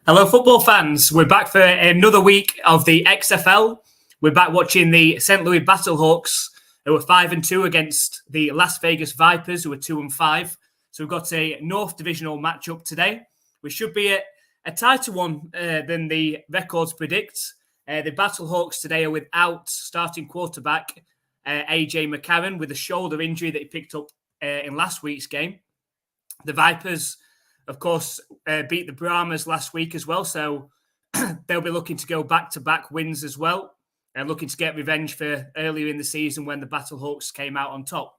Hello, football fans. We're back for another week of the XFL. We're back watching the St. Louis Battlehawks, who were 5-2 against the Las Vegas Vipers, who were 2-5. So we've got a North Divisional matchup today, which should be a tighter one than the records predict. The Battlehawks today are without starting quarterback AJ McCarron with a shoulder injury that he picked up in last week's game. The Vipers, of course, beat the Brahmas last week as well, so they'll be looking to go back-to-back wins as well, and looking to get revenge for earlier in the season when the Battlehawks came out on top.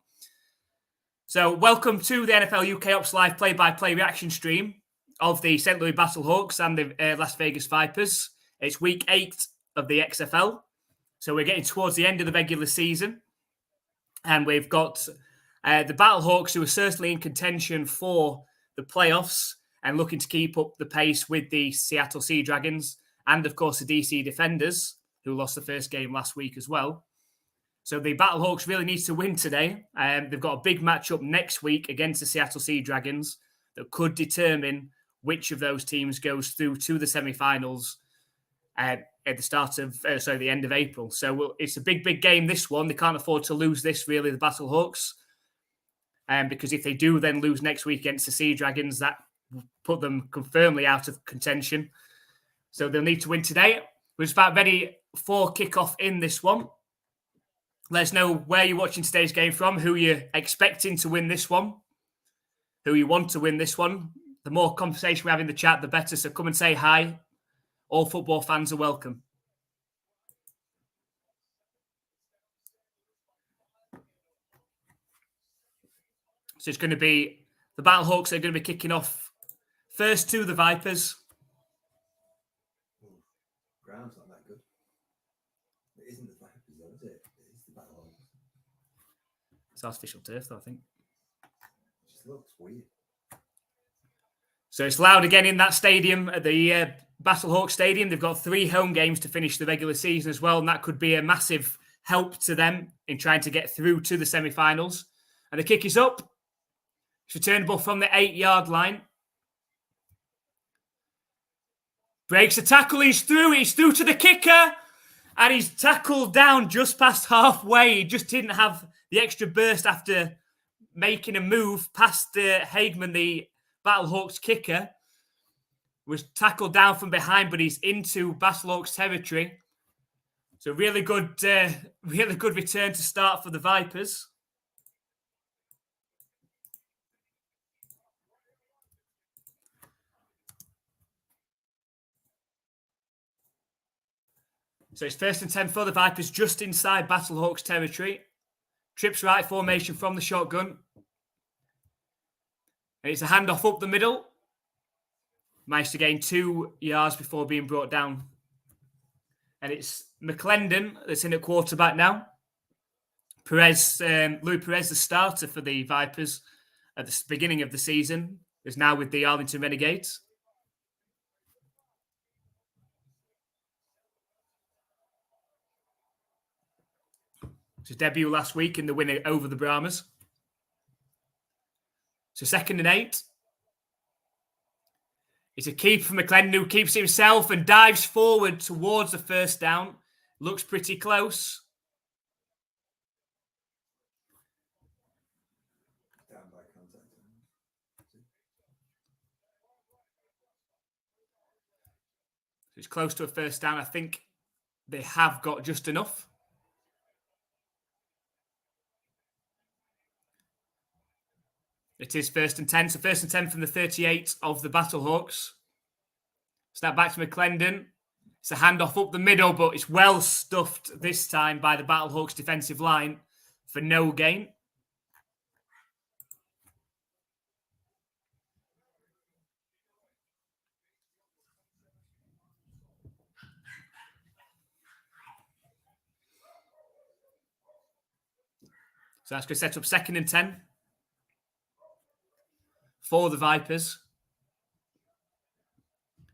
So welcome to the NFL UK Ops Live play-by-play reaction stream of the St. Louis Battlehawks and the Las Vegas Vipers. It's week 8 of the XFL, so we're getting towards the end of the regular season, and we've got the Battlehawks, who are certainly in contention for the playoffs and looking to keep up the pace with the Seattle Sea Dragons and, of course, the DC Defenders, who lost the first game last week as well. So the Battlehawks really need to win today. They've got a big matchup next week against the Seattle Sea Dragons that could determine which of those teams goes through to the semi-finals at the end of April. So it's a big game, this one. They can't afford to lose this, really, the Battlehawks. Because if they do then lose next week against the Sea Dragons, that will put them firmly out of contention. So they'll need to win today. We're just about ready for kickoff in this one. Let us know where you're watching today's game from, who you're expecting to win this one, who you want to win this one. The more conversation we have in the chat, the better. So come and say hi. All football fans are welcome. So it's going to be the Battlehawks are going to be kicking off first to the Vipers. Ground's not that good. It isn't the Vipers, though, is it? It's the Battlehawks. It's artificial turf, though, I think. It just looks weird. So it's loud again in that stadium, at the Battlehawks Stadium. They've got 3 home games to finish the regular season as well, and that could be a massive help to them in trying to get through to the semi-finals. And the kick is up. It's returnable from the 8-yard line. Breaks the tackle. He's through. He's through to the kicker. And he's tackled down just past halfway. He just didn't have the extra burst after making a move past Hageman, the Battlehawks kicker. Was tackled down from behind, but he's into Battlehawks territory. So really good return to start for the Vipers. So it's 1st and 10 for the Vipers, just inside Battlehawks territory. Trips right formation from the shotgun. And it's a handoff up the middle. Managed to gain 2 yards before being brought down. And it's McClendon that's in at quarterback now. Louis Perez, the starter for the Vipers at the beginning of the season, is now with the Arlington Renegades. His debut last week in the win over the Brahmas. So 2nd and 8. It's a keep from McClendon, who keeps himself and dives forward towards the first down. Looks pretty close. Down by contact. So it's close to a first down. I think they have got just enough. It is 1st and 10. So 1st and 10 from the 38 of the Battlehawks. Snap back to McClendon. It's a handoff up the middle, but it's well stuffed this time by the Battlehawks defensive line for no gain. So that's going to set up 2nd and 10. For the Vipers.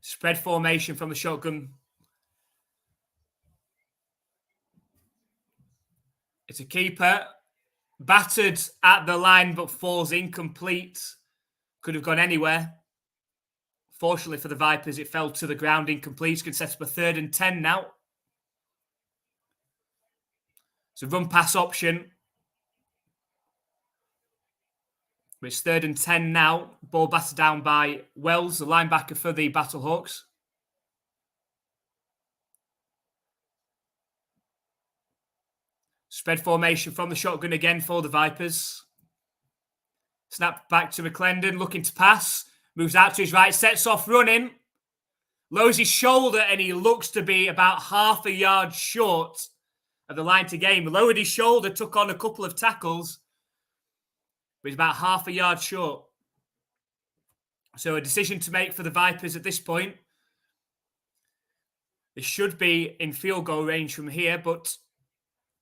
Spread formation from the shotgun. It's a keeper. Battered at the line, but falls incomplete. Could have gone anywhere. Fortunately for the Vipers, it fell to the ground incomplete. It's going to set up a 3rd and 10 now. So run pass option. It's 3rd and 10 now. Ball battered down by Wells, the linebacker for the Battlehawks. Spread formation from the shotgun again for the Vipers. Snap back to McClendon, looking to pass. Moves out to his right, sets off running. Lowers his shoulder and he looks to be about half a yard short of the line to gain. Lowered his shoulder, took on a couple of tackles, but he's about half a yard short. So a decision to make for the Vipers at this point. They should be in field goal range from here, but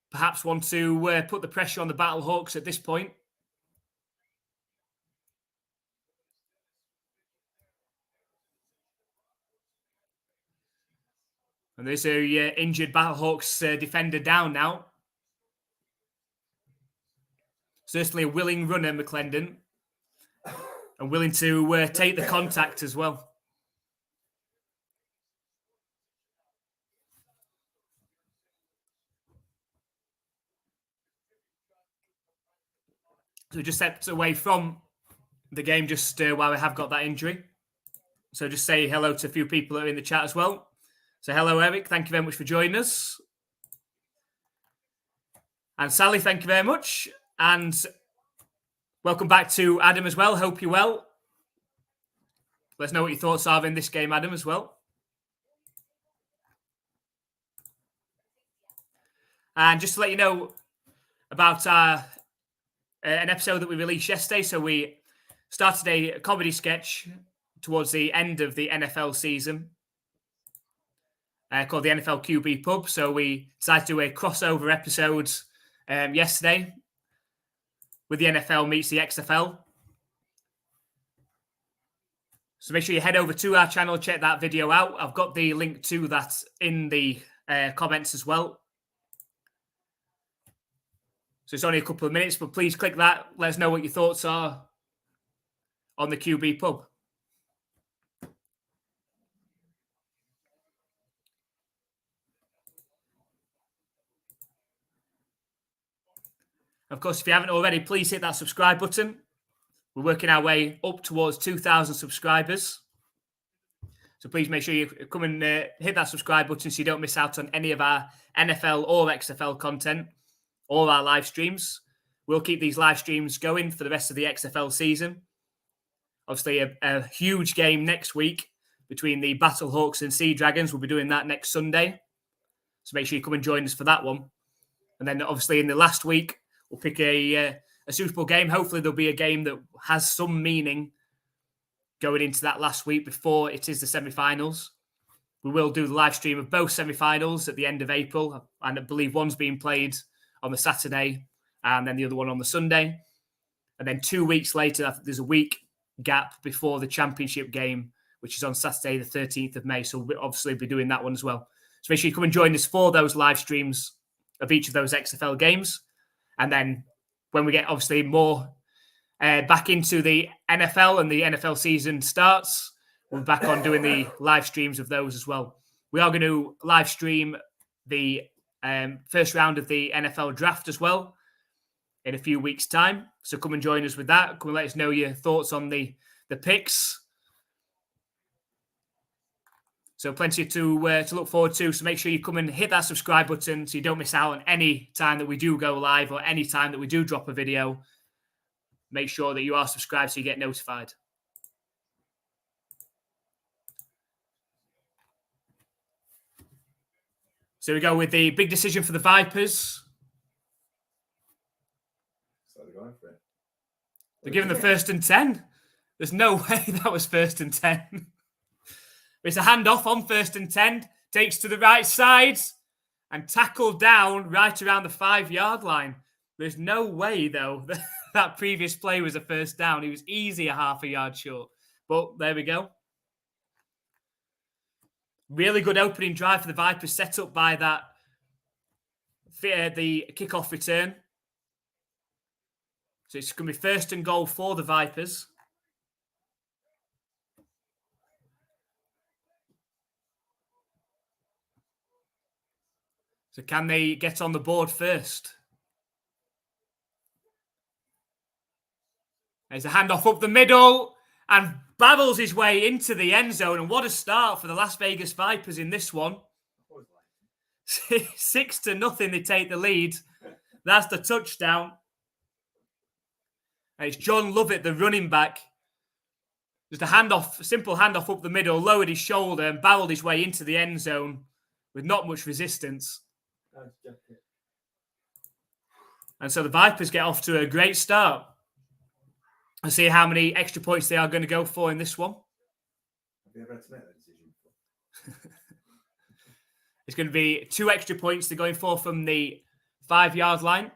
perhaps want to put the pressure on the Battlehawks at this point. And there's a injured Battlehawks defender down now. Certainly a willing runner, McClendon. And willing to take the contact as well. So we just stepped away from the game just while we have got that injury. So just say hello to a few people that are in the chat as well. So hello, Eric. Thank you very much for joining us. And Sally, thank you very much. And welcome back to Adam as well. Hope you're well. Let us know what your thoughts are in this game, Adam, as well. And just to let you know about an episode that we released yesterday. So we started a comedy sketch towards the end of the NFL season called the NFL QB Pub. So we decided to do a crossover episode yesterday with the NFL meets the XFL. So make sure you head over to our channel, check that video out. I've got the link to that in the comments as well. So it's only a couple of minutes, but please click that. Let us know what your thoughts are on the QB Pub. Of course, if you haven't already, please hit that subscribe button. We're working our way up towards 2,000 subscribers. So please make sure you come and hit that subscribe button so you don't miss out on any of our NFL or XFL content or our live streams. We'll keep these live streams going for the rest of the XFL season. Obviously, a huge game next week between the Battlehawks and Sea Dragons. We'll be doing that next Sunday. So make sure you come and join us for that one. And then obviously in the last week, we'll pick a suitable game. Hopefully there'll be a game that has some meaning going into that last week before it is the semi-finals. We will do the live stream of both semi-finals at the end of April. And I believe one's being played on the Saturday and then the other one on the Sunday. And then 2 weeks later, there's a week gap before the championship game, which is on Saturday, the 13th of May. So we'll obviously be doing that one as well. So make sure you come and join us for those live streams of each of those XFL games. And then when we get obviously more back into the NFL and the NFL season starts, we're back on doing the live streams of those as well. We are going to live stream the first round of the NFL draft as well in a few weeks' time. So come and join us with that. Come and let us know your thoughts on the picks. So plenty to look forward to. So make sure you come and hit that subscribe button so you don't miss out on any time that we do go live or any time that we do drop a video. Make sure that you are subscribed so you get notified. So we go with the big decision for the Vipers. So they're going for it. They're giving the 1st and 10. There's no way that was 1st and 10. It's a handoff on 1st and 10. Takes to the right side and tackled down right around the 5-yard line. There's no way, though, that previous play was a first down. He was easy a half a yard short. But there we go. Really good opening drive for the Vipers, set up by that the kickoff return. So it's going to be 1st and goal for the Vipers. So can they get on the board first? There's a handoff up the middle and barrels his way into the end zone. And what a start for the Las Vegas Vipers in this one. 6-0, they take the lead. That's the touchdown. And it's John Lovett, the running back. Just a handoff, simple handoff up the middle, lowered his shoulder and barreled his way into the end zone with not much resistance. And so the Vipers get off to a great start. And see how many extra points they are going to go for in this one. Have you ever had to make that decision before? It's going to be 2 extra points they're going for from the 5-yard line.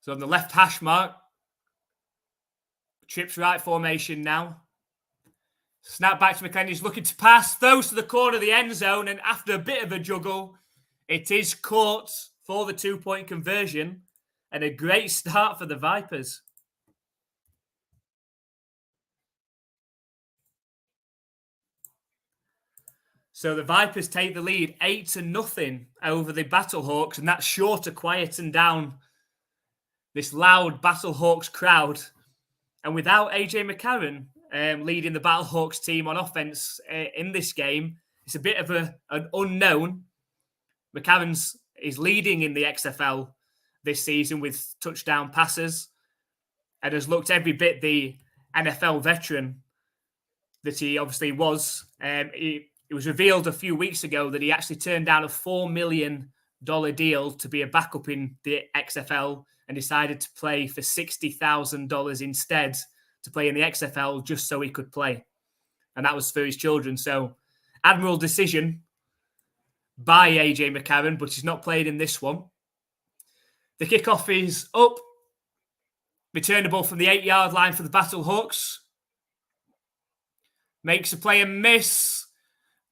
So on the left hash mark, trips right formation now. Snap back to McClendon. He's looking to pass, throws to the corner of the end zone, and after a bit of a juggle, it is caught for the 2-point conversion, and a great start for the Vipers. So the Vipers take the lead 8-0 over the Battlehawks, and that's sure to quieten down this loud Battlehawks crowd. And without AJ McCarron leading the Battlehawks team on offense in this game, it's a bit of an unknown. McCarron is leading in the XFL this season with touchdown passes and has looked every bit the NFL veteran that he obviously was. It was revealed a few weeks ago that he actually turned down a $4 million deal to be a backup in the XFL and decided to play for $60,000 instead to play in the XFL just so he could play. And that was for his children. So, admirable decision by AJ McCarron, but he's not played in this one. The kickoff is up. Returnable from the 8-yard line for the Battlehawks. Makes a play and miss,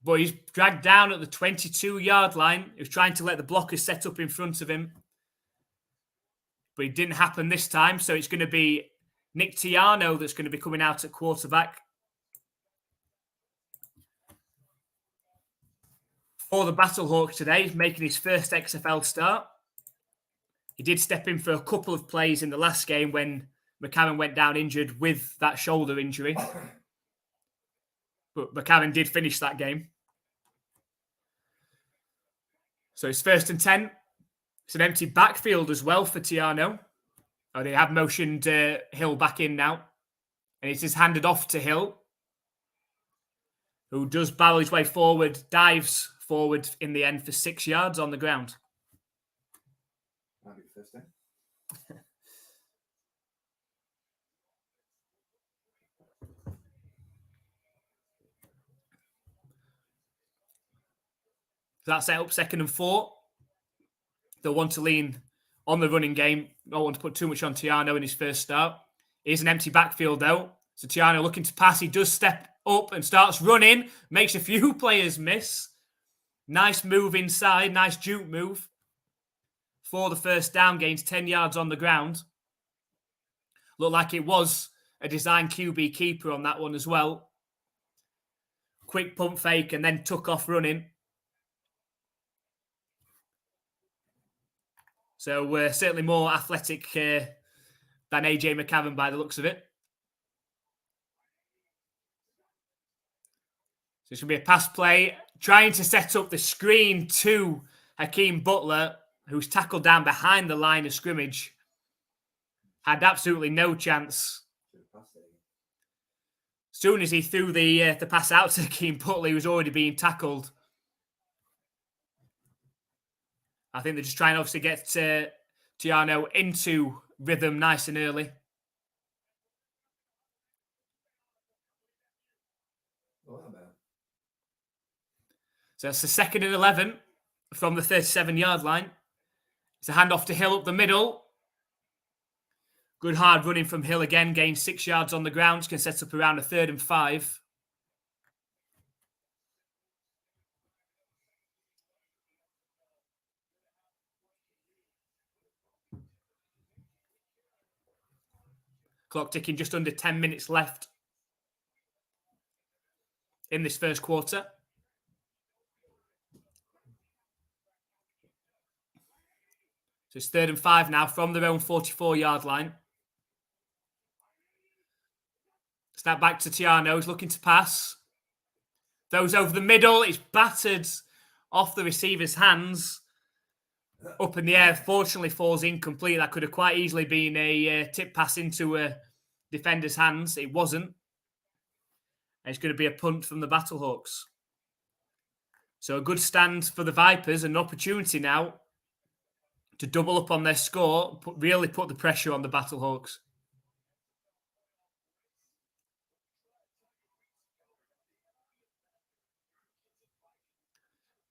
but he's dragged down at the 22-yard line. He was trying to let the blockers set up in front of him. But it didn't happen this time, so it's going to be Nick Tiano that's going to be coming out at quarterback. For the Battlehawks today, making his first XFL start. He did step in for a couple of plays in the last game when McCarron went down injured with that shoulder injury. But McCarron did finish that game. So it's 1st and 10. It's an empty backfield as well for Tiano. Oh, they have motioned Hill back in now. And it is handed off to Hill, who does barrel his way forward, dives forward in the end for 6 yards on the ground. Might be the first time. So that's set up 2nd and 4. They'll want to lean on the running game. Don't want to put too much on Tiano in his first start. It is an empty backfield, though. So Tiano looking to pass. He does step up and starts running. Makes a few players miss. Nice move inside. Nice juke move. For the first down, gains 10 yards on the ground. Looked like it was a design QB keeper on that one as well. Quick pump fake and then took off running. So we're certainly more athletic than AJ McCarron by the looks of it. So it's going to be a pass play, trying to set up the screen to Hakeem Butler, who's tackled down behind the line of scrimmage. Had absolutely no chance. As soon as he threw the pass out to Hakeem Butler, he was already being tackled. I think they're just trying to obviously get Tiano into rhythm nice and early. So it's the 2nd and 11 from the 37-yard line. It's a handoff to Hill up the middle. Good hard running from Hill again. Gains 6 yards on the ground. Can set up around a 3rd and 5. Clock ticking, just under 10 minutes left in this first quarter. So it's 3rd and 5 now from their own 44-yard line. Snap back to Tiano. He's looking to pass. Throws over the middle. It's battered off the receiver's hands. Up in the air. Fortunately falls incomplete. That could have quite easily been a tip pass into a defender's hands. It wasn't. And it's going to be a punt from the Battlehawks. So a good stand for the Vipers. An opportunity now to double up on their score. Really put the pressure on the Battlehawks.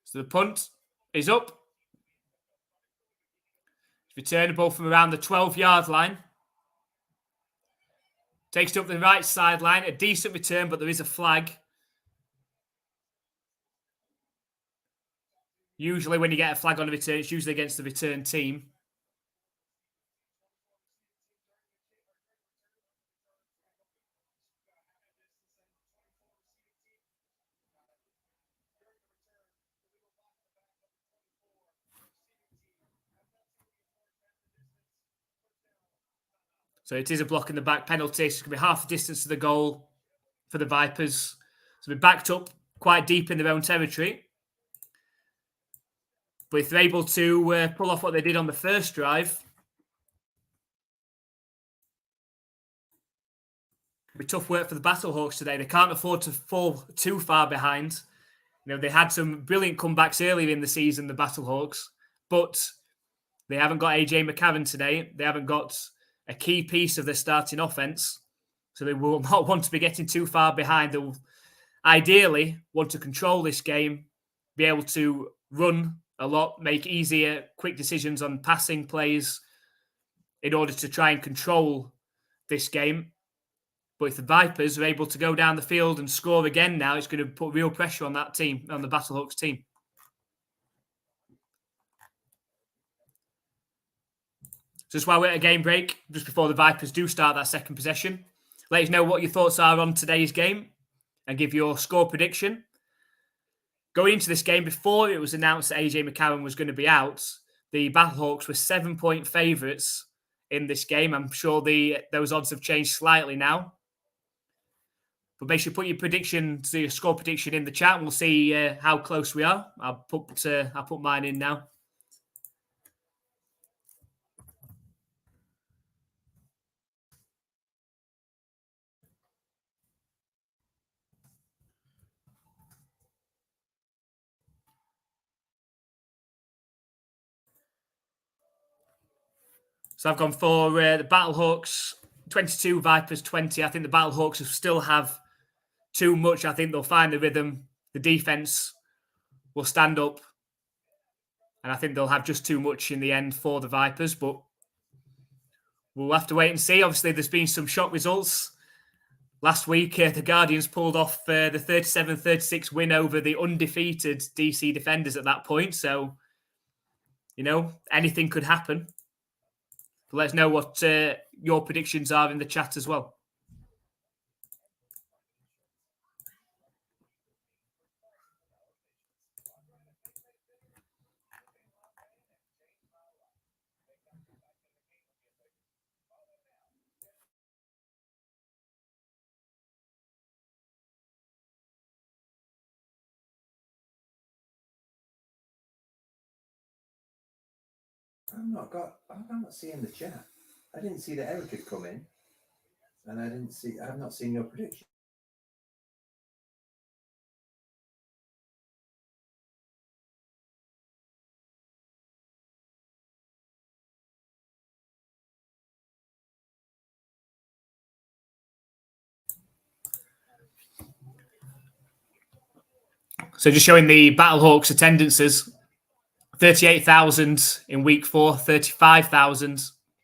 So the punt is up. It's returnable from around the 12-yard line. Takes it up the right sideline. A decent return, but there is a flag. Usually when you get a flag on a return, it's usually against the return team. So it is a block in the back penalty. So it's going to be half the distance to the goal for the Vipers. So we're backed up quite deep in their own territory. But if they're able to pull off what they did on the first drive, it'll be tough work for the Battlehawks today. They can't afford to fall too far behind. You know, they had some brilliant comebacks earlier in the season, the Battlehawks, but they haven't got AJ McCarron today. They haven't got a key piece of their starting offense. So they will not want to be getting too far behind. They'll ideally want to control this game, be able to run a lot, make easier, quick decisions on passing plays in order to try and control this game. But if the Vipers are able to go down the field and score again now, it's going to put real pressure on that team, on the Battlehawks team. Just while we're at a game break, just before the Vipers do start that second possession, let us know what your thoughts are on today's game and give your score prediction. Going into this game, before it was announced that AJ McCarron was going to be out, the Battlehawks were 7-point favourites in this game. I'm sure those odds have changed slightly now. But make sure you put your prediction, so your score prediction in the chat, and we'll see how close we are. I'll put mine in now. So I've gone for the Battlehawks 22, Vipers 20. I think the Battlehawks still have too much. I think they'll find the rhythm. The defense will stand up. And I think they'll have just too much in the end for the Vipers. But we'll have to wait and see. Obviously, there's been some shock results. Last week, the Guardians pulled off the 37-36 win over the undefeated DC Defenders at that point. So, you know, anything could happen. But let us know what your predictions are in the chat as well. I'm not seeing the chat. I didn't see that Eric had come in, and I've not seen your prediction. So just showing the Battlehawks attendances, 38,000 in week 4, 35,000,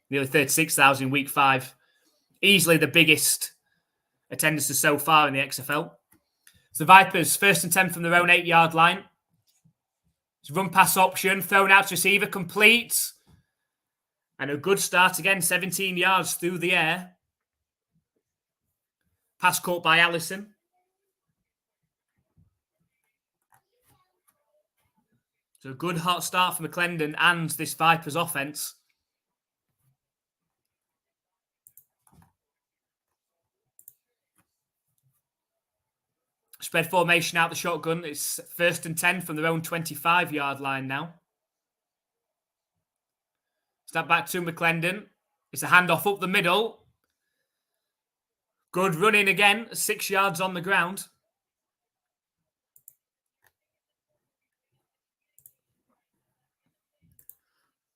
nearly 36,000 in week 5. Easily the biggest attendances so far in the XFL. So the Vipers, 1st and 10 from their own 8-yard line. It's run pass option, thrown out to receiver, complete. And a good start again, 17 yards through the air. Pass caught by Allison. So a good hot start for McClendon and this Vipers offense. Spread formation out the shotgun. It's 1st and 10 from their own 25-yard line now. Snap back to McClendon. It's a handoff up the middle. Good running again. 6 yards on the ground.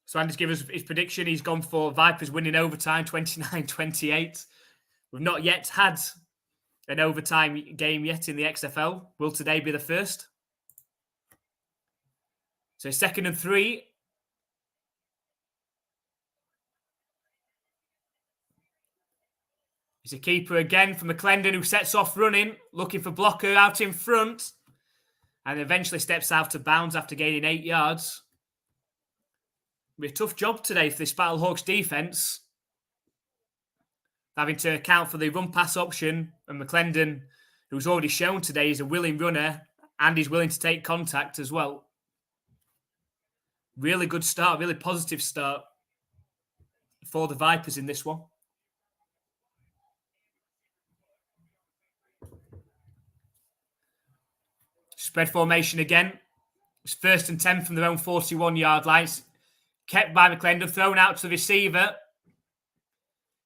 So Andy's given us his prediction. He's gone for Vipers winning overtime, 29-28. We've not yet had an overtime game yet in the XFL. Will today be the first? So 2nd and 3. It's a keeper again for McClendon, who sets off running, looking for blocker out in front, and eventually steps out of bounds after gaining 8 yards. It'll be a tough job today for this Battlehawks defense, having to account for the run-pass option, and McClendon, who's already shown today, is a willing runner, and he's willing to take contact as well. Really good start, really positive start for the Vipers in this one. Spread formation again. It's 1st and 10 from their own 41-yard line. Kept by McClendon, thrown out to the receiver.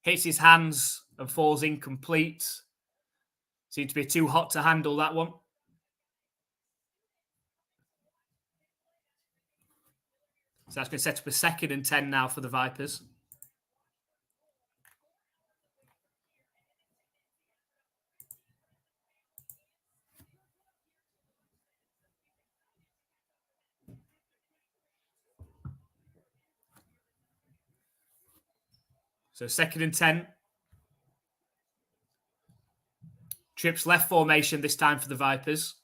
Hits his hands and falls incomplete. Seems to be too hot to handle that one. So that's going to set up a 2nd and 10 now for the Vipers. So 2nd and 10. Trips left formation this time for the Vipers.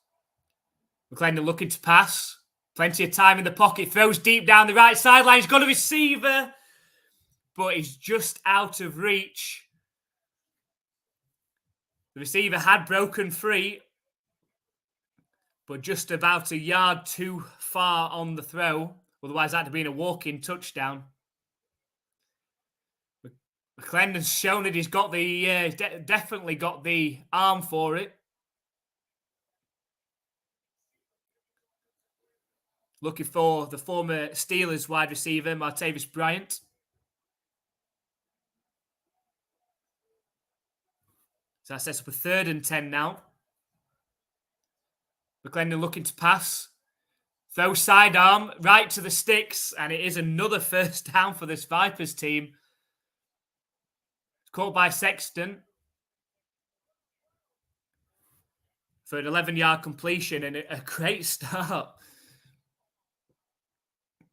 McClendon looking to pass. Plenty of time in the pocket. Throws deep down the right sideline. He's got a receiver, but he's just out of reach. The receiver had broken free, but just about a yard too far on the throw. Otherwise, that'd have been a walk-in touchdown. McClendon's shown that he's got the definitely got the arm for it. Looking for the former Steelers wide receiver, Martavis Bryant. So that sets up a 3rd and 10 now. McClendon looking to pass. Throw sidearm right to the sticks, and it is another 1st down for this Vipers team. It's caught by Sexton for an 11-yard completion, and a great start.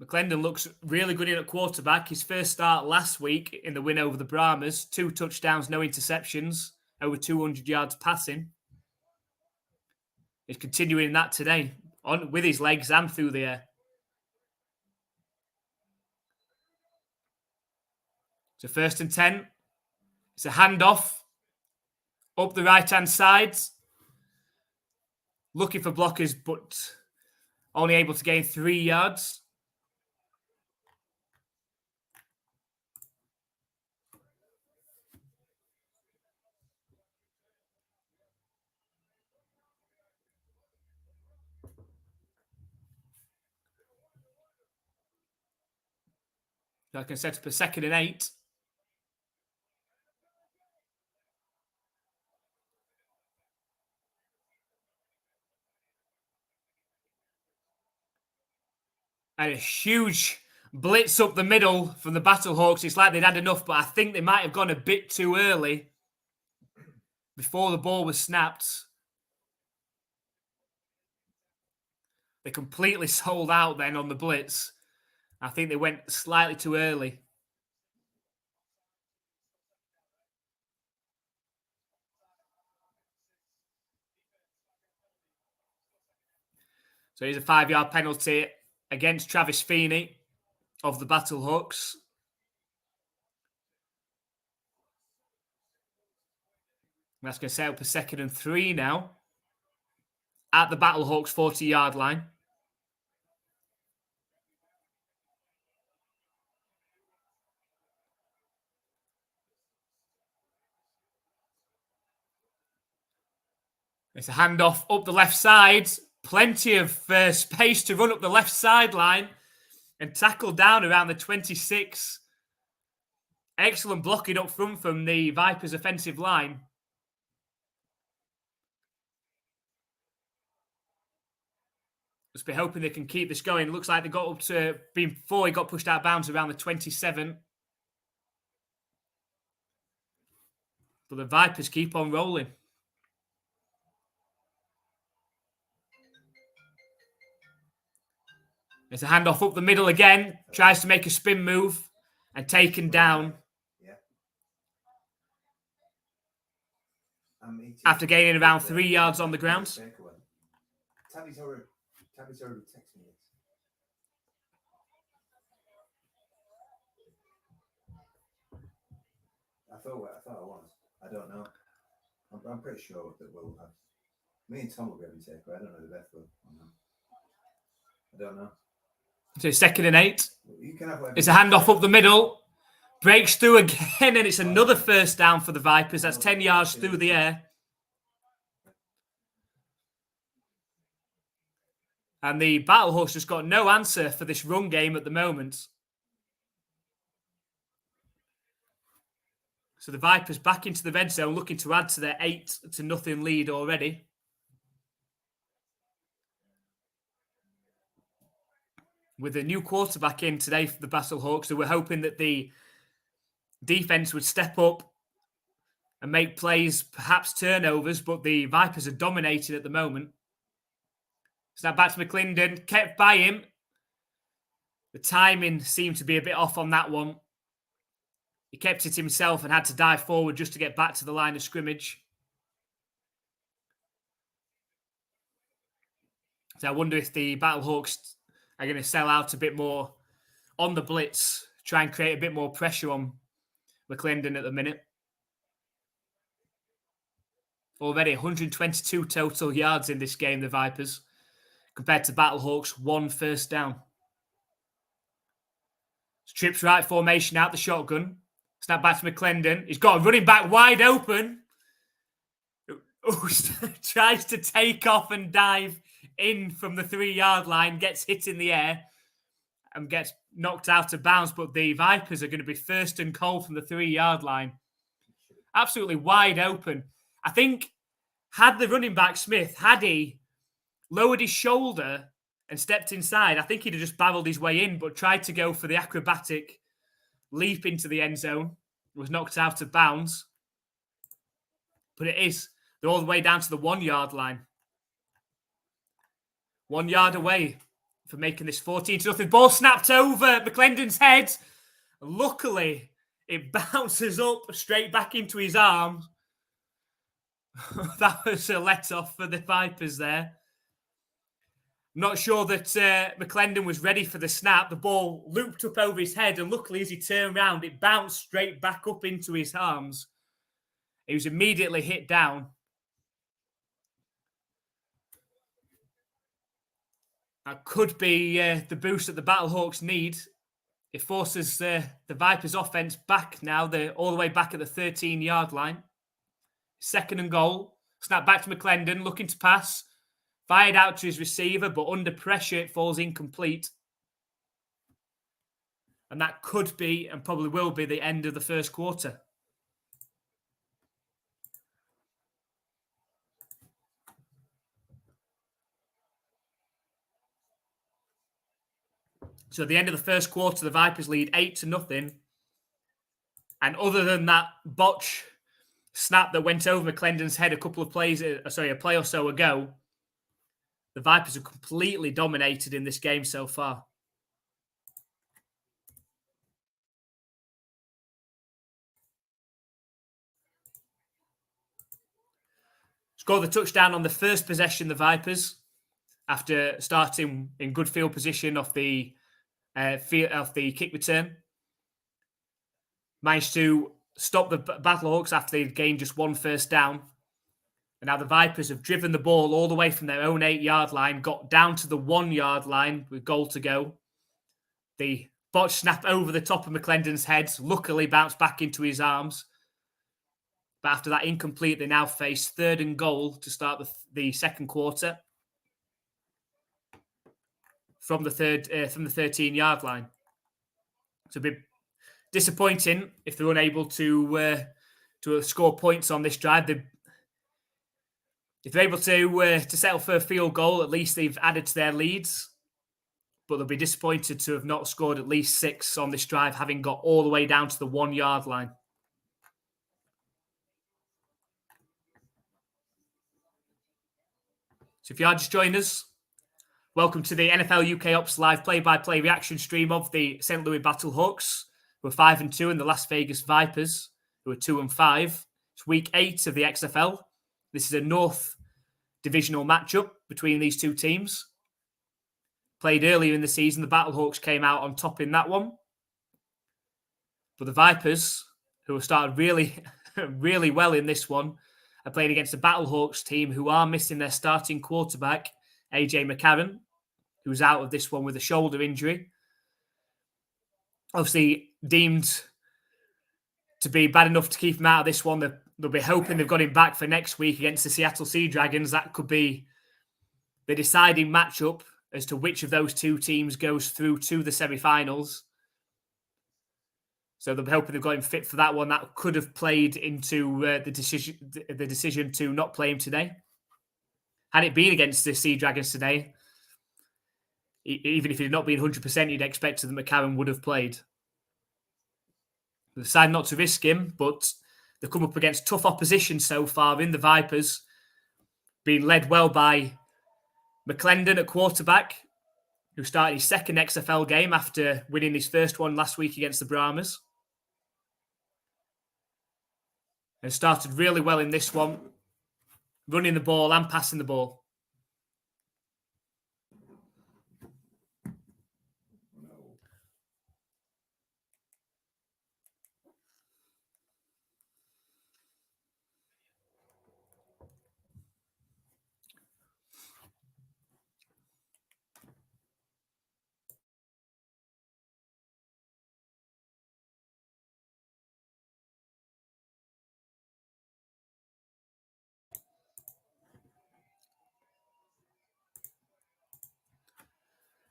McClendon looks really good in at quarterback. His first start last week in the win over the Brahmas. 2 touchdowns, no interceptions, over 200 yards passing. He's continuing that today with his legs and through the air. So 1st and 10. It's a handoff up the right-hand side. Looking for blockers, but only able to gain 3 yards. So I can set up a 2nd and 8. And a huge blitz up the middle from the Battlehawks. It's like they'd had enough, but I think they might have gone a bit too early before the ball was snapped. They completely sold out then on the blitz. I think they went slightly too early. So here's a 5-yard penalty against Travis Feeney of the Battlehawks. That's going to set up a 2nd and 3 now at the Battlehawks 40-yard line. It's a handoff up the left side. Plenty of space to run up the left sideline and tackle down around the 26. Excellent blocking up front from the Vipers' offensive line. Just be hoping they can keep this going. Looks like they got up to before he got pushed out of bounds around the 27. But the Vipers keep on rolling. There's a handoff up the middle again. Tries to make a spin move and taken down. After gaining around 3 yards on the ground. Tabby's already texted me. I thought I was. I don't know. I'm pretty sure that we'll have. Me and Tom will be able to take it. I don't know the Beth will. I don't know. So 2nd and 8. You can have whatever. It's a handoff up the middle. Breaks through again, and it's another first down for the Vipers. That's 10 yards through the air. And the Battlehawks just got no answer for this run game at the moment. So the Vipers back into the red zone, looking to add to their 8-0 lead already. With a new quarterback in today for the Battlehawks, so we're hoping that the defense would step up and make plays, perhaps turnovers, but the Vipers are dominating at the moment. Snap back to McClendon, kept by him. The timing seemed to be a bit off on that one. He kept it himself and had to dive forward just to get back to the line of scrimmage. So I wonder if the Battlehawks are going to sell out a bit more on the blitz, try and create a bit more pressure on McClendon at the minute. Already 122 total yards in this game, the Vipers, compared to Battlehawks, 1 first down. Trips right formation out the shotgun. Snap back to McClendon. He's got a running back wide open. Tries to take off and dive in from the 3-yard line. Gets hit in the air and gets knocked out of bounds. But the Vipers are going to be first and goal from the 3-yard line. Absolutely wide open. I think had the running back Smith, had he lowered his shoulder and stepped inside, I think he'd have just barreled his way in, but tried to go for the acrobatic leap into the end zone. Was knocked out of bounds. But they're all the way down to the 1-yard line. 1 yard away from making this 14-0. Ball snapped over McClendon's head. Luckily, it bounces up straight back into his arm. That was a let-off for the Vipers there. I'm not sure that McClendon was ready for the snap. The ball looped up over his head, and luckily as he turned around, it bounced straight back up into his arms. He was immediately hit down. That could be the boost that the Battlehawks need. It forces the Vipers' offense back now. They're all the way back at the 13-yard line. 2nd and goal. Snap back to McClendon, looking to pass. Fired out to his receiver, but under pressure, it falls incomplete. And that could be, and probably will be, the end of the first quarter. So at the end of the first quarter, the Vipers lead 8-0. And other than that botch snap that went over McClendon's head a play or so ago, the Vipers have completely dominated in this game so far. Scored the touchdown on the first possession, the Vipers, after starting in good field position off the kick return. Managed to stop the Battlehawks after they'd gained just 1 first down. And now the Vipers have driven the ball all the way from their own 8-yard line, got down to the 1-yard line with goal to go. The botch snap over the top of McClendon's head, luckily bounced back into his arms. But after that incomplete, they now face 3rd and goal to start the second quarter from the 13-yard line. So it'd be disappointing if they're unable to score points on this drive. If they're able to settle for a field goal, at least they've added to their leads. But they'll be disappointed to have not scored at least 6 on this drive, having got all the way down to the 1-yard line. So if you are just joining us, welcome to the NFL UK Ops live play-by-play reaction stream of the St. Louis Battlehawks, who are 5-2, and the Las Vegas Vipers, who are 2-5. It's week 8 of the XFL. This is a North divisional matchup between these two teams. Played earlier in the season, the Battlehawks came out on top in that one. But the Vipers, who have started really, really well in this one, are playing against the Battlehawks team who are missing their starting quarterback, AJ McCarron, who's out of this one with a shoulder injury. Obviously deemed to be bad enough to keep him out of this one. They'll be hoping they've got him back for next week against the Seattle Sea Dragons. That could be the deciding matchup as to which of those two teams goes through to the semi-finals. So they'll be hoping they've got him fit for that one. That could have played into the decision to not play him today. Had it been against the Sea Dragons today, even if he had not been 100%, you'd expect that McCarron would have played. They decided not to risk him, but they've come up against tough opposition so far in the Vipers, being led well by McClendon at quarterback, who started his second XFL game after winning his first one last week against the Brahmas. And started really well in this one, running the ball and passing the ball.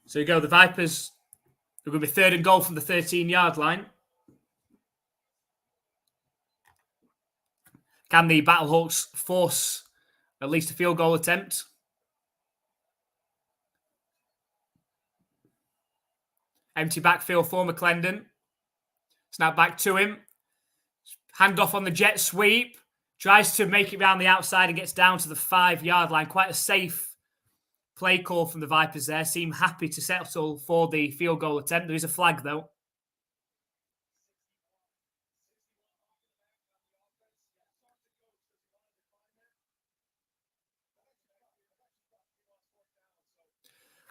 So you go, the Vipers are going to be 3rd and goal from the 13-yard line. Can the Battlehawks force at least a field goal attempt? Empty backfield for McClendon. Snap back to him. Hand off on the jet sweep. Tries to make it round the outside and gets down to the 5-yard line. Quite a safe play call from the Vipers there. Seem happy to settle for the field goal attempt. There is a flag, though.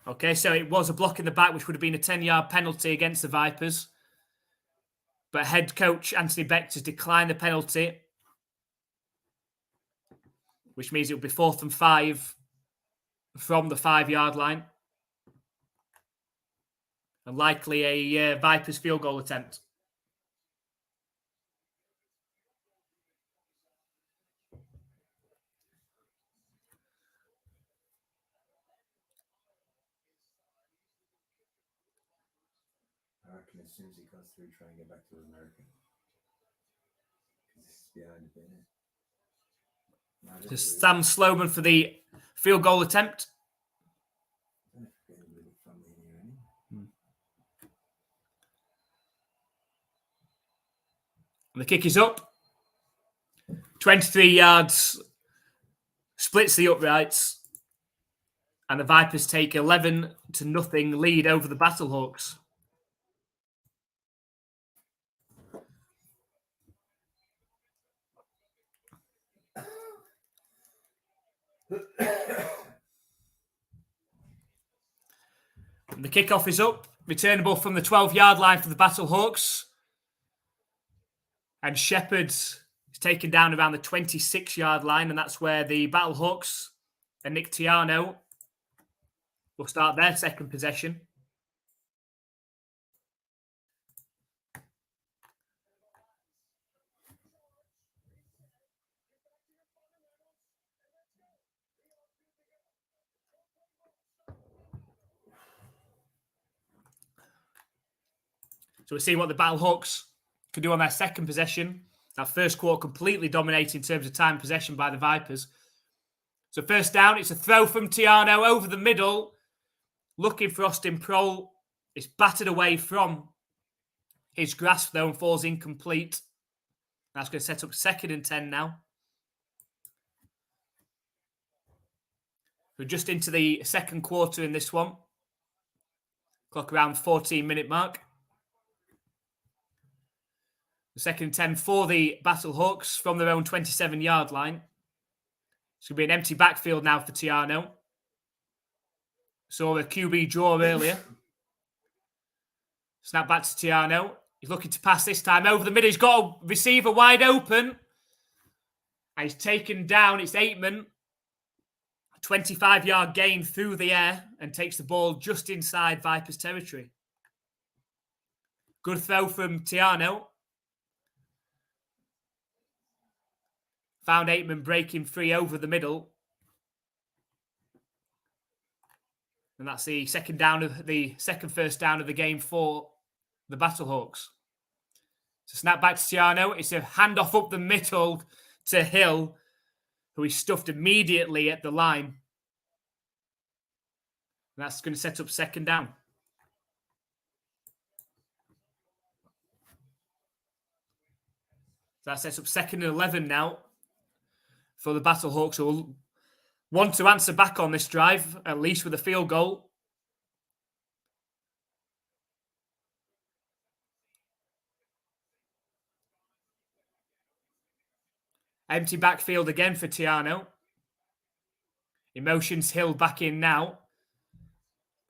Okay, so it was a block in the back, which would have been a 10-yard penalty against the Vipers. But head coach Anthony Beck has declined the penalty, which means it will be 4th and 5 from the 5-yard line. And likely a Vipers field goal attempt. I reckon as soon as he goes through, try and get back to America. Because this is behind a bit. Just Sam Sloman for the field goal attempt. And the kick is up. 23 yards. Splits the uprights. And the Vipers take 11-0 lead over the Battlehawks. And the kickoff is up. Returnable from the 12-yard line for the Battlehawks. And Shepherd is taken down around the 26-yard line, and that's where the Battlehawks and Nick Tiano will start their second possession. So we're seeing what the Battlehawks could do on their second possession. That first quarter completely dominated in terms of time possession by the Vipers. So first down, it's a throw from Tiano over the middle. Looking for Austin Prohl. It's battered away from his grasp though and falls incomplete. That's going to set up 2nd and 10 now. We're just into the second quarter in this one. Clock around 14-minute mark. The 2nd and 10 for the Battlehawks from their own 27-yard line. It's going to be an empty backfield now for Tiano. Saw a QB draw earlier. Snap back to Tiano. He's looking to pass this time over the middle. He's got a receiver wide open. And he's taken down. It's Aitman. 25-yard gain through the air and takes the ball just inside Vipers territory. Good throw from Tiano. Found Aitman breaking free over the middle. And that's the second first down of the game for the Battlehawks. So snap back to Tiano. It's a handoff up the middle to Hill, who is stuffed immediately at the line. And that's going to set up 2nd down. So that sets up 2nd and 11 now for the Battlehawks, who will want to answer back on this drive, at least with a field goal. Empty backfield again for Tiano. Emotions Hill back in now.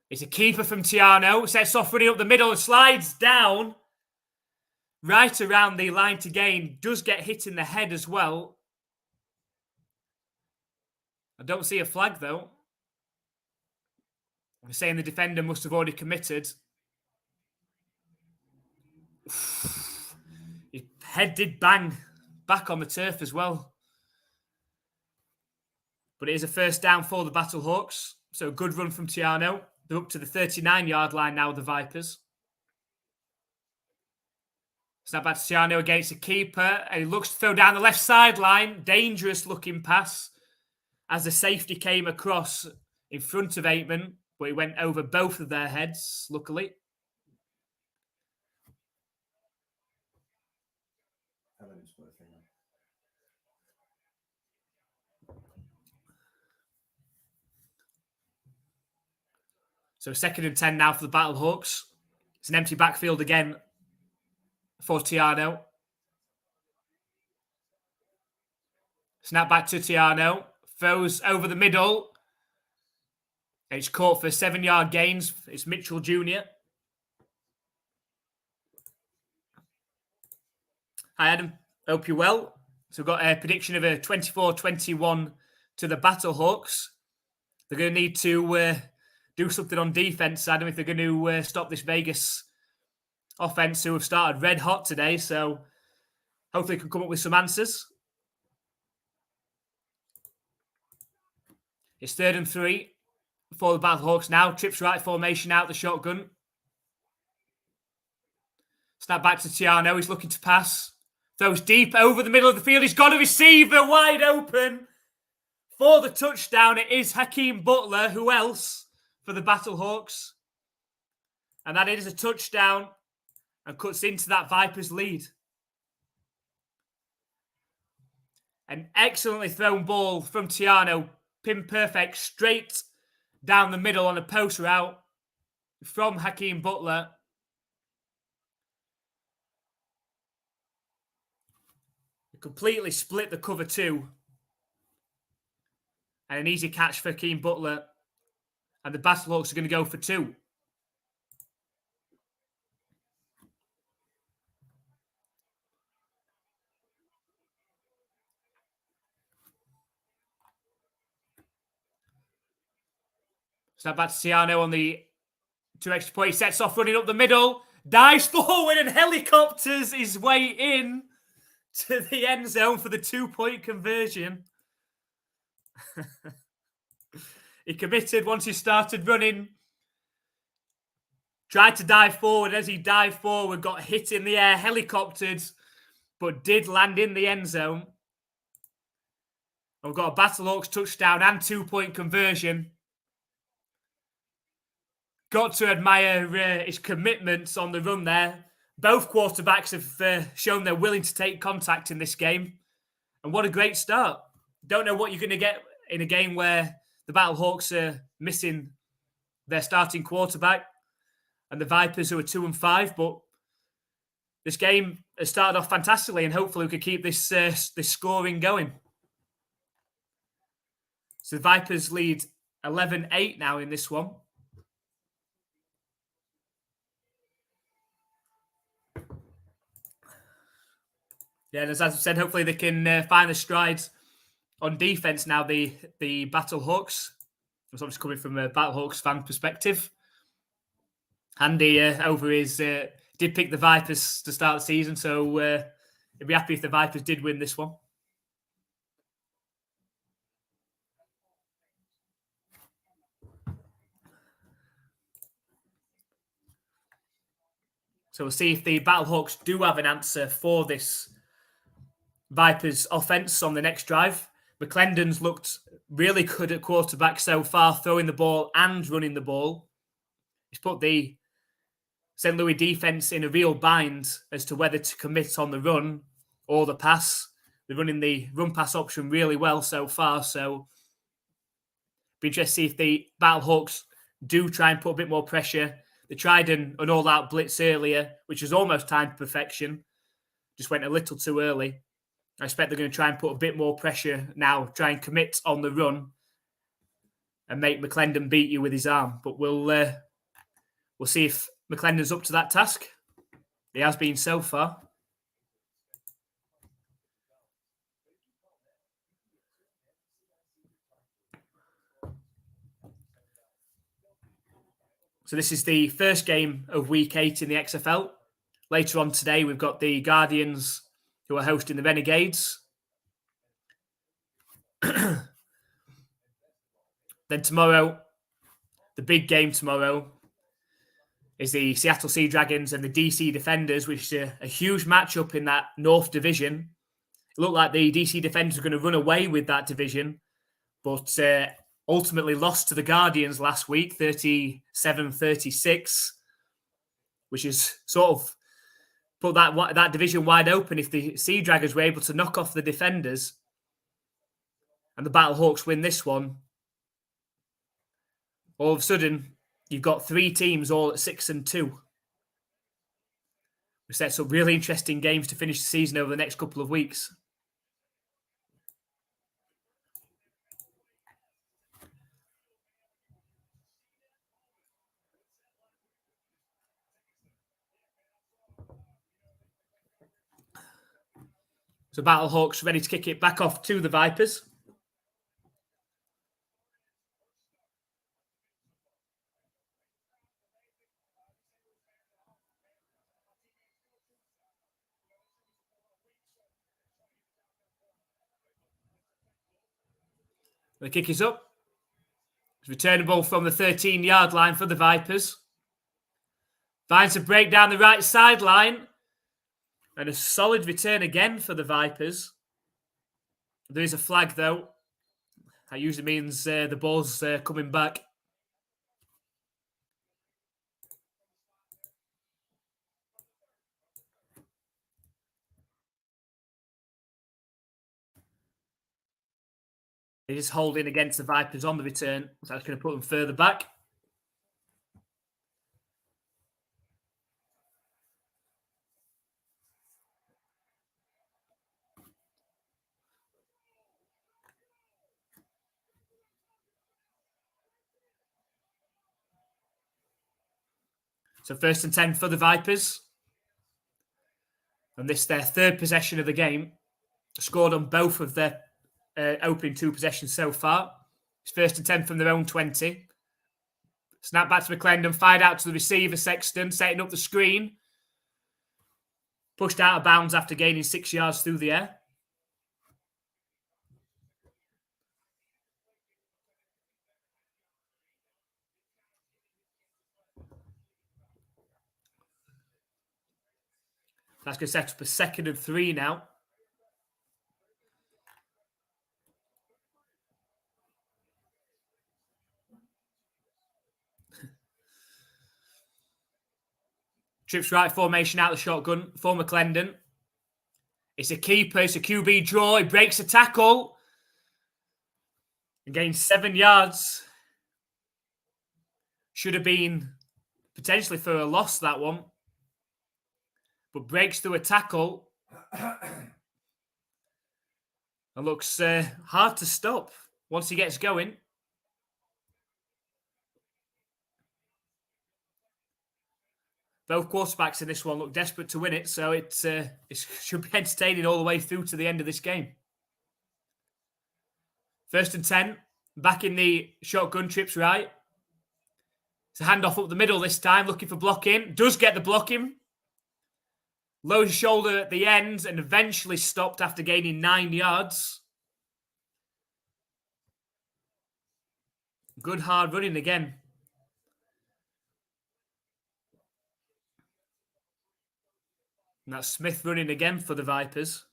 It's a keeper from Tiano. Sets off running up the middle and slides down right around the line to gain. Does get hit in the head as well. I don't see a flag though. I'm saying the defender must have already committed. His head did bang back on the turf as well. But it is a first down for the Battlehawks. So a good run from Tiano. They're up to the 39-yard line now, the Vipers. Snap back to Tiano against the keeper. And he looks to throw down the left sideline. Dangerous looking pass as the safety came across in front of Aitman. But he went over both of their heads, luckily. So 2nd and 10 now for the Battlehawks. It's an empty backfield again for Tiano. Snap back to Tiano. Throws over the middle. It's caught for 7-yard gains. It's Mitchell Jr. Hi, Adam. Hope you're well. So we've got a prediction of a 24-21 to the Battlehawks. They're going to need to do something on defense, Adam, if they're going to stop this Vegas offense who have started red hot today. So hopefully they can come up with some answers. It's 3rd and 3 for the Battlehawks now. Trips right formation out the shotgun. Snap back to Tiano. He's looking to pass. Throws deep over the middle of the field. He's got a receiver wide open for the touchdown. It is Hakeem Butler. Who else for the Battlehawks? And that is a touchdown and cuts into that Vipers lead. An excellently thrown ball from Tiano. Pin perfect straight down the middle on a post route from Hakeem Butler. Completely split the cover 2. And an easy catch for Hakeem Butler. And the Battlehawks are going to go for 2. Snap back to Tiano on the 2 extra point. He sets off running up the middle. Dives forward and helicopters his way in to the end zone for the 2-point conversion. He committed once he started running. Tried to dive forward. As he dived forward, got hit in the air, helicoptered, but did land in the end zone. We've got a Battlehawks touchdown and 2-point conversion. Got to admire his commitments on the run there. Both quarterbacks have shown they're willing to take contact in this game. And what a great start. Don't know what you're going to get in a game where the Battlehawks are missing their starting quarterback and the Vipers, who are 2-5, but this game has started off fantastically, and hopefully we can keep this scoring going. So the Vipers lead 11-8 now in this one. Yeah, and as I said, hopefully they can find the strides on defense now, the Battlehawks. It's obviously coming from a Battlehawks fan perspective. Andy did pick the Vipers to start the season, so he'd be happy if the Vipers did win this one. So we'll see if the Battlehawks do have an answer for this Vipers offense on the next drive. McClendon's looked really good at quarterback so far, throwing the ball and running the ball. He's put the St. Louis defense in a real bind as to whether to commit on the run or the pass. They're running the run-pass option really well so far, so be interested to see if the Battlehawks do try and put a bit more pressure. They tried an all-out blitz earlier, which was almost timed to perfection. Just went a little too early. I expect they're going to try and put a bit more pressure now, try and commit on the run and make McClendon beat you with his arm. But we'll see if McClendon's up to that task. He has been so far. So this is the first game of Week 8 in the XFL. Later on today, we've got the Guardians, who are hosting the Renegades. Then tomorrow, the big game tomorrow is the Seattle Sea Dragons and the DC Defenders, which is a huge matchup in that North Division. It looked like the DC Defenders were going to run away with that division, but ultimately lost to the Guardians last week, 37-36, which is sort of put that division wide open. If the Sea Dragons were able to knock off the Defenders and the Battlehawks win this one, all of a sudden you've got 3 teams all at 6-2. Which sets up really interesting games to finish the season over the next couple of weeks. So Battlehawks ready to kick it back off to the Vipers. The kick is up. It's returnable from the 13-yard line for the Vipers. Finds a break down the right sideline. And a solid return again for the Vipers. There is a flag, though. That usually means the ball's coming back. It is holding against the Vipers on the return. So that's going to put them further back. So 1st and 10 for the Vipers. And this their 3rd possession of the game. Scored on both of their opening 2 possessions so far. It's 1st and 10 from their own 20. Snap back to McClendon, fired out to the receiver, Sexton, setting up the screen. Pushed out of bounds after gaining 6 yards through the air. That's going to set up a 2nd and 3 now. Trips right formation out of the shotgun for McClendon. It's a keeper. It's a QB draw. He breaks a tackle. And gains 7 yards. Should have been potentially for a loss, that one. But breaks through a tackle. And looks hard to stop once he gets going. Both quarterbacks in this one look desperate to win it, so it should be entertaining all the way through to the end of this game. 1st and 10, back in the shotgun, Trips right. It's a handoff up the middle this time, looking for blocking. Does get the blocking. Lows his shoulder at the end and eventually stopped after gaining 9 yards. Good hard running again. And that's Smith running again for the Vipers.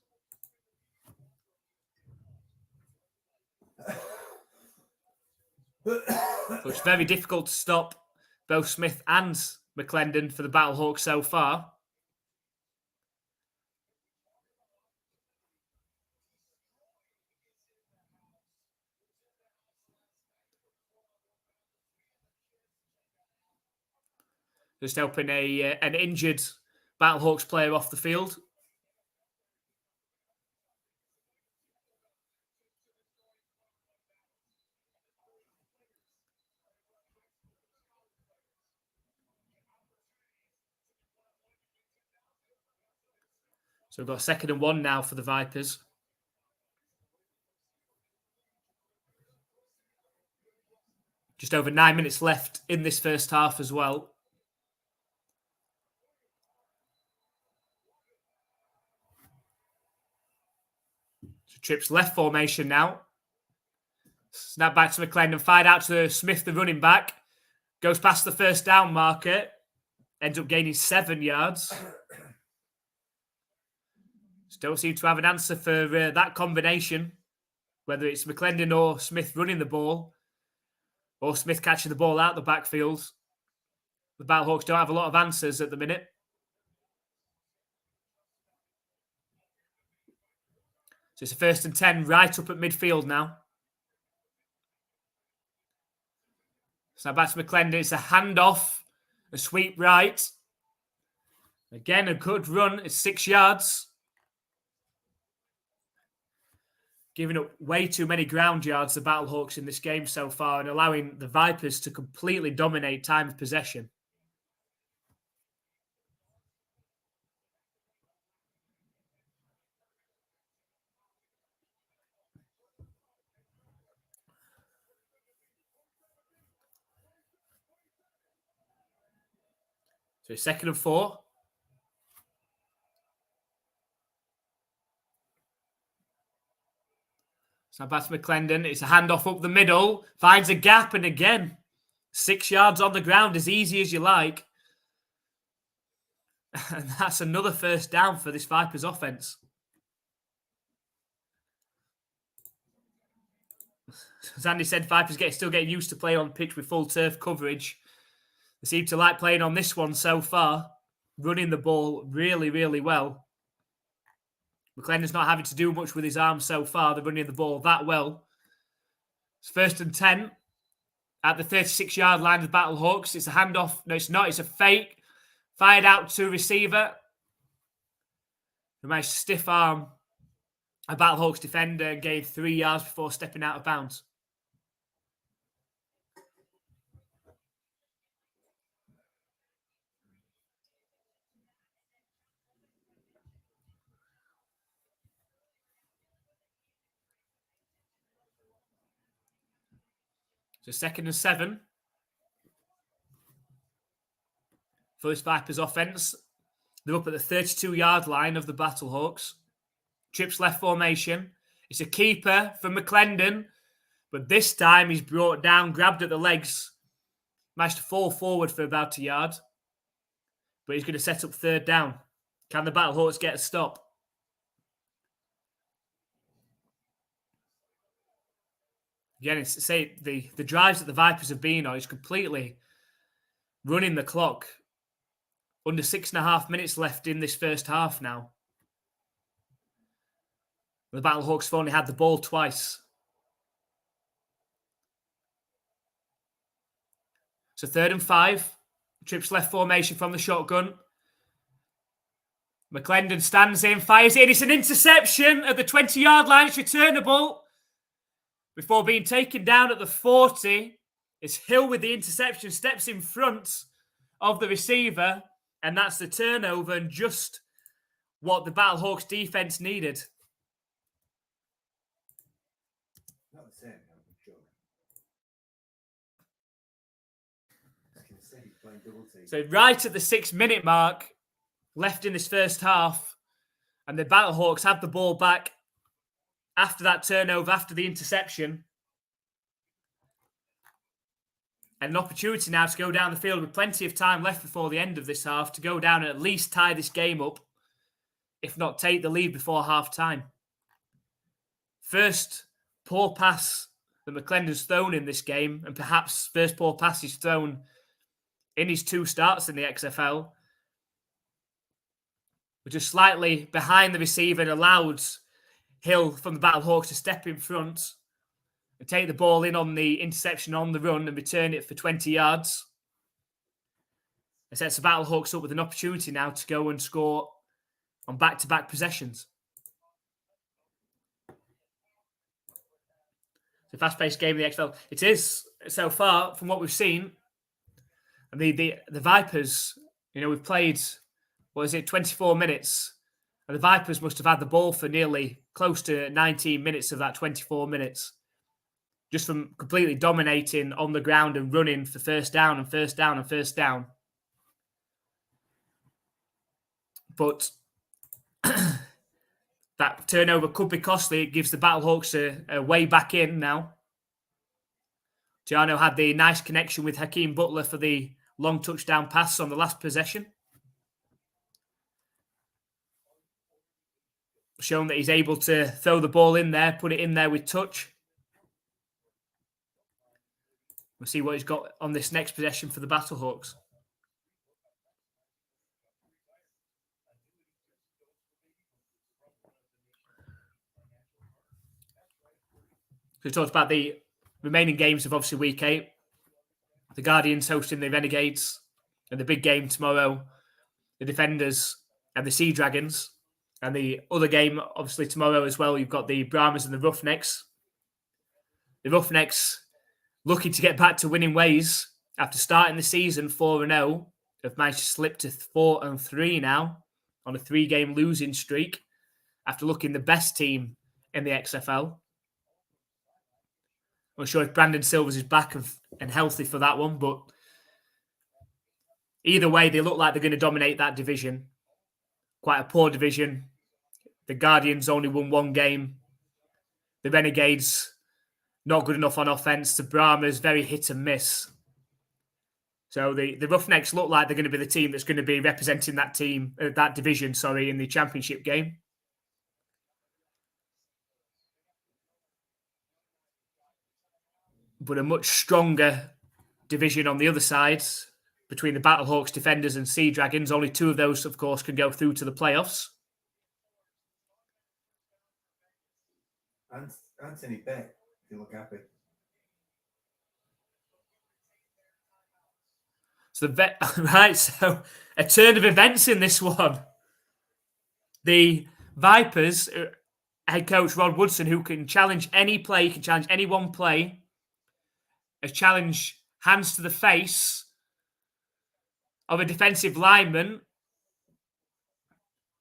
So it's very difficult to stop both Smith and McClendon for the Battlehawks so far. Just helping an injured Battlehawks player off the field. So we've got 2nd and 1 now for the Vipers. Just over 9 minutes left in this first half as well. So Trips left formation now. Snap back to McClendon, fired out to Smith, the running back. Goes past the 1st down marker. Ends up gaining 7 yards. Still seem to have an answer for that combination. Whether it's McClendon or Smith running the ball. Or Smith catching the ball out the backfield. The Battlehawks don't have a lot of answers at the minute. So it's a 1st and 10 right up at midfield now. So now back to McClendon. It's a handoff. A sweep right. Again, a good run. It's 6 yards. Giving up way too many ground yards, the Battlehawks, in this game so far, and allowing the Vipers to completely dominate time of possession. So 2nd and 4. So back to McClendon. It's a handoff up the middle. Finds a gap, and again, 6 yards on the ground, as easy as you like. And that's another 1st down for this Vipers offense. As Andy said, Vipers still getting used to playing on pitch with full turf coverage. They seem to like playing on this one so far. Running the ball really, really well. McClendon's not having to do much with his arms so far. They're running the ball that well. It's 1st and 10 at the 36-yard line of the Battlehawks. It's a handoff. No, it's not. It's a fake. Fired out to receiver. He managed to stiff arm a Battlehawks defender and gained 3 yards before stepping out of bounds. So 2nd and 7 for this Vipers offense. They're up at the 32-yard line of the Battlehawks. Trips left formation. It's a keeper from McClendon, but this time he's brought down, grabbed at the legs, managed to fall forward for about a yard, but he's going to set up 3rd down. Can the Battlehawks get a stop? Again, the drives that the Vipers have been on is completely running the clock. Under 6.5 minutes left in this first half now. The Battlehawks have only had the ball twice. So 3rd and 5. Trips left formation from the shotgun. McClendon stands in, fires in. It's an interception at the 20-yard line. It's returnable. Before being taken down at the 40. It's Hill with the interception, steps in front of the receiver. And that's the turnover and just what the Battlehawks defense needed. Not the same, I'm sure. So right at the 6-minute mark, left in this first half, and the Battlehawks have the ball back after that turnover, after the interception. And an opportunity now to go down the field with plenty of time left before the end of this half to go down and at least tie this game up, if not take the lead before half-time. First poor pass that McClendon's thrown in this game, and perhaps first poor pass he's thrown in his 2 starts in the XFL. We're just slightly behind the receiver and allowed Hill from the Battlehawks to step in front and take the ball in on the interception on the run and return it for 20 yards. It sets the Battlehawks up with an opportunity now to go and score on back-to-back possessions. It's a fast-paced game in the XFL. It is, so far, from what we've seen. And the Vipers, we've played, 24 minutes. And the Vipers must have had the ball for nearly close to 19 minutes of that 24 minutes. Just from completely dominating on the ground and running for first down and first down and first down. But that turnover could be costly. It gives the Battlehawks a way back in now. Giano had the nice connection with Hakeem Butler for the long touchdown pass on the last possession. Shown that he's able to throw the ball in there, put it in there with touch. We'll see what he's got on this next possession for the Battlehawks. So we talked about the remaining games of obviously week 8. The Guardians hosting the Renegades, and the big game tomorrow, the Defenders and the Sea Dragons. And the other game, obviously, tomorrow as well, you've got the Brahmas and the Roughnecks. The Roughnecks looking to get back to winning ways after starting the season 4-0. Have managed to slip to 4-3 now on a 3-game losing streak after looking the best team in the XFL. I'm not sure if Brandon Silvers is back and healthy for that one, but either way, they look like they're going to dominate that division. Quite a poor division. The Guardians only won 1 game. The Renegades, not good enough on offense. The Brahmas, very hit and miss. So the Roughnecks look like they're going to be the team that's going to be representing that division, in the championship game. But a much stronger division on the other side between the Battlehawks, Defenders and Sea Dragons. Only 2 of those, of course, can go through to the playoffs. Anthony Beck, you look happy. So so a turn of events in this one. The Vipers, head coach Rod Woodson, who can challenge any play, can challenge any one play, has challenged hands to the face of a defensive lineman,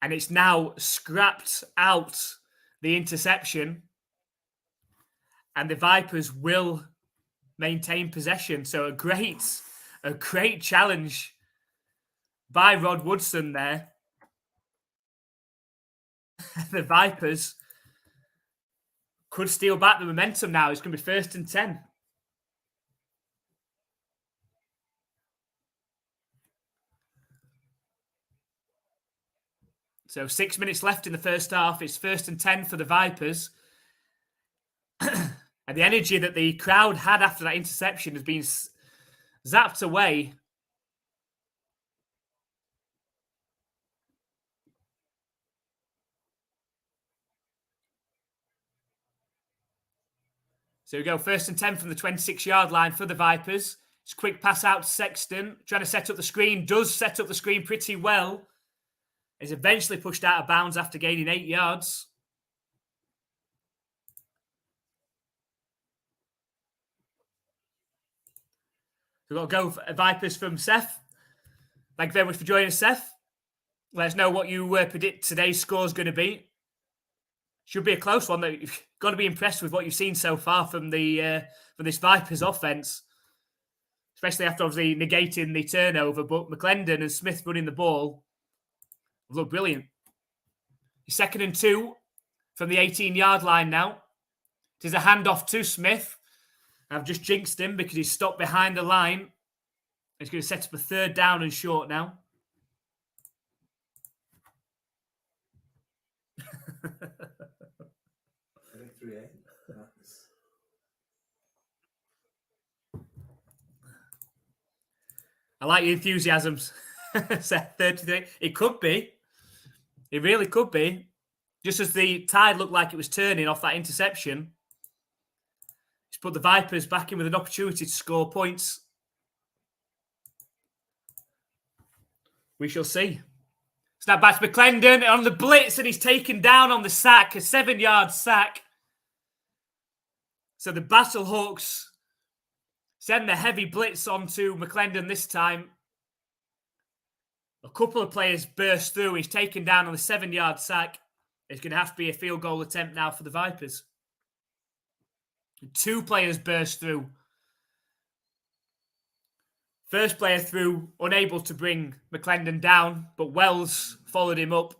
and it's now scrapped out the interception, and the Vipers will maintain possession. So a great challenge by Rod Woodson there. The Vipers could steal back the momentum now. It's going to be 1st and 10. So 6 minutes left in the first half. It's 1st and 10 for the Vipers. And the energy that the crowd had after that interception has been zapped away. So we go 1st and 10 from the 26-yard line for the Vipers. It's a quick pass out to Sexton, trying to set up the screen. Does set up the screen pretty well. Is eventually pushed out of bounds after gaining 8 yards. We've got to go for Vipers from Seth. Thank you very much for joining us, Seth. Let us know what you predict today's score is going to be. Should be a close one. You've got to be impressed with what you've seen so far from this Vipers offense, especially after obviously negating the turnover. But McClendon and Smith running the ball look brilliant. 2nd and 2 from the 18-yard line now. It is a handoff to Smith. I've just jinxed him because he's stopped behind the line. He's going to set up a 3rd down and short now. I like your enthusiasms. 33. It could be. It really could be. Just as the tide looked like it was turning off that interception, it's put the Vipers back in with an opportunity to score points. We shall see. Snap back to McClendon on the blitz, and he's taken down on the sack, a 7-yard sack. So the Battlehawks send the heavy blitz onto McClendon this time. A couple of players burst through. He's taken down on the 7-yard sack. It's going to have to be a field goal attempt now for the Vipers. 2 players burst through. First player through, unable to bring McClendon down, but Wells followed him up.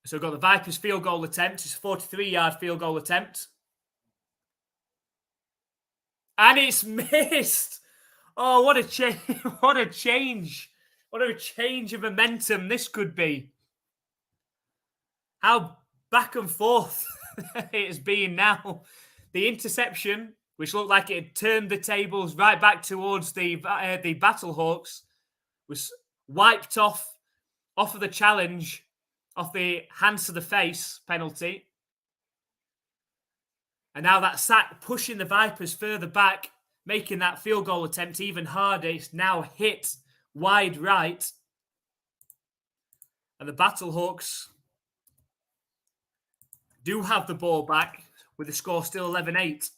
So we've got the Vipers field goal attempt. It's a 43-yard field goal attempt. And it's missed. Oh, what a change. What a change. What a change of momentum this could be. How back and forth it has been now. The interception, which looked like it had turned the tables right back towards the Battlehawks, was wiped off of the challenge, off the hands to the face penalty. And now that sack pushing the Vipers further back, making that field goal attempt even harder. It's now hit wide right. And the Battlehawks do have the ball back with the score still 11-8.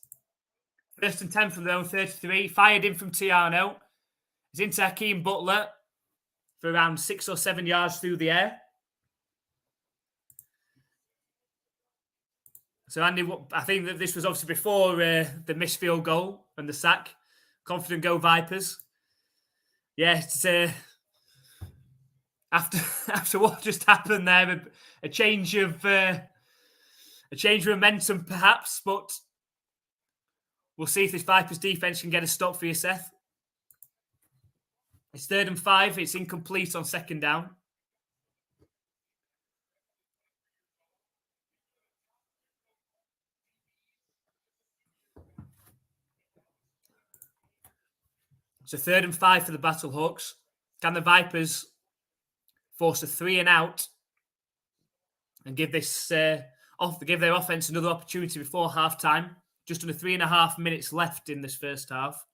1st and 10 from their own 33. Fired in from Tiano. It's into Hakeem Butler for around 6 or 7 yards through the air. So, Andy, I think that this was obviously before the missed field goal and the sack. Confident go Vipers. Yeah, it's after what just happened there, a change of momentum perhaps, but we'll see if this Vipers defense can get a stop for you, Seth. It's 3rd and 5. It's incomplete on 2nd down. So 3rd and 5 for the Battlehawks. Can the Vipers force a 3 and out and give this give their offense another opportunity before halftime? Just under 3.5 minutes left in this first half.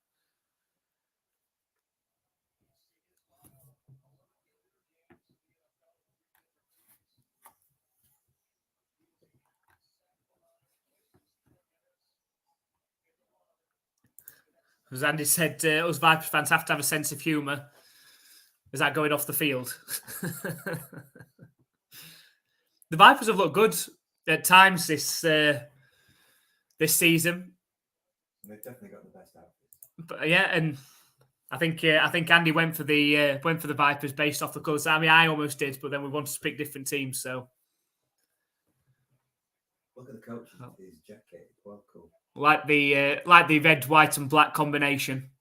As Andy said, us Vipers fans have to have a sense of humour. Is that going off the field? The Vipers have looked good at times this season. They've definitely got the best outfits. But yeah, and I think Andy went for the Vipers based off the colours. I mean, I almost did, but then we wanted to pick different teams. So look at the coach. His jacket, well, cool. Like the red, white, and black combination.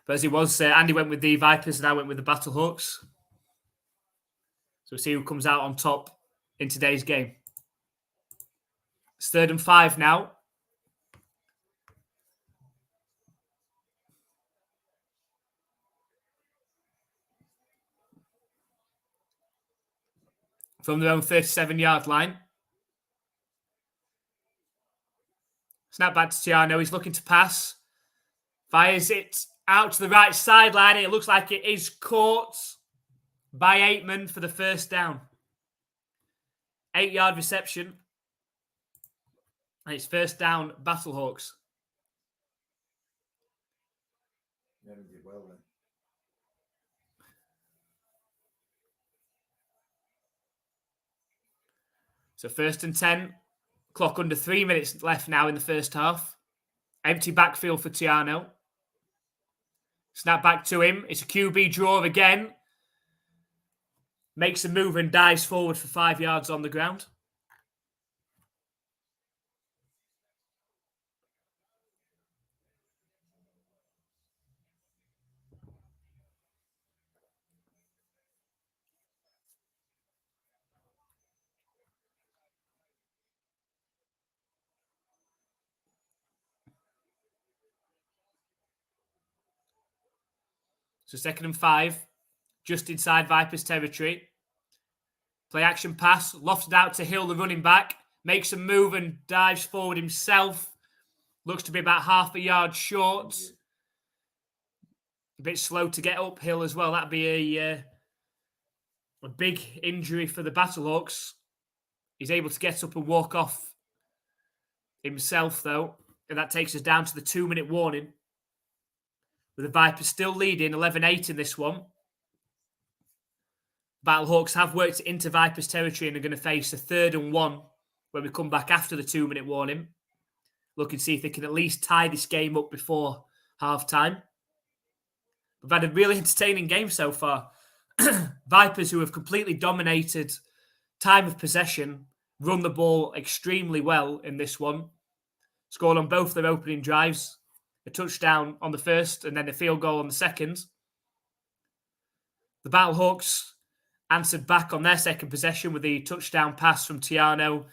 But as it was, Andy went with the Vipers and I went with the Battlehawks. So we'll see who comes out on top in today's game. It's 3rd and 5 now. From their own 37-yard line. Snap back to Tiano. He's looking to pass. Fires it out to the right sideline. It looks like it is caught by Aitman for the first down. 8-yard reception. And it's first down, Battlehawks. Yeah, we did well then. So 1st and 10. Clock under 3 minutes left now in the first half. Empty backfield for Tiano. Snap back to him. It's a QB draw again. Makes a move and dives forward for 5 yards on the ground. So 2nd and 5, just inside Vipers territory. Play action pass, lofted out to Hill, the running back. Makes a move and dives forward himself. Looks to be about half a yard short. A bit slow to get uphill as well. That'd be a big injury for the Battlehawks. He's able to get up and walk off himself, though. And that takes us down to the 2-minute warning. With the Vipers still leading 11-8 in this one. Battlehawks have worked into Vipers territory and are going to face a 3rd and 1 when we come back after the 2-minute warning. Looking to see if they can at least tie this game up before half-time. We've had a really entertaining game so far. Vipers, who have completely dominated time of possession, run the ball extremely well in this one. Scored on both their opening drives. A touchdown on the first and then a field goal on the second. The Battlehawks answered back on their second possession with the touchdown pass from Tiano,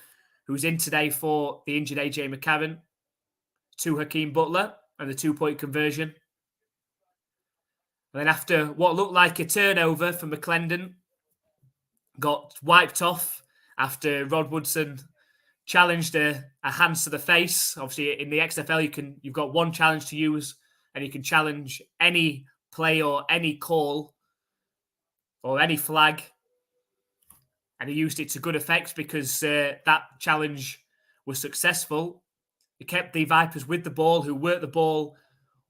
who's in today for the injured AJ McCarron, to Hakeem Butler and the 2-point conversion. And then after what looked like a turnover from McClendon, got wiped off after Rod Woodson challenged a hands to the face. Obviously, in the XFL, you've got one challenge to use, and you can challenge any play or any call or any flag. And he used it to good effect because that challenge was successful. He kept the Vipers with the ball, who worked the ball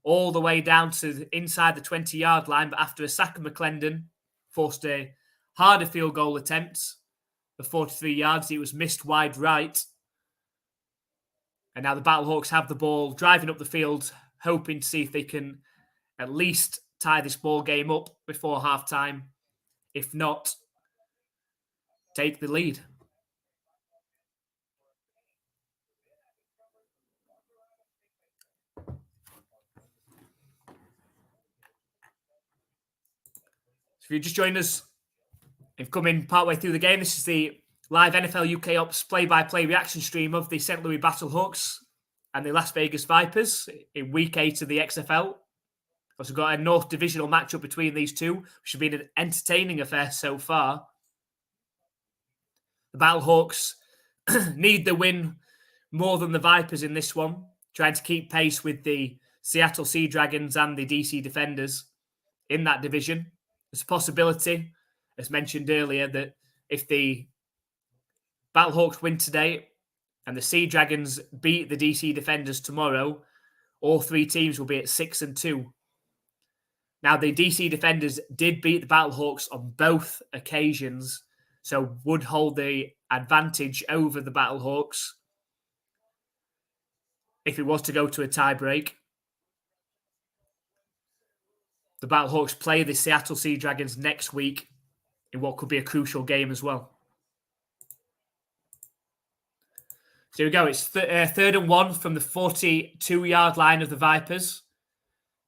all the way down to inside the 20-yard line. But after a sack of McClendon, forced a harder field goal attempt of 43 yards. It was missed wide right. And now the Battlehawks have the ball, driving up the field, hoping to see if they can at least tie this ball game up before halftime. If not, take the lead. So if you just joined us, you've come in partway through the game. This is the live NFL UK Ops play-by-play reaction stream of the St. Louis Battlehawks and the Las Vegas Vipers in Week 8 of the XFL. Also got a North Divisional matchup between these two, which has been an entertaining affair so far. The Battlehawks need the win more than the Vipers in this one, trying to keep pace with the Seattle Sea Dragons and the DC Defenders in that division. There's a possibility, as mentioned earlier, that if the Battlehawks win today and the Sea Dragons beat the DC Defenders tomorrow, all three teams will be at 6-2. Now, the DC Defenders did beat the Battlehawks on both occasions, so would hold the advantage over the Battlehawks if it was to go to a tie-break. The Battlehawks play the Seattle Sea Dragons next week in what could be a crucial game as well. So here we go. It's 3rd and 1 from the 42-yard line of the Vipers.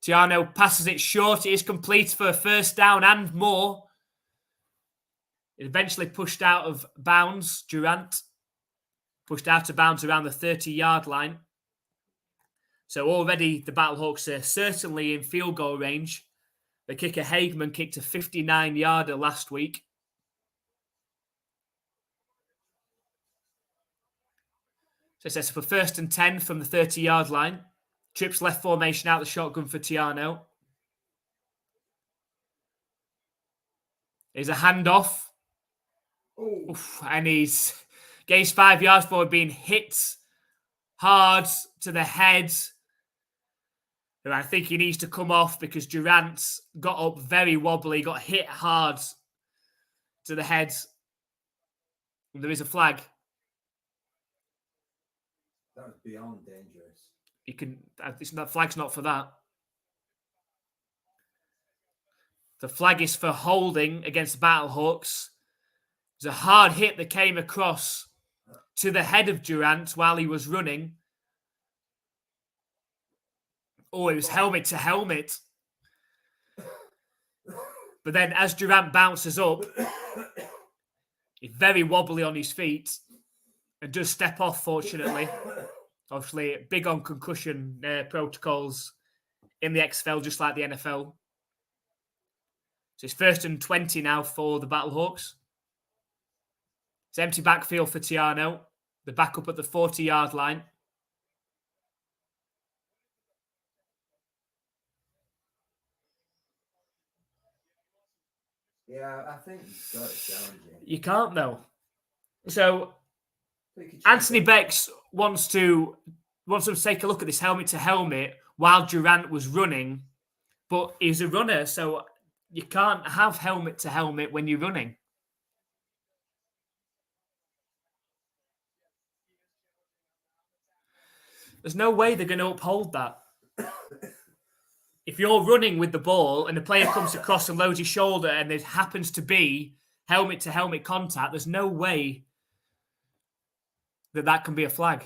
Tiano passes it short. It is complete for a first down and more. It eventually pushed out of bounds. Durant pushed out of bounds around the 30-yard line. So already the Battlehawks are certainly in field goal range. The kicker Hageman kicked a 59-yarder last week. So it says for 1st and 10 from the 30-yard line. Trips left formation out the shotgun for Tiano. There's a handoff. Oof, and he's gains 5 yards for being hit hard to the head. And I think he needs to come off because Durant got up very wobbly, got hit hard to the head. And there is a flag. That was beyond dangerous. Flag's not for that. The flag is for holding against the Battlehawks. There's a hard hit that came across to the head of Durant while he was running. Oh, it was helmet to helmet. But then as Durant bounces up, he's very wobbly on his feet and does step off, fortunately. Obviously, big on concussion protocols in the XFL, just like the NFL. So it's 1st and 20 now for the Battlehawks. It's empty backfield for Tiano. The backup at the 40-yard line. Yeah, I think you've got to challenge it. You can't, though. So Anthony Becks wants them to take a look at this helmet to helmet while Durant was running, but he's a runner, so you can't have helmet to helmet when you're running. There's no way they're going to uphold that. If you're running with the ball and the player comes across and loads his shoulder and there happens to be helmet to helmet contact, there's no way that can be a flag.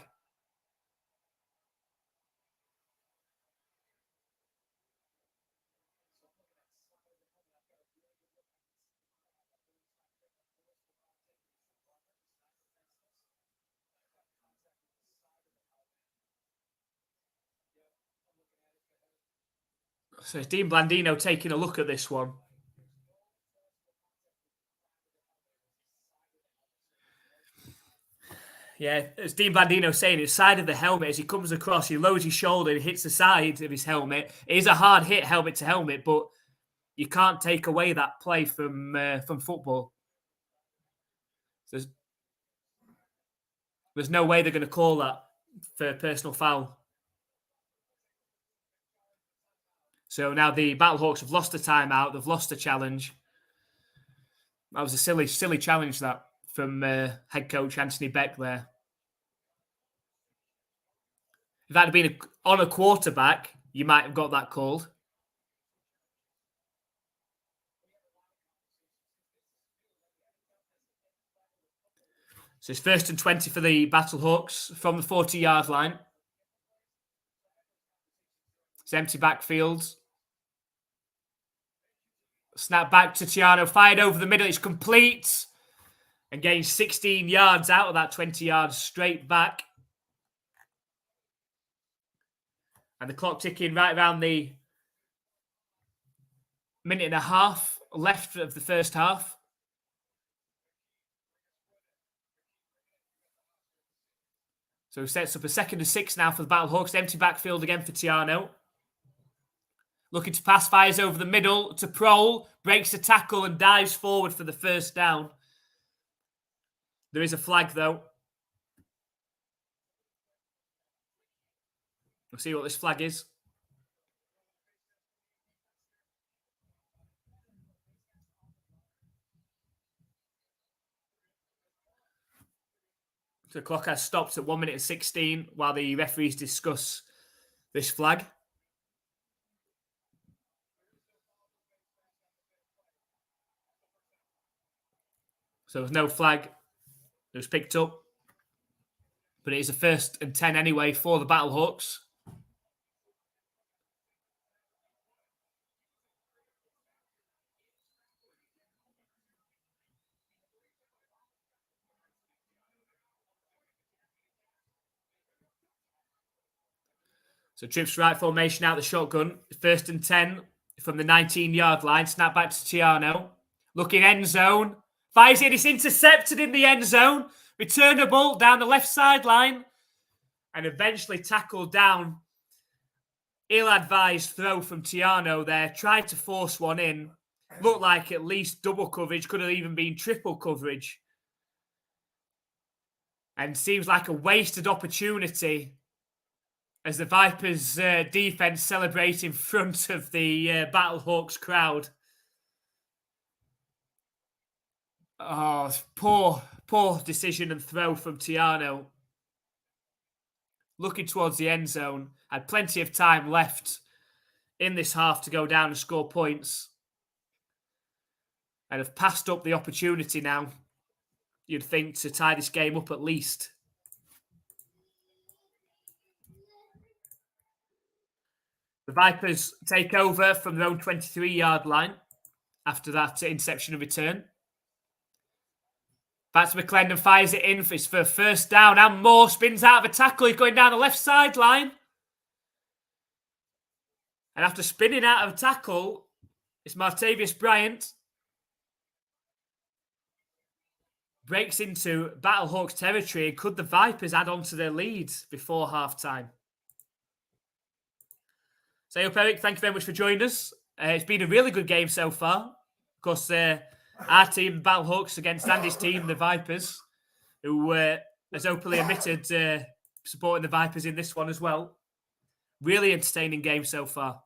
So it's Dean Blandino taking a look at this one. Yeah, as Dean Blandino saying, it's side of the helmet. As he comes across, he lowers his shoulder and hits the side of his helmet. It is a hard hit, helmet to helmet, but you can't take away that play from football. There's no way they're going to call that for a personal foul. So now the Battlehawks have lost a timeout. They've lost a challenge. That was a silly challenge that from head coach Anthony Beck there. If that had been on a quarterback, you might have got that called. So it's 1st and 20 for the Battlehawks from the 40-yard line. It's empty backfield. Snap back to Tiano. Fired over the middle. It's complete. And gains 16 yards out of that 20 yards straight back. And the clock ticking right around the minute and a half left of the first half. So it sets up a 2nd and 6 now for the Battlehawks. Empty backfield again for Tiano. Looking to pass, fires over the middle to Prohl. Breaks a tackle and dives forward for the first down. There is a flag, though. We'll see what this flag is. So the clock has stopped at 1 minute and 16 while the referees discuss this flag. So there's no flag. It was picked up. But it is a 1st and 10 anyway for the Battlehawks. So trips right formation out the shotgun. 1st and 10 from the 19-yard line. Snap back to Tiano. Looking end zone. Fires it. It's intercepted in the end zone. Returnable down the left sideline. And eventually tackled down. Ill-advised throw from Tiano there. Tried to force one in. Looked like at least double coverage. Could have even been triple coverage. And seems like a wasted opportunity as the Vipers defense celebrate in front of the Battlehawks crowd. Oh, poor decision and throw from Tiano. Looking towards the end zone. Had plenty of time left in this half to go down and score points. And have passed up the opportunity now, you'd think, to tie this game up at least. The Vipers take over from their own 23-yard line after that interception and return. Back to McClendon, fires it in for his first down, and more. Spins out of a tackle. He's going down the left sideline. And after spinning out of a tackle, it's Martavius Bryant. Breaks into Battlehawks territory. Could the Vipers add on to their lead before halftime? So, Eric, thank you very much for joining us. It's been a really good game so far. Of course, our team, the Battlehawks, against Andy's team, the Vipers, who has openly admitted supporting the Vipers in this one as well. Really entertaining game so far.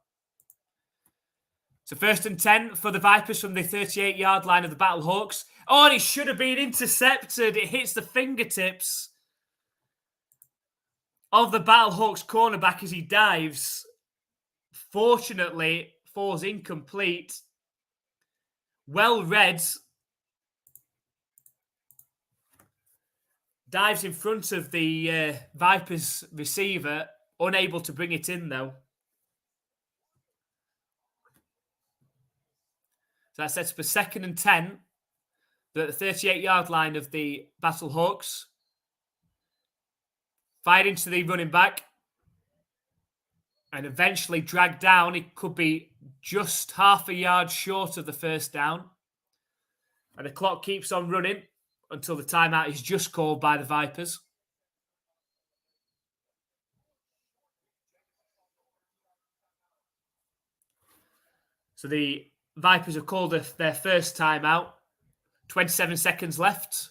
So 1st and 10 for the Vipers from the 38-yard line of the Battlehawks. Oh, and it should have been intercepted. It hits the fingertips of the Battlehawks cornerback as he dives. Fortunately, falls incomplete. Well read. Dives in front of the Vipers receiver. Unable to bring it in, though. So that sets up a 2nd and 10. At the 38-yard line of the Battlehawks. Fired into the running back. And eventually dragged down. It could be just half a yard short of the first down. And the clock keeps on running until the timeout is just called by the Vipers. So the Vipers have called their first timeout. 27 seconds left.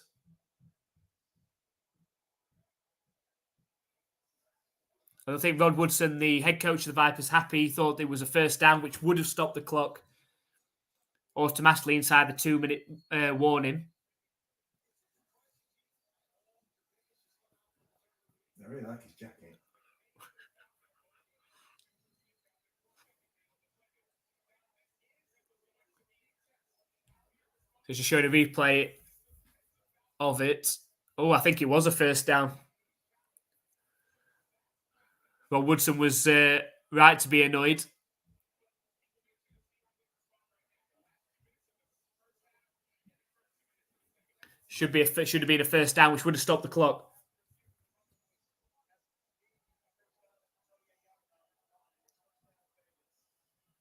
I don't think Rod Woodson, the head coach of the Vipers, happy. He thought there was a first down, which would have stopped the clock automatically inside the 2-minute warning. I really like his jacket. So just showing a replay of it. Oh, I think it was a first down. Well, Woodson was right to be annoyed. Should have been a first down, which would have stopped the clock.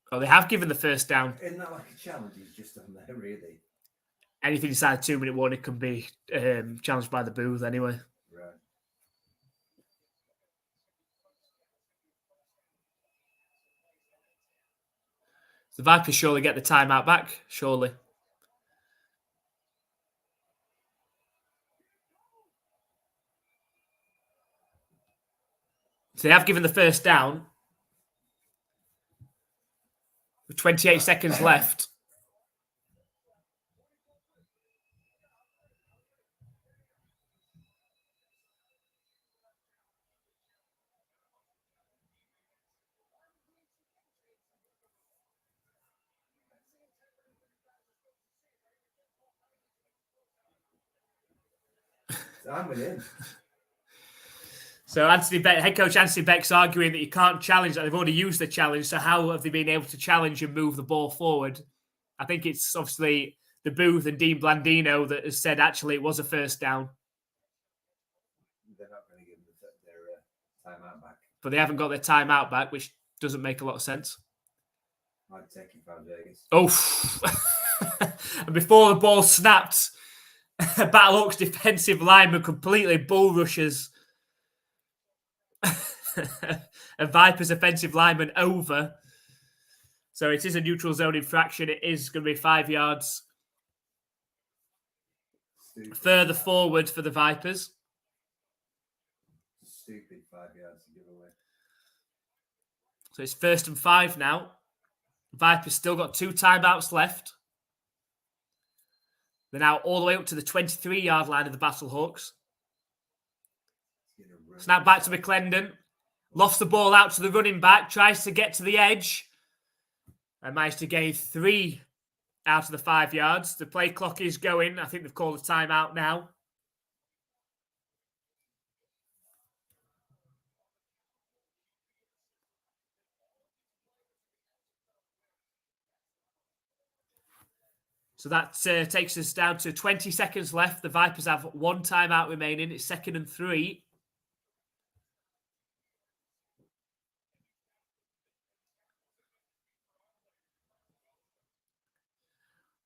Oh, they have given the first down. Isn't that like a challenge? He's just on there, really. Anything inside 2-minute warning can be challenged by the booth anyway. Right. The Vipers surely get the timeout back, surely. So they have given the first down. With 28 seconds left. So I'm with him. So head coach Anthony Beck's arguing that you can't challenge that. They've already used the challenge. So how have they been able to challenge and move the ball forward? I think it's obviously the booth and Dean Blandino that has said actually it was a first down. They're not going to give them their timeout back. but they haven't got their timeout back, which doesn't make a lot of sense. I'd take him for Vegas. Oh, and before the ball snapped, Battlehawks defensive lineman completely bull rushes a Vipers offensive lineman over. So it is a neutral zone infraction. It is going to be 5 yards further forward for the Vipers. Stupid 5 yards to give away. So it's 1st and 5 now. Vipers still got 2 timeouts left. They're now all the way up to the 23-yard line of the Battlehawks. Snap back to McClendon. Lofts the ball out to the running back. Tries to get to the edge. And managed to gain 3 out of the 5 yards. The play clock is going. I think they've called a timeout now. So that takes us down to 20 seconds left. The Vipers have 1 timeout remaining. It's 2nd and 3.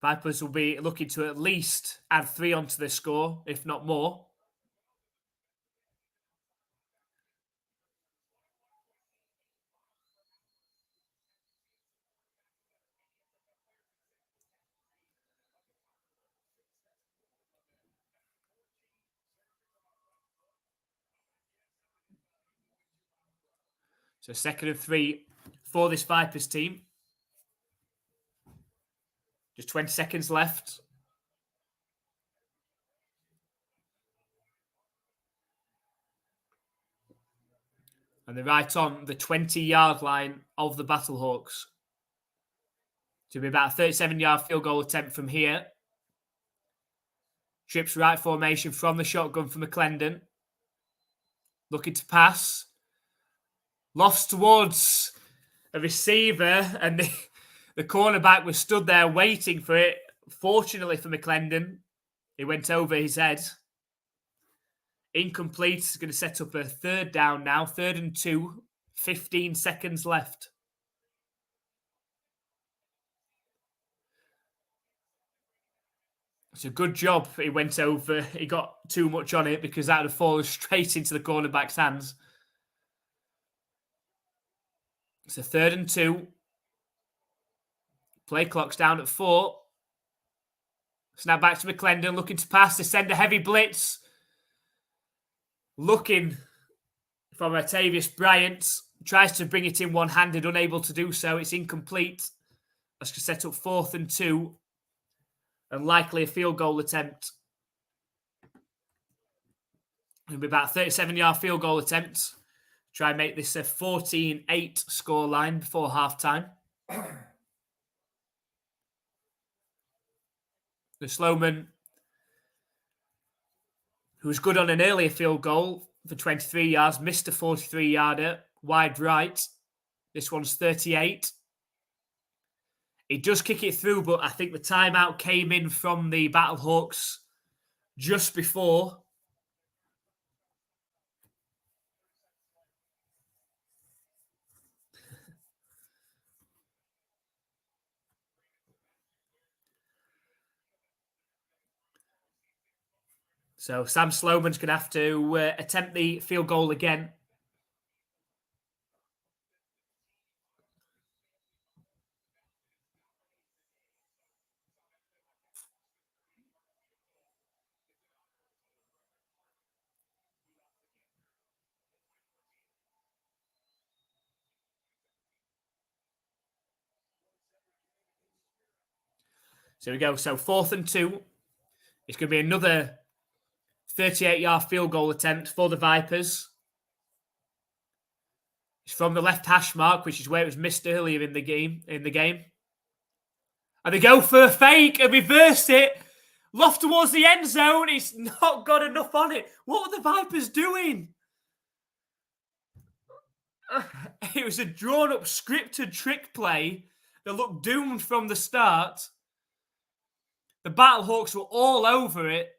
Vipers will be looking to at least add 3 onto their score, if not more. So 2nd and 3 for this Vipers team. Just 20 seconds left. And they're right on the 20-yard line of the Battlehawks. To be about a 37-yard field goal attempt from here. Trips right formation from the shotgun for McClendon. Looking to pass. Lofts towards a receiver, and the cornerback was stood there waiting for it. Fortunately for McClendon, it went over his head. Incomplete. It's going to set up a 3rd down now. 3rd and 2. 15 seconds left. It's a good job it went over. He got too much on it because that would have fallen straight into the cornerback's hands. It's a 3rd and 2. Play clock's down at 4. Snap back to McClendon, looking to pass. They send a heavy blitz. Looking from Atavius Bryant. Tries to bring it in one-handed, unable to do so. It's incomplete. That's going to set up 4th and 2. And likely a field goal attempt. It'll be about a 37-yard field goal attempt. Try and make this a 14-8 scoreline before halftime. The Slowman, who was good on an earlier field goal for 23 yards, missed a 43-yarder, wide right. This one's 38. He does kick it through, but I think the timeout came in from the Battlehawks just before. So Sam Sloman's going to have to attempt the field goal again. So here we go. So 4th and 2. It's going to be another 38-yard field goal attempt for the Vipers. It's from the left hash mark, which is where it was missed earlier in the game. And they go for a fake and reverse it. Loft towards the end zone. It's not got enough on it. What were the Vipers doing? It was a drawn-up, scripted trick play that looked doomed from the start. The Battlehawks were all over it.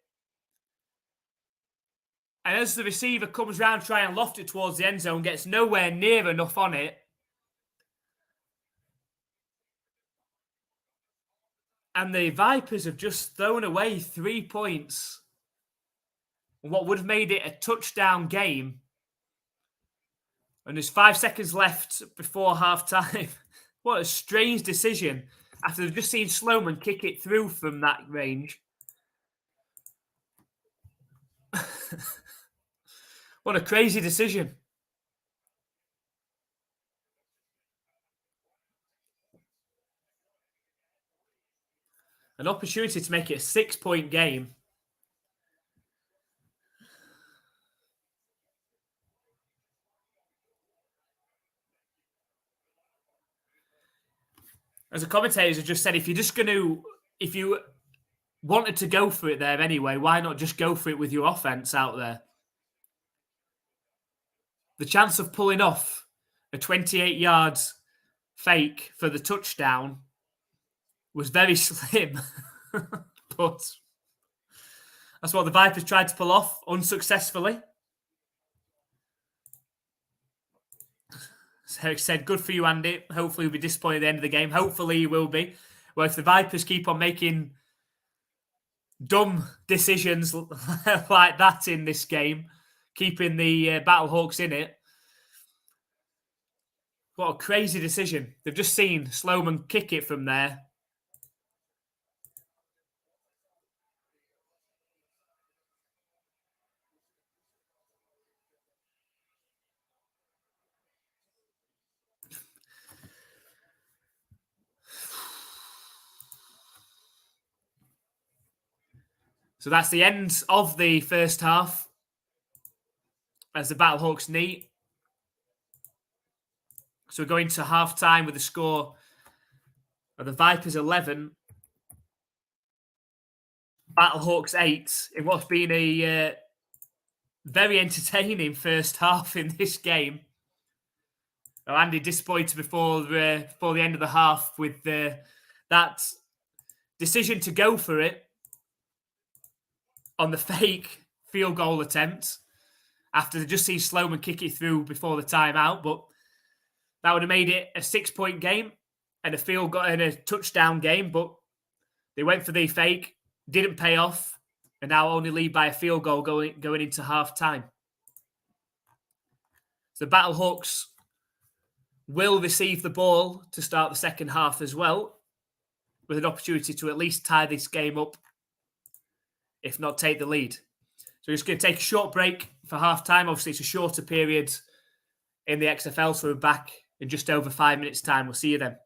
And as the receiver comes round, trying to loft it towards the end zone, gets nowhere near enough on it. And the Vipers have just thrown away 3 points. What would have made it a touchdown game. And there's 5 seconds left before half-time. What a strange decision after they've just seen Sloman kick it through from that range. What a crazy decision. An opportunity to make it a 6-point game. As the commentators have just said, if you wanted to go for it there anyway, why not just go for it with your offense out there? The chance of pulling off a 28 yards fake for the touchdown was very slim. But that's what the Vipers tried to pull off unsuccessfully. As Eric said, good for you, Andy. Hopefully you'll be disappointed at the end of the game. Hopefully you will be. Well, if the Vipers keep on making dumb decisions like that in this game, keeping the Battlehawks in it, what a crazy decision. They've just seen Sloman kick it from there. So that's the end of the first half as the Battlehawks knee. So we're going to half-time with the score of the Vipers 11, Battlehawks 8, in what's been a very entertaining first half in this game. Oh, Andy disappointed before the end of the half with that decision to go for it on the fake field goal attempt after they just seen Sloman kick it through before the timeout. But that would have made it a 6-point game and a field goal and a touchdown game. But they went for the fake, didn't pay off, and now only lead by a field goal going into half time. So the Battlehawks will receive the ball to start the second half as well, with an opportunity to at least tie this game up, if not take the lead. So we're just going to take a short break for half time. Obviously, it's a shorter period in the XFL, so we're back in just over 5 minutes' time. We'll see you then.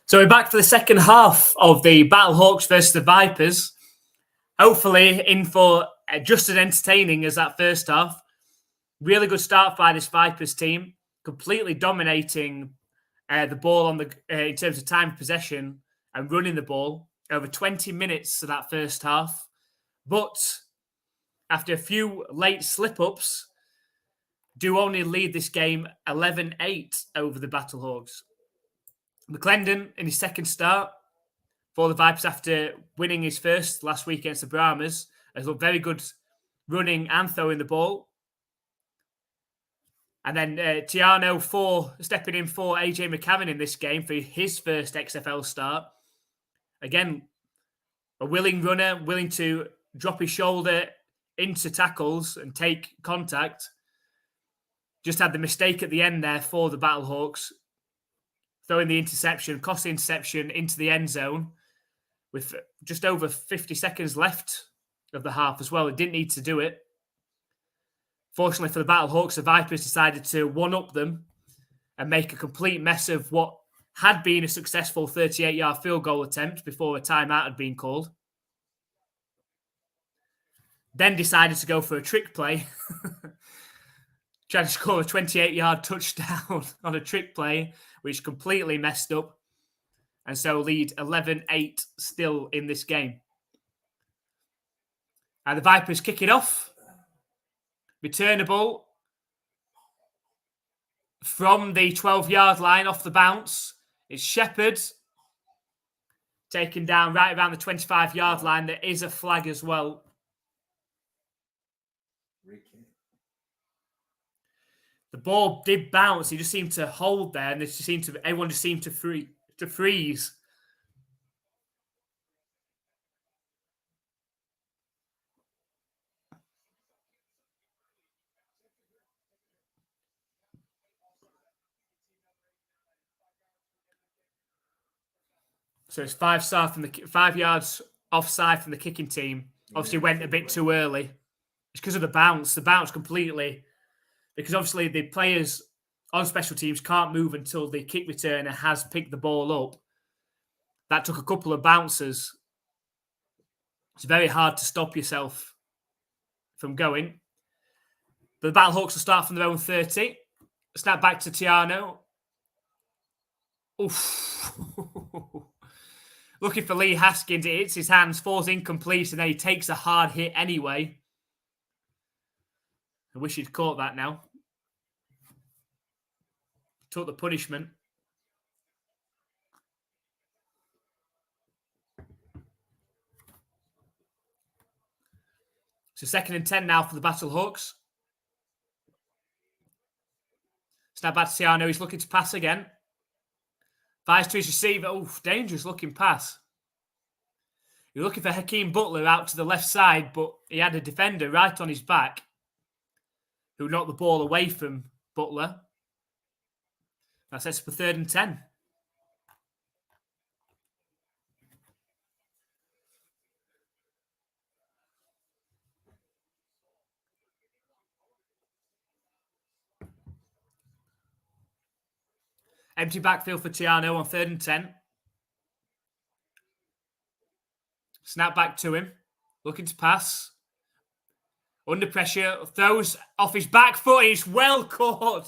So we're back for the second half of the Battlehawks versus the Vipers. Hopefully in for just as entertaining as that first half. Really good start by this Vipers team, completely dominating the ball on the in terms of time of possession and running the ball over 20 minutes of that first half. But after a few late slip-ups, do only lead this game 11-8 over the Battlehawks. McClendon in his second start for the Vipers after winning his first last week against the Brahmas has looked very good running and throwing the ball. And then Tiano stepping in for AJ McCarron in this game for his first XFL start. Again, a willing runner, willing to drop his shoulder into tackles and take contact. Just had the mistake at the end there for the Battlehawks, throwing the interception, cost the interception into the end zone with just over 50 seconds left of the half as well. It didn't need to do it. Fortunately for the Battlehawks, the Vipers decided to one-up them and make a complete mess of what had been a successful 38-yard field goal attempt before a timeout had been called. Then decided to go for a trick play. Tried to score a 28-yard touchdown on a trick play, which completely messed up. And so lead 11-8 still in this game. And the Vipers kick it off. Returnable from the 12-yard line off the bounce. It's Shepherd taken down right around the 25-yard line. There is a flag as well. The ball did bounce. He just seemed to hold there, and everyone just seemed to freeze. So it's 5 yards offside from the kicking team. Obviously went a bit too early. It's because of the bounce. The bounce completely, because obviously the players on special teams can't move until the kick returner has picked the ball up. That took a couple of bounces. It's very hard to stop yourself from going. But the Battlehawks will start from their own 30. Snap back to Tiano. Oof. Looking for Lee Haskins. It hits his hands, falls incomplete, and then he takes a hard hit anyway. I wish he'd caught that now. Took the punishment. So 2nd and 10 now for the Battlehawks. Snap back to Tiano. He's looking to pass again. Fires to his receiver. Oof, dangerous looking pass. You're looking for Hakeem Butler out to the left side, but he had a defender right on his back who knocked the ball away from Butler. That sets for 3rd and 10. Empty backfield for Tiano on 3rd and 10. Snap back to him. Looking to pass. Under pressure. Throws off his back foot. It's well caught.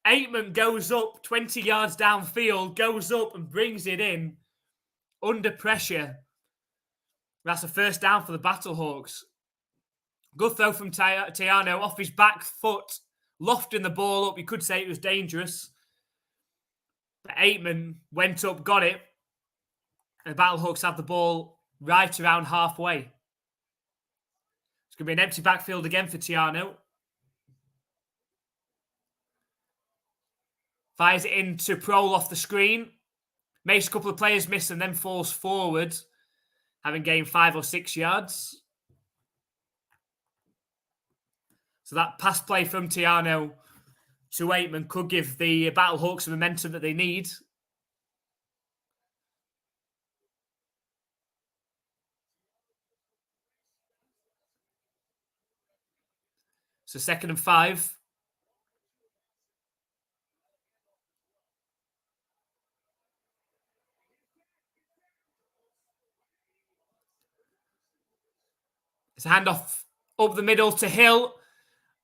Aitman goes up 20 yards downfield. Goes up and brings it in. Under pressure. That's a first down for the Battlehawks. Good throw from Tiano off his back foot. Lofting the ball up. You could say it was dangerous. But Aitman went up, got it. And the Battlehawks have the ball right around halfway. It's going to be an empty backfield again for Tiano. Fires it into Prole off the screen. Makes a couple of players miss and then falls forward, having gained 5 or 6 yards. So that pass play from Tiano to Aitman could give the Battlehawks the momentum that they need. So 2nd and 5. It's a handoff up the middle to Hill.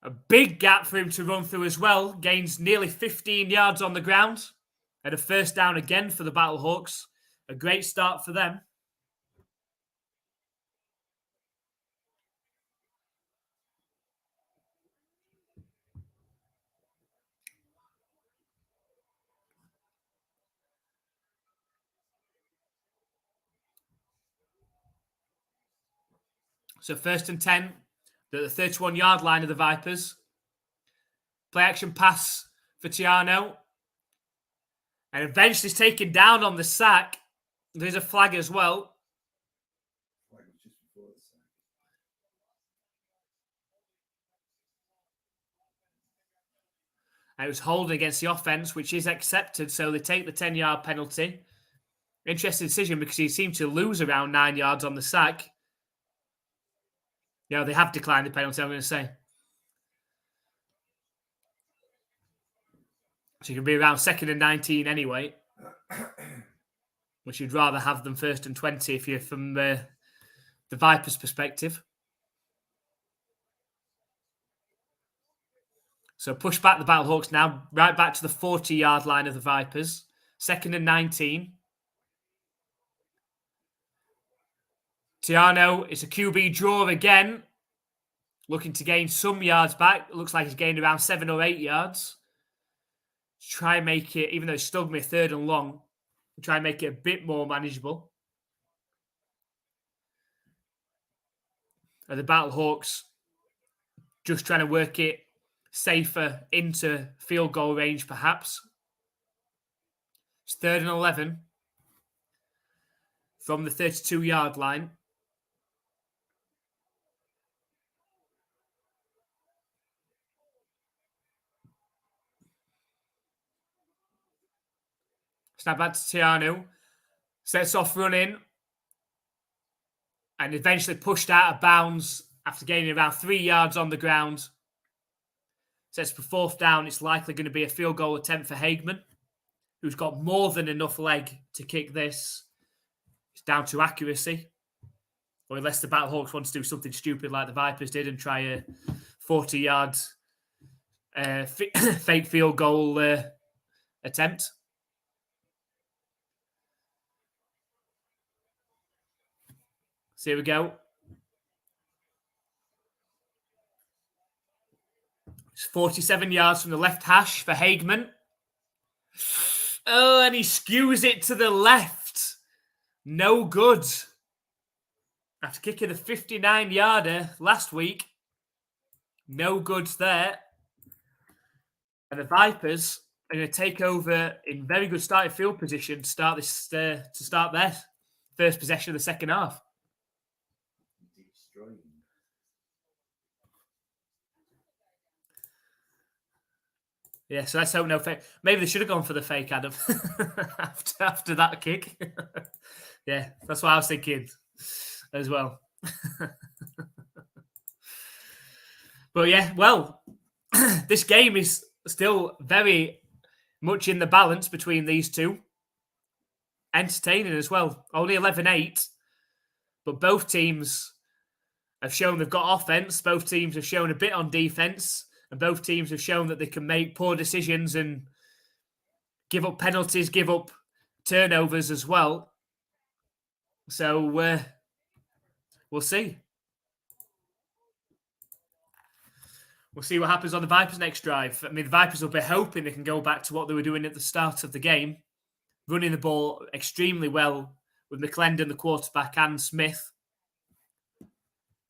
A big gap for him to run through as well. Gains nearly 15 yards on the ground. And a first down again for the Battlehawks. A great start for them. So 1st and 10, the 31-yard line of the Vipers. Play action pass for Tiano. And eventually is taken down on the sack. There's a flag as well. And it was holding against the offense, which is accepted. So they take the 10-yard penalty. Interesting decision because he seemed to lose around 9 yards on the sack. Yeah, they have declined the penalty, I'm going to say. So you can be around 2nd and 19 anyway. Which you'd rather have than 1st and 20 if you're from the Vipers' perspective. So push back the Battlehawks now, right back to the 40-yard line of the Vipers. 2nd and 19. Tiano, it's a QB draw again. Looking to gain some yards back. It looks like he's gained around 7 or 8 yards. Try and make it, even though it's still going to be 3rd and long, try and make it a bit more manageable. And the Battlehawks just trying to work it safer into field goal range, perhaps. It's 3rd and 11 from the 32-yard line. Snap back to Tiano. Sets off running. And eventually pushed out of bounds after gaining around 3 yards on the ground. Sets for 4th down. It's likely going to be a field goal attempt for Hageman, who's got more than enough leg to kick this. It's down to accuracy. Or unless the Battlehawks want to do something stupid like the Vipers did and try a 40-yard fake field goal attempt. So here we go. It's 47 yards from the left hash for Hageman. Oh, and he skews it to the left. No good. After kicking a 59-yarder last week. No goods there. And the Vipers are going to take over in very good starting field position to start this to start their first possession of the second half. Yeah, so let's hope no fake. Maybe they should have gone for the fake, Adam, after that kick. Yeah, that's what I was thinking as well. But yeah, well, this game is still very much in the balance between these two. Entertaining as well. Only 11-8, but both teams have shown they've got offense. Both teams have shown a bit on defense. And both teams have shown that they can make poor decisions and give up penalties, give up turnovers as well. So we'll see. We'll see what happens on the Vipers' next drive. I mean, the Vipers will be hoping they can go back to what they were doing at the start of the game, running the ball extremely well with McClendon, the quarterback, and Smith.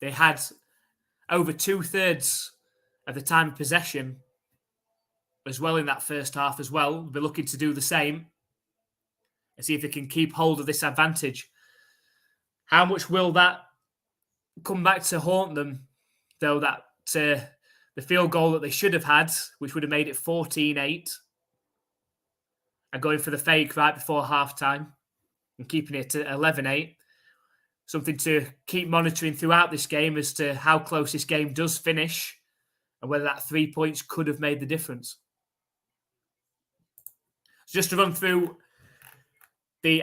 They had over 2/3 of the time of possession as well in that first half as well. They'll be looking to do the same and see if they can keep hold of this advantage. How much will that come back to haunt them, though, that the field goal that they should have had, which would have made it 14-8, and going for the fake right before halftime and keeping it to 11-8. Something to keep monitoring throughout this game as to how close this game does finish and whether that 3 points could have made the difference. So just to run through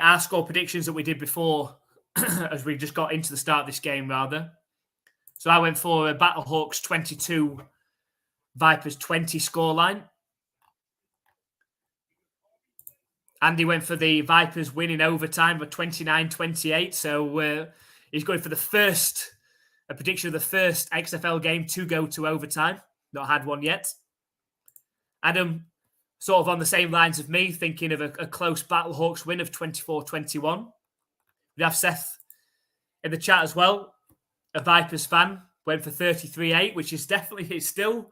our score predictions that we did before, as we just got into the start of this game, rather. So I went for a Battlehawks 22, Vipers 20 scoreline. Andy went for the Vipers win in overtime of 29-28. So he's going for a prediction of the first XFL game to go to overtime. Not had one yet. Adam, sort of on the same lines of me, thinking of a close Battlehawks win of 24-21. We have Seth in the chat as well, a Vipers fan, went for 33-8, which is definitely still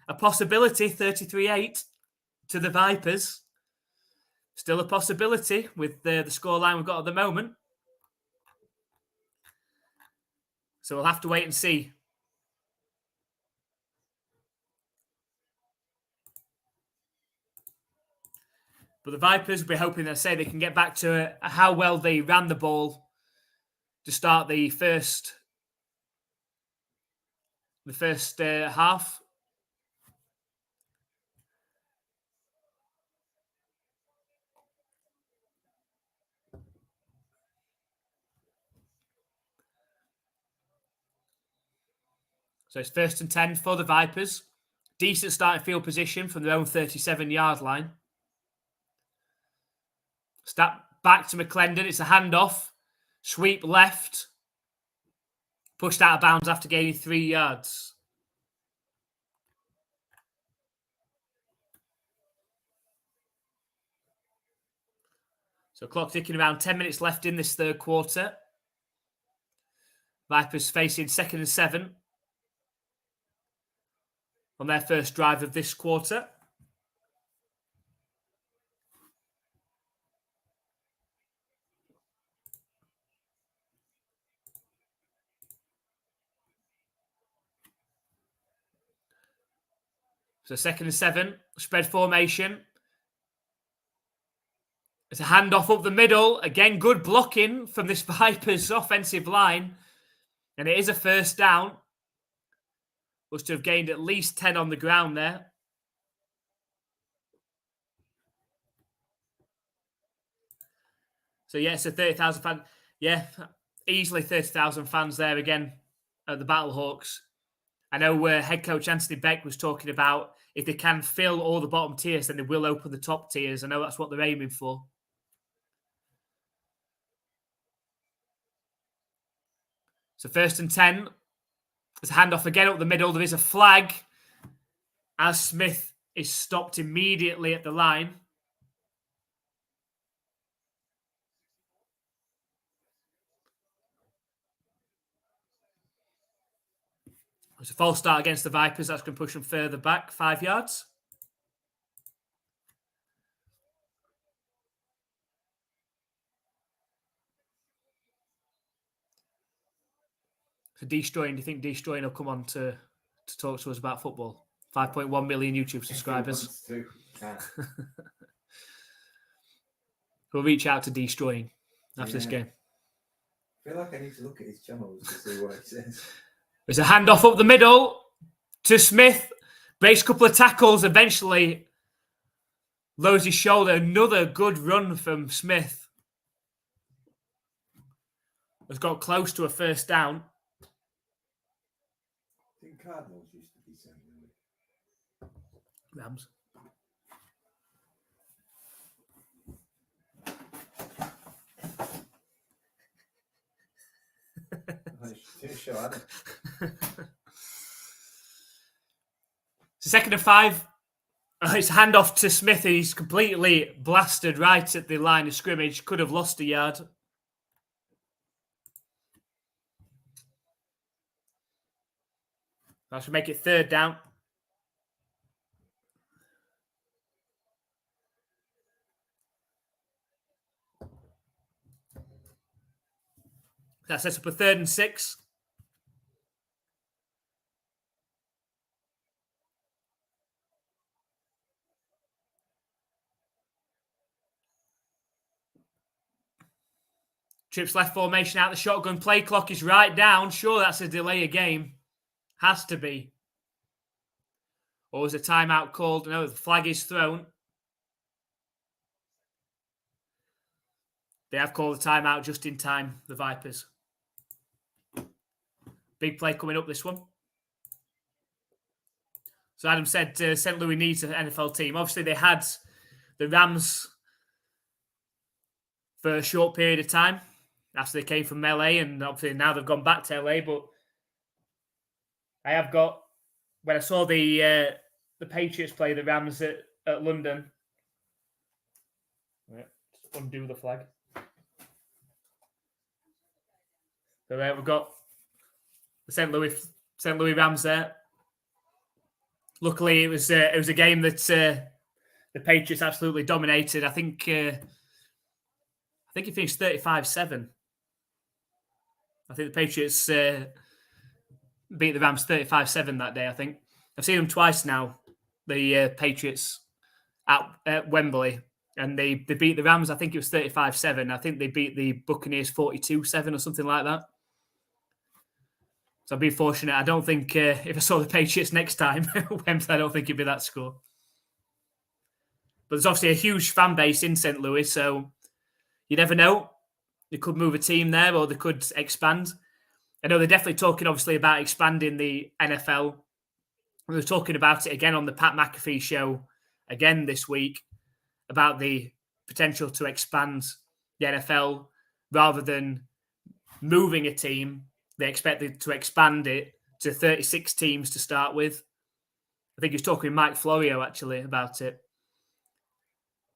a possibility, 33-8 to the Vipers. Still a possibility with the scoreline we've got at the moment. So we'll have to wait and see. But the Vipers, we're hoping they can get back to how well they ran the ball to start the first half. So it's 1st and 10 for the Vipers. Decent starting field position from their own 37-yard line. Step back to McClendon. It's a handoff. Sweep left. Pushed out of bounds after gaining 3 yards. So clock ticking, around 10 minutes left in this third quarter. Vipers facing 2nd and 7 on their first drive of this quarter. So 2nd and 7, spread formation. It's a handoff up the middle. Again, good blocking from this Vipers offensive line. And it is a first down. Must have gained at least 10 on the ground there. So, yeah, it's a 30,000 fan. Yeah, easily 30,000 fans there again at the Battlehawks. I know head coach Anthony Beck was talking about if they can fill all the bottom tiers, then they will open the top tiers. I know that's what they're aiming for. So 1st and 10. There's a handoff again up the middle. There is a flag as Smith is stopped immediately at the line. It's a false start against the Vipers. That's going to push them further back, 5 yards. So Destroying, do you think Destroying will come on to talk to us about football? 5.1 million YouTube subscribers. We'll reach out to Destroying after this game. I feel like I need to look at his channels to see what it says. There's a handoff up the middle to Smith. Breaks a couple of tackles. Eventually lowers his shoulder. Another good run from Smith. Has got close to a first down. I think Cardinals used to be saying Rams. So 2nd and 5. It's a handoff to Smith. He's completely blasted right at the line of scrimmage. Could have lost a yard. That should make it 3rd down. That sets up a 3rd and 6. Trips left formation out the shotgun. Play clock is right down. Sure, that's a delay of game. Has to be. Or was a timeout called? No, the flag is thrown. They have called the timeout just in time, the Vipers. Big play coming up, this one. So Adam said St. Louis needs an NFL team. Obviously, they had the Rams for a short period of time after they came from LA, and obviously now they've gone back to LA. But I have got, when I saw the Patriots play the Rams at London, just undo the flag. So there we've got the St. Louis Rams there. Luckily, it was a game that the Patriots absolutely dominated. I think it finished 35-7. I think the Patriots beat the Rams 35-7 that day, I think. I've seen them twice now, the Patriots at Wembley, and they beat the Rams. I think it was 35-7. I think they beat the Buccaneers 42-7 or something like that. So I'd be fortunate. I don't think if I saw the Patriots next time, Wembley, I don't think it'd be that score. But there's obviously a huge fan base in St. Louis, so you never know. They could move a team there, or they could expand. I know they're definitely talking, obviously, about expanding the NFL. We were talking about it again on the Pat McAfee show again this week about the potential to expand the NFL rather than moving a team. They expected to expand it to 36 teams to start with. I think he was talking to Mike Florio, actually, about it.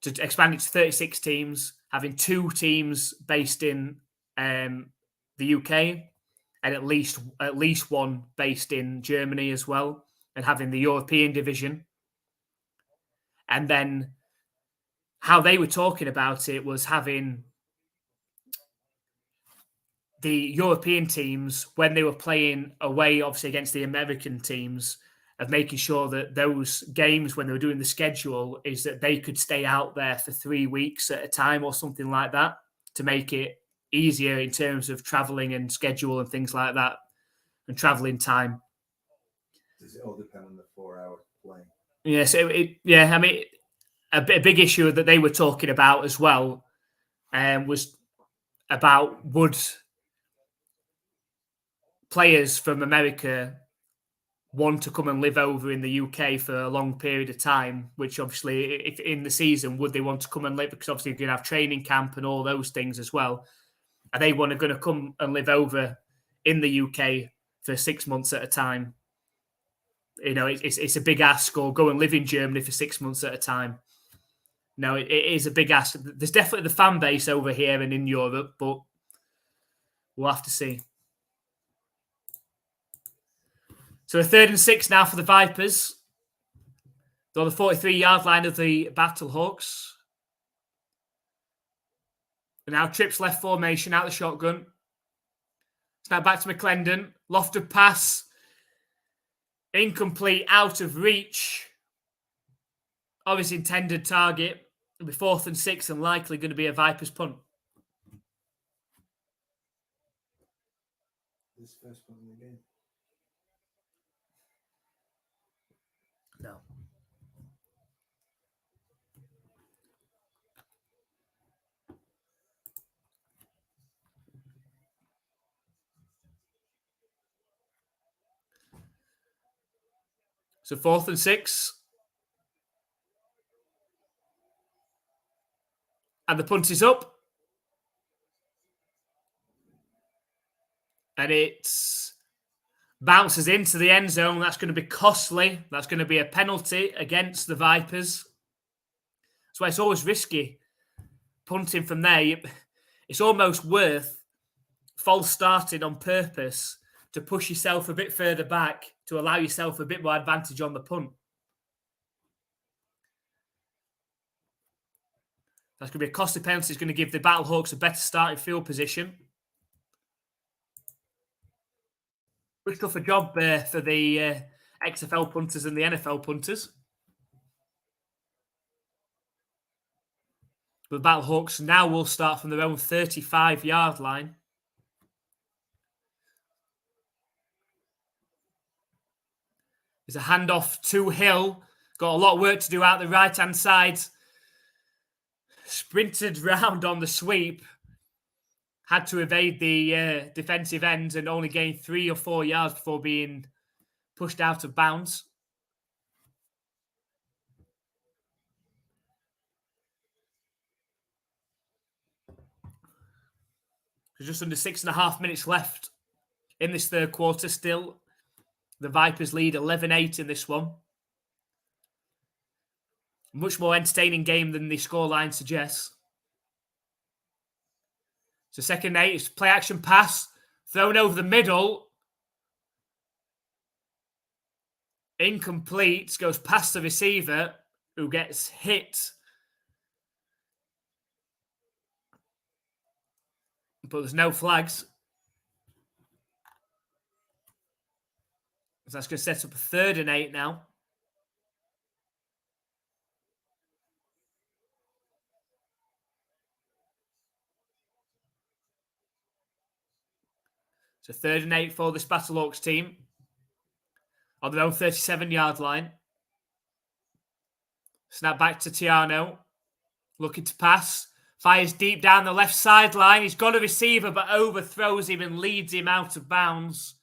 To expand it to 36 teams, having 2 teams based in the UK and at least one based in Germany as well, and having the European division. And then how they were talking about it was having the European teams, when they were playing away, obviously, against the American teams, of making sure that those games, when they were doing the schedule, is that they could stay out there for 3 weeks at a time or something like that to make it easier in terms of traveling and schedule and things like that, and traveling time. Does it all depend on the 4-hour play? Yeah, so I mean, a big issue that they were talking about as well was about would players from America want to come and live over in the UK for a long period of time, which obviously, if in the season, would they want to come and live? Because obviously you're going to have training camp and all those things as well. Are they going to come and live over in the UK for 6 months at a time? You know, it's a big ask, or go and live in Germany for 6 months at a time. No, it is a big ask. There's definitely the fan base over here and in Europe, but we'll have to see. So a 3rd and 6 now for the Vipers. They're on the 43-yard line of the Battlehawks. And now trips left formation out the shotgun. It's now back to McClendon. Lofted pass. Incomplete, out of reach of his intended target. It'll be 4th and 6 and likely going to be a Vipers punt. This first punt in the game. No. So 4th and 6. And the punt is up. And it bounces into the end zone. That's going to be costly. That's going to be a penalty against the Vipers. That's why it's always risky punting from there. It's almost worth false starting on purpose to push yourself a bit further back to allow yourself a bit more advantage on the punt. That's going to be a costly penalty. It's going to give the Battlehawks a better starting field position. Much tougher job for the XFL punters and the NFL punters. But the Battlehawks now will start from their own 35-yard line. There's a handoff to Hill. Got a lot of work to do out the right-hand side. Sprinted round on the sweep. had to evade the defensive ends and only gained 3 or 4 yards before being pushed out of bounds. There's just under 6.5 minutes left in this third quarter still. The Vipers lead 11-8 in this one. Much more entertaining game than the scoreline suggests. So second 8, it's play action pass, thrown over the middle. Incomplete, goes past the receiver who gets hit. But there's no flags. So that's going to set up a 3rd and 8 now. So 3rd and 8 for this Battlehawks team. On their own 37-yard line. Snap back to Tiano. Looking to pass. Fires deep down the left sideline. He's got a receiver but overthrows him and leads him out of bounds.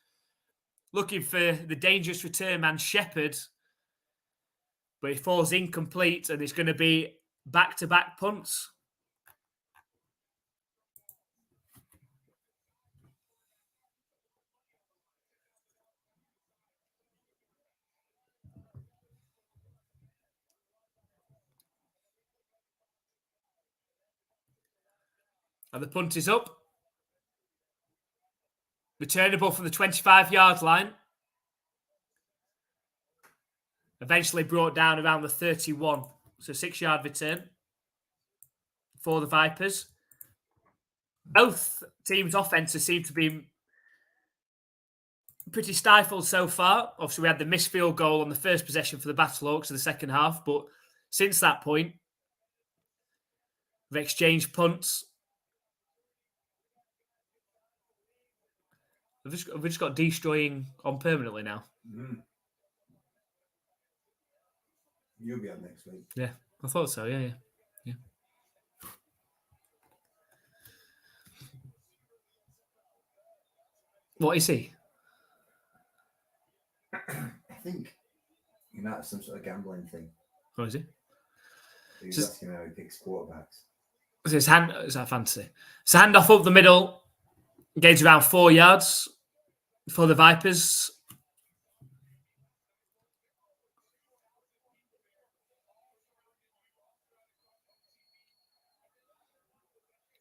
Looking for the dangerous return man, Shepherd. But he falls incomplete and it's going to be back-to-back punts. And the punt is up. Returnable from the 25-yard line. Eventually brought down around the 31. So 6-yard return for the Vipers. Both teams' offenses seem to be pretty stifled so far. Obviously, we had the missed field goal on the first possession for the Battlehawks in the second half. But since that point, we've exchanged punts. We've just got destroying on permanently now. Mm. You'll be on next week. Yeah, I thought so. Yeah. What is he? I think he might have some sort of gambling thing. What is he? He was asking how he picks quarterbacks. So his hand is that fantasy. It's a handoff up the middle. Gains around 4 yards for the Vipers.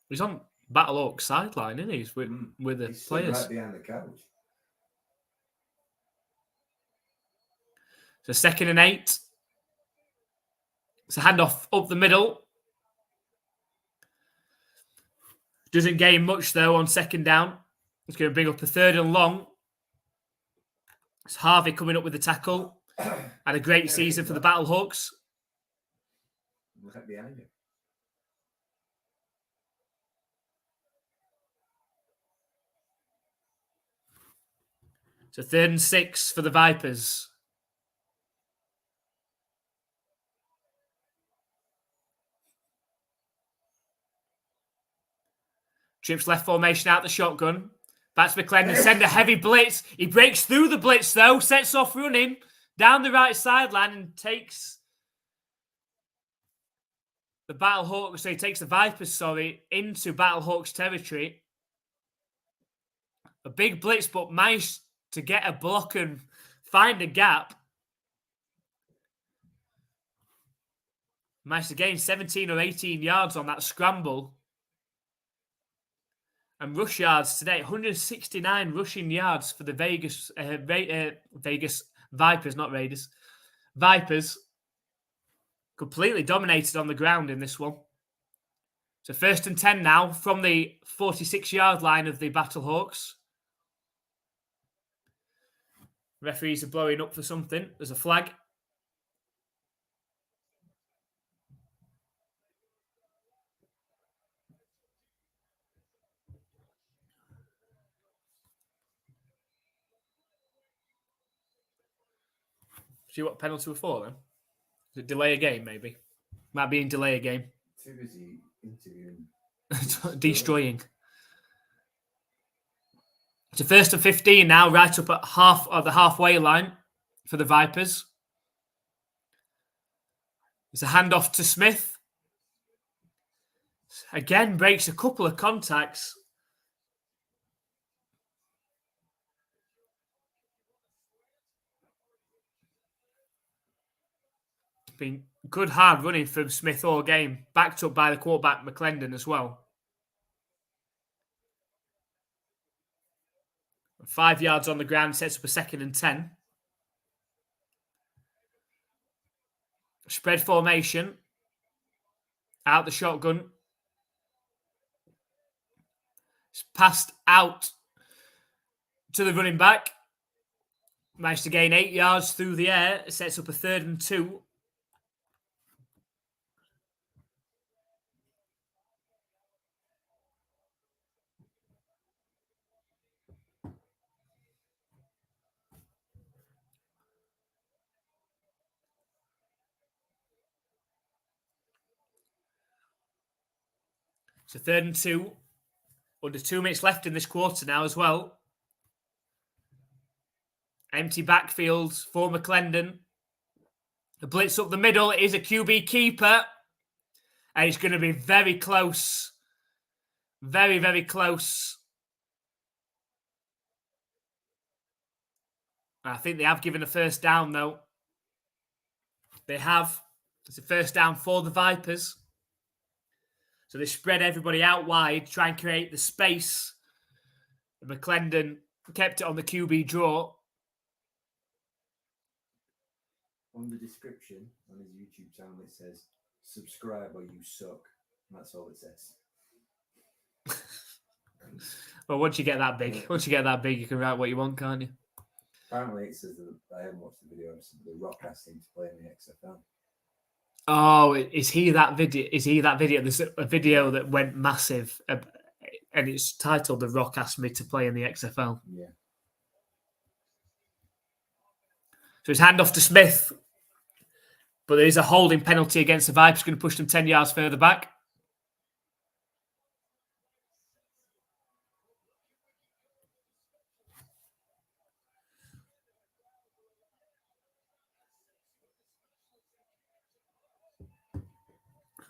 He's on Battlehawks sideline, isn't he? He's with the He's players. Right behind the couch. So 2nd and 8. It's a handoff up the middle. Doesn't gain much, though, on 2nd down. It's going to bring up a 3rd and long. It's Harvey coming up with the tackle. Had a great season for the Battlehawks. Right behind you. So 3rd and 6 for the Vipers. Trips left formation out the shotgun. Back to McClendon. Send a heavy blitz. He breaks through the blitz, though. Sets off running down the right sideline and takes the Battlehawks. So he takes the Vipers, into Battlehawks territory. A big blitz, but managed to get a block and find a gap. Managed to gain 17 or 18 yards on that scramble. And rush yards today, 169 rushing yards for the Vegas Vipers, not Raiders. Vipers completely dominated on the ground in this one. So 1st and 10 now from the 46-yard line of the Battlehawks. Referees are blowing up for something. There's a flag. See what penalty we're for then? Is it delay a game, maybe? Might be in delay a game. Too busy interviewing. Destroying. It's a 1st and 15 now, right up at half of the halfway line for the Vipers. It's a handoff to Smith. Again, breaks a couple of contacts. It's been good hard running from Smith all game, backed up by the quarterback McClendon as well. 5 yards on the ground, sets up a 2nd and 10. Spread formation. Out the shotgun. It's passed out to the running back. Managed to gain 8 yards through the air. It sets up a 3rd and 2. It's a 3rd and 2. Under 2 minutes left in this quarter now as well. Empty backfield for McClendon. The blitz up the middle is a QB keeper. And it's going to be very close. Very, very close. I think they have given a 1st down, though. They have. It's a 1st down for the Vipers. So they spread everybody out wide, try and create the space. McClendon kept it on the QB draw. On the description on his YouTube channel, it says, "Subscribe or you suck." And that's all it says. Well, once you get that big, you can write what you want, can't you? Apparently, it says that I haven't watched the video. It's the Rock asking to play in the XFL. Oh, is he that video? There's a video that went massive, and it's titled "The Rock asked me to play in the XFL." Yeah. So it's handoff to Smith, but there is a holding penalty against the Vipers, going to push them 10 yards further back.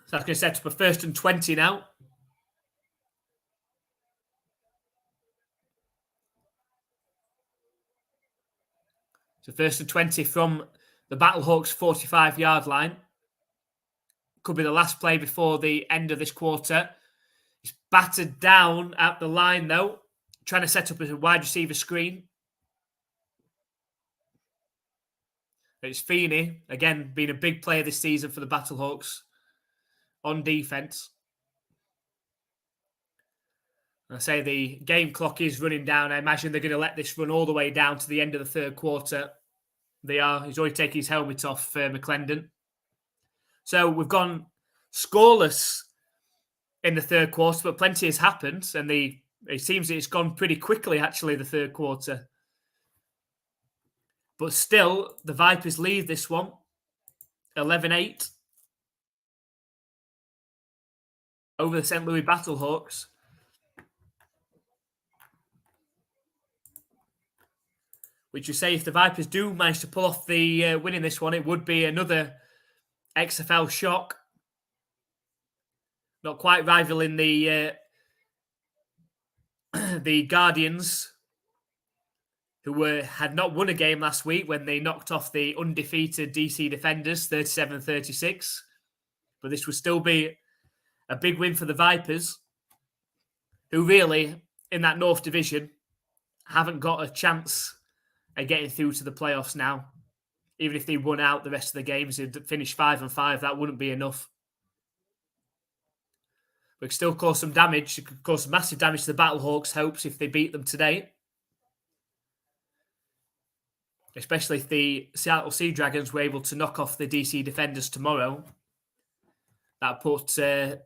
So that's going to set up a 1st and 20 now. So 1st and 20 from the Battlehawks 45-yard line. Could be the last play before the end of this quarter. It's battered down at the line, though. Trying to set up a wide receiver screen. It's Feeney, again, being a big player this season for the Battlehawks on defense. I say the game clock is running down. I imagine they're going to let this run all the way down to the end of the 3rd quarter. They are. He's already taken his helmet off, McClendon. So we've gone scoreless in the 3rd quarter, but plenty has happened. And it seems it's gone pretty quickly, actually, the 3rd quarter. But still, the Vipers lead this one 11-8 over the St. Louis Battlehawks. Which you say if the Vipers do manage to pull off the win in this one, it would be another XFL shock. Not quite rivaling the the Guardians, who had not won a game last week when they knocked off the undefeated DC Defenders 37-36. But this would still be a big win for the Vipers, who really, in that North Division, haven't got a chance at getting through to the playoffs now. Even if they won out the rest of the games, they'd finish 5-5, that wouldn't be enough. But it could still cause some damage. It could cause massive damage to the Battlehawks' hopes if they beat them today. Especially if the Seattle Sea Dragons were able to knock off the DC Defenders tomorrow. That put the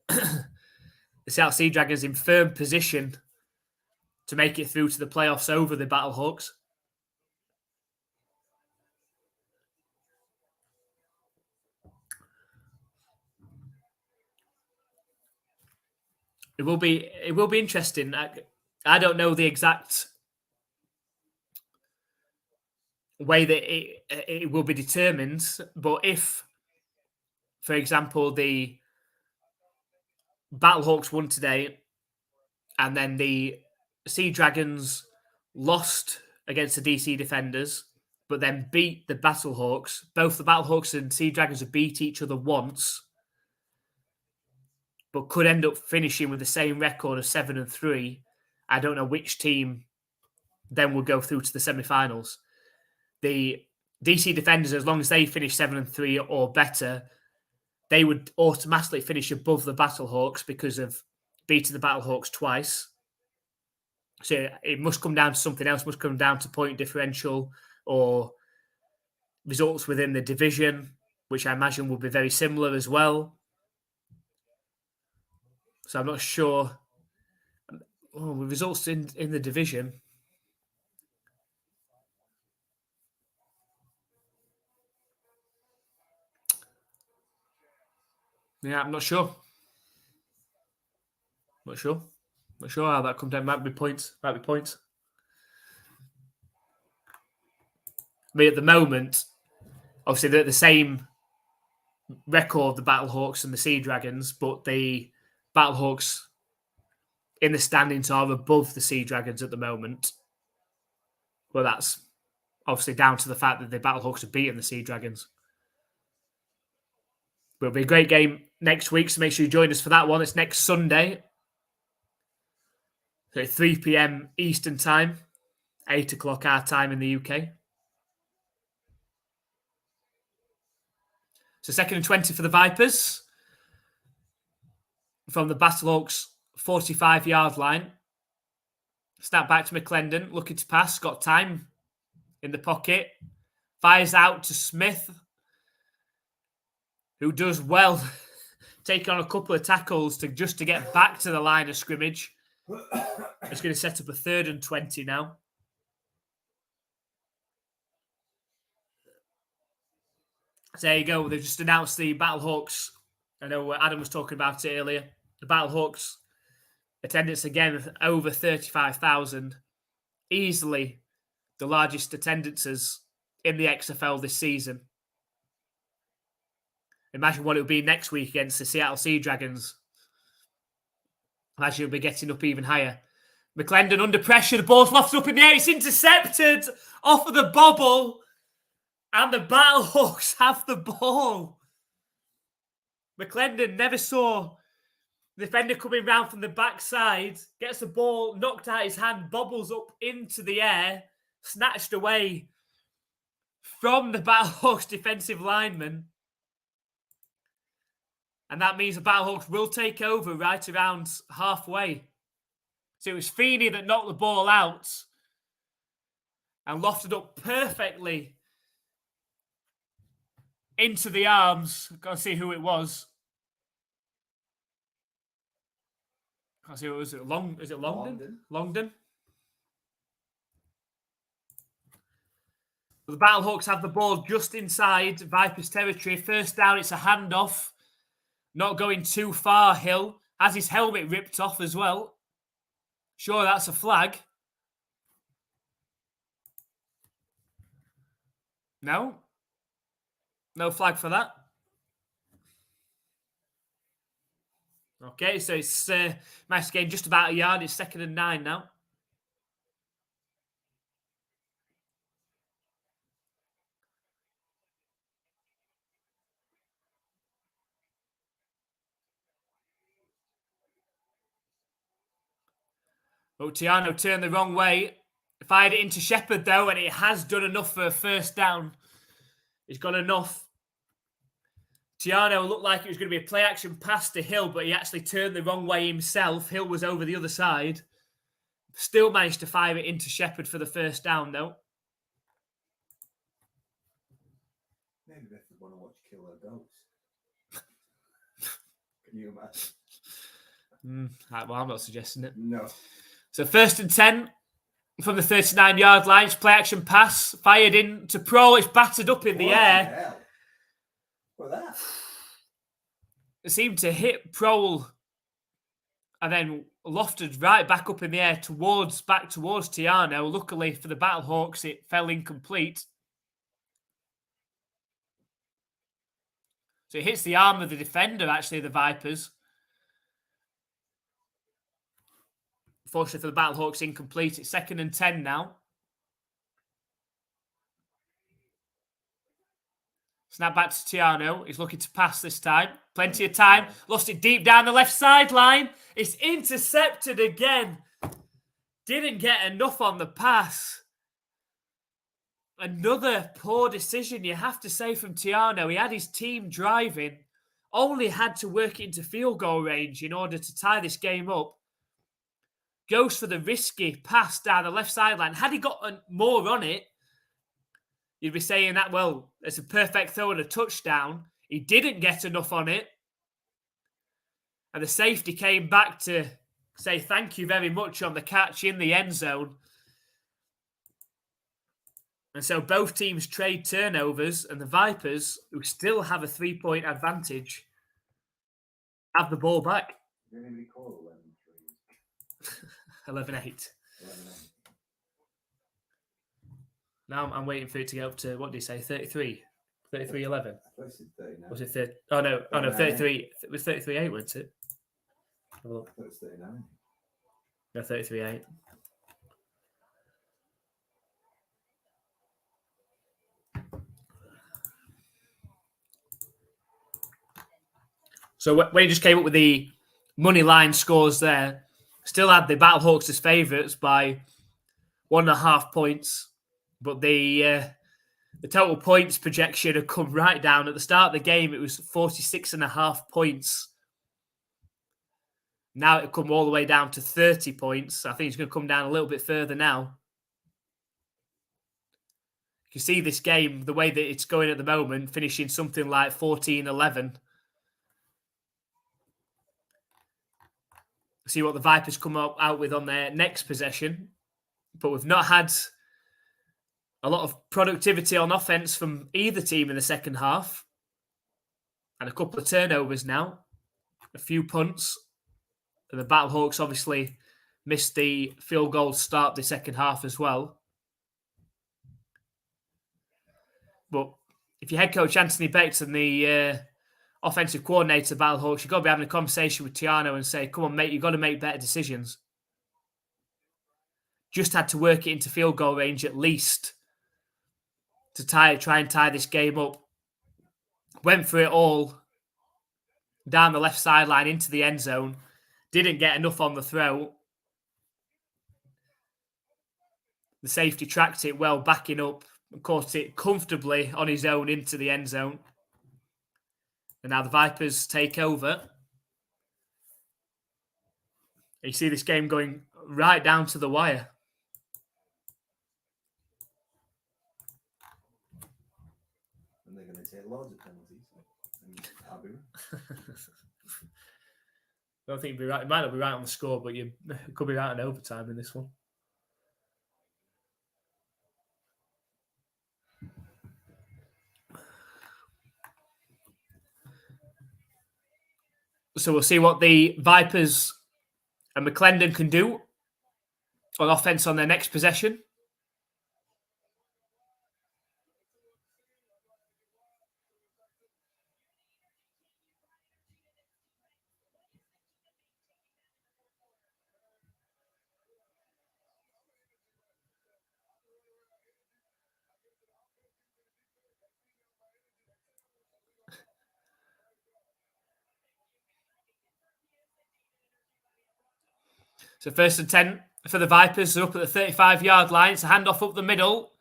Seattle Sea Dragons in firm position to make it through to the playoffs over the Battlehawks. It will be interesting. I don't know the exact way that it will be determined. But if, for example, the Battlehawks won today and then the Sea Dragons lost against the DC Defenders, but then beat the Battlehawks, both the Battlehawks and Sea Dragons have beat each other once, but could end up finishing with the same record of 7-3. I don't know which team then will go through to the semi-finals. The DC Defenders, as long as they finish 7-3 or better, they would automatically finish above the Battlehawks because of beating the Battlehawks twice. So it must come down to something else, must come down to point differential or results within the division, which I imagine will be very similar as well. So I'm not sure. Results in the division. Yeah, I'm not sure. Not sure how that comes down. Might be points. I mean, at the moment, obviously they're the same record, the Battlehawks and the Sea Dragons, but the Battlehawks in the standings are above the Sea Dragons at the moment. Well, that's obviously down to the fact that the Battlehawks have beaten the Sea Dragons. But it'll be a great game next week, so make sure you join us for that one. It's next Sunday. So at 3 p.m. Eastern Time, 8 o'clock our time in the UK. So 2nd and 20 for the Vipers. From the Battlehawks 45-yard line. Snap back to McClendon, looking to pass, got time in the pocket. Fires out to Smith, who does well, taking on a couple of tackles to get back to the line of scrimmage. It's going to set up a 3rd and 20 now. So there you go. They've just announced the Battlehawks. I know Adam was talking about it earlier. The Battlehawks attendance again over 35,000. Easily the largest attendances in the XFL this season. Imagine what it would be next week against the Seattle Sea Dragons. Imagine it'll be getting up even higher. McClendon under pressure. The ball's lofted up in the air. It's intercepted off of the bobble. And the Battlehawks have the ball. McClendon never saw the defender coming round from the backside. Gets the ball knocked out his hand. Bobbles up into the air. Snatched away from the Battlehawks defensive lineman. And that means the Battlehawks will take over right around halfway. So it was Feeney that knocked the ball out and lofted up perfectly into the arms. Got to see who it was. Can't see who it was. Is it Longden? Longden. The Battlehawks have the ball just inside Vipers territory. First down, it's a handoff. Not going too far, Hill. Has his helmet ripped off as well. Sure, that's a flag. No? No flag for that. Okay, so it's nice gain just about a yard. It's 2nd and 9 now. Tiano turned the wrong way. Fired it into Shepherd, though, and it has done enough for a first down. He's got enough. Tiano looked like it was going to be a play-action pass to Hill, but he actually turned the wrong way himself. Hill was over the other side. Still managed to fire it into Shepherd for the first down, though. Maybe they want to watch Killer Goats. Can you imagine? Well, I'm not suggesting it. No. So 1st and 10 from the 39-yard line. Play-action pass. Fired in to Pro. It's battered up in the air. Hell? What was that? It seemed to hit Prohl and then lofted right back up in the air back towards Tiano. Luckily for the Battlehawks, it fell incomplete. So it hits the arm of the defender, actually, the Vipers. Fortunately for the Battlehawks, incomplete. It's 2nd and 10 now. Snap back to Tiano. He's looking to pass this time. Plenty of time. Lost it deep down the left sideline. It's intercepted again. Didn't get enough on the pass. Another poor decision, you have to say, from Tiano. He had his team driving. Only had to work it into field goal range in order to tie this game up. Goes for the risky pass down the left sideline. Had he got more on it, you'd be saying that, well, it's a perfect throw and a touchdown. He didn't get enough on it. And the safety came back to say thank you very much on the catch in the end zone. And so both teams trade turnovers, and the Vipers, who still have a 3-point advantage, have the ball back. Did anybody call 11-8. 11-8. Now I'm waiting for it to get up to, what did he say, 33? 33-11? I thought it said 39. Was it 30? Oh, no, 33. It was 33-8, wasn't it? I thought it was 39. No, 33-8. So when he just came up with the money line scores there, still had the Battlehawks as favourites by 1.5 points, but the total points projection had come right down. At the start of the game, it was 46.5 points. Now it'll come all the way down to 30 points. I think it's going to come down a little bit further now. You see this game, the way that it's going at the moment, finishing something like 14-11. See what the Vipers come out with on their next possession. But we've not had a lot of productivity on offense from either team in the second half. And a couple of turnovers now. A few punts. And the Battlehawks obviously missed the field goal to start the second half as well. But if you're head coach Anthony Becht and the offensive coordinator Battlehawks, you've got to be having a conversation with Tiano and say, come on, mate, you've got to make better decisions. Just had to work it into field goal range at least to try and tie this game up. Went for it all down the left sideline into the end zone. Didn't get enough on the throw. The safety tracked it well, backing up, and caught it comfortably on his own into the end zone. And now the Vipers take over. You see this game going right down to the wire. And they're going to take loads of penalties. I'll be right. I don't think it'd be right. It might not be right on the score, but it could be right in overtime in this one. So we'll see what the Vipers and McClendon can do on offense on their next possession. So 1st and 10 for the Vipers. They're up at the 35-yard line. It's a handoff up the middle.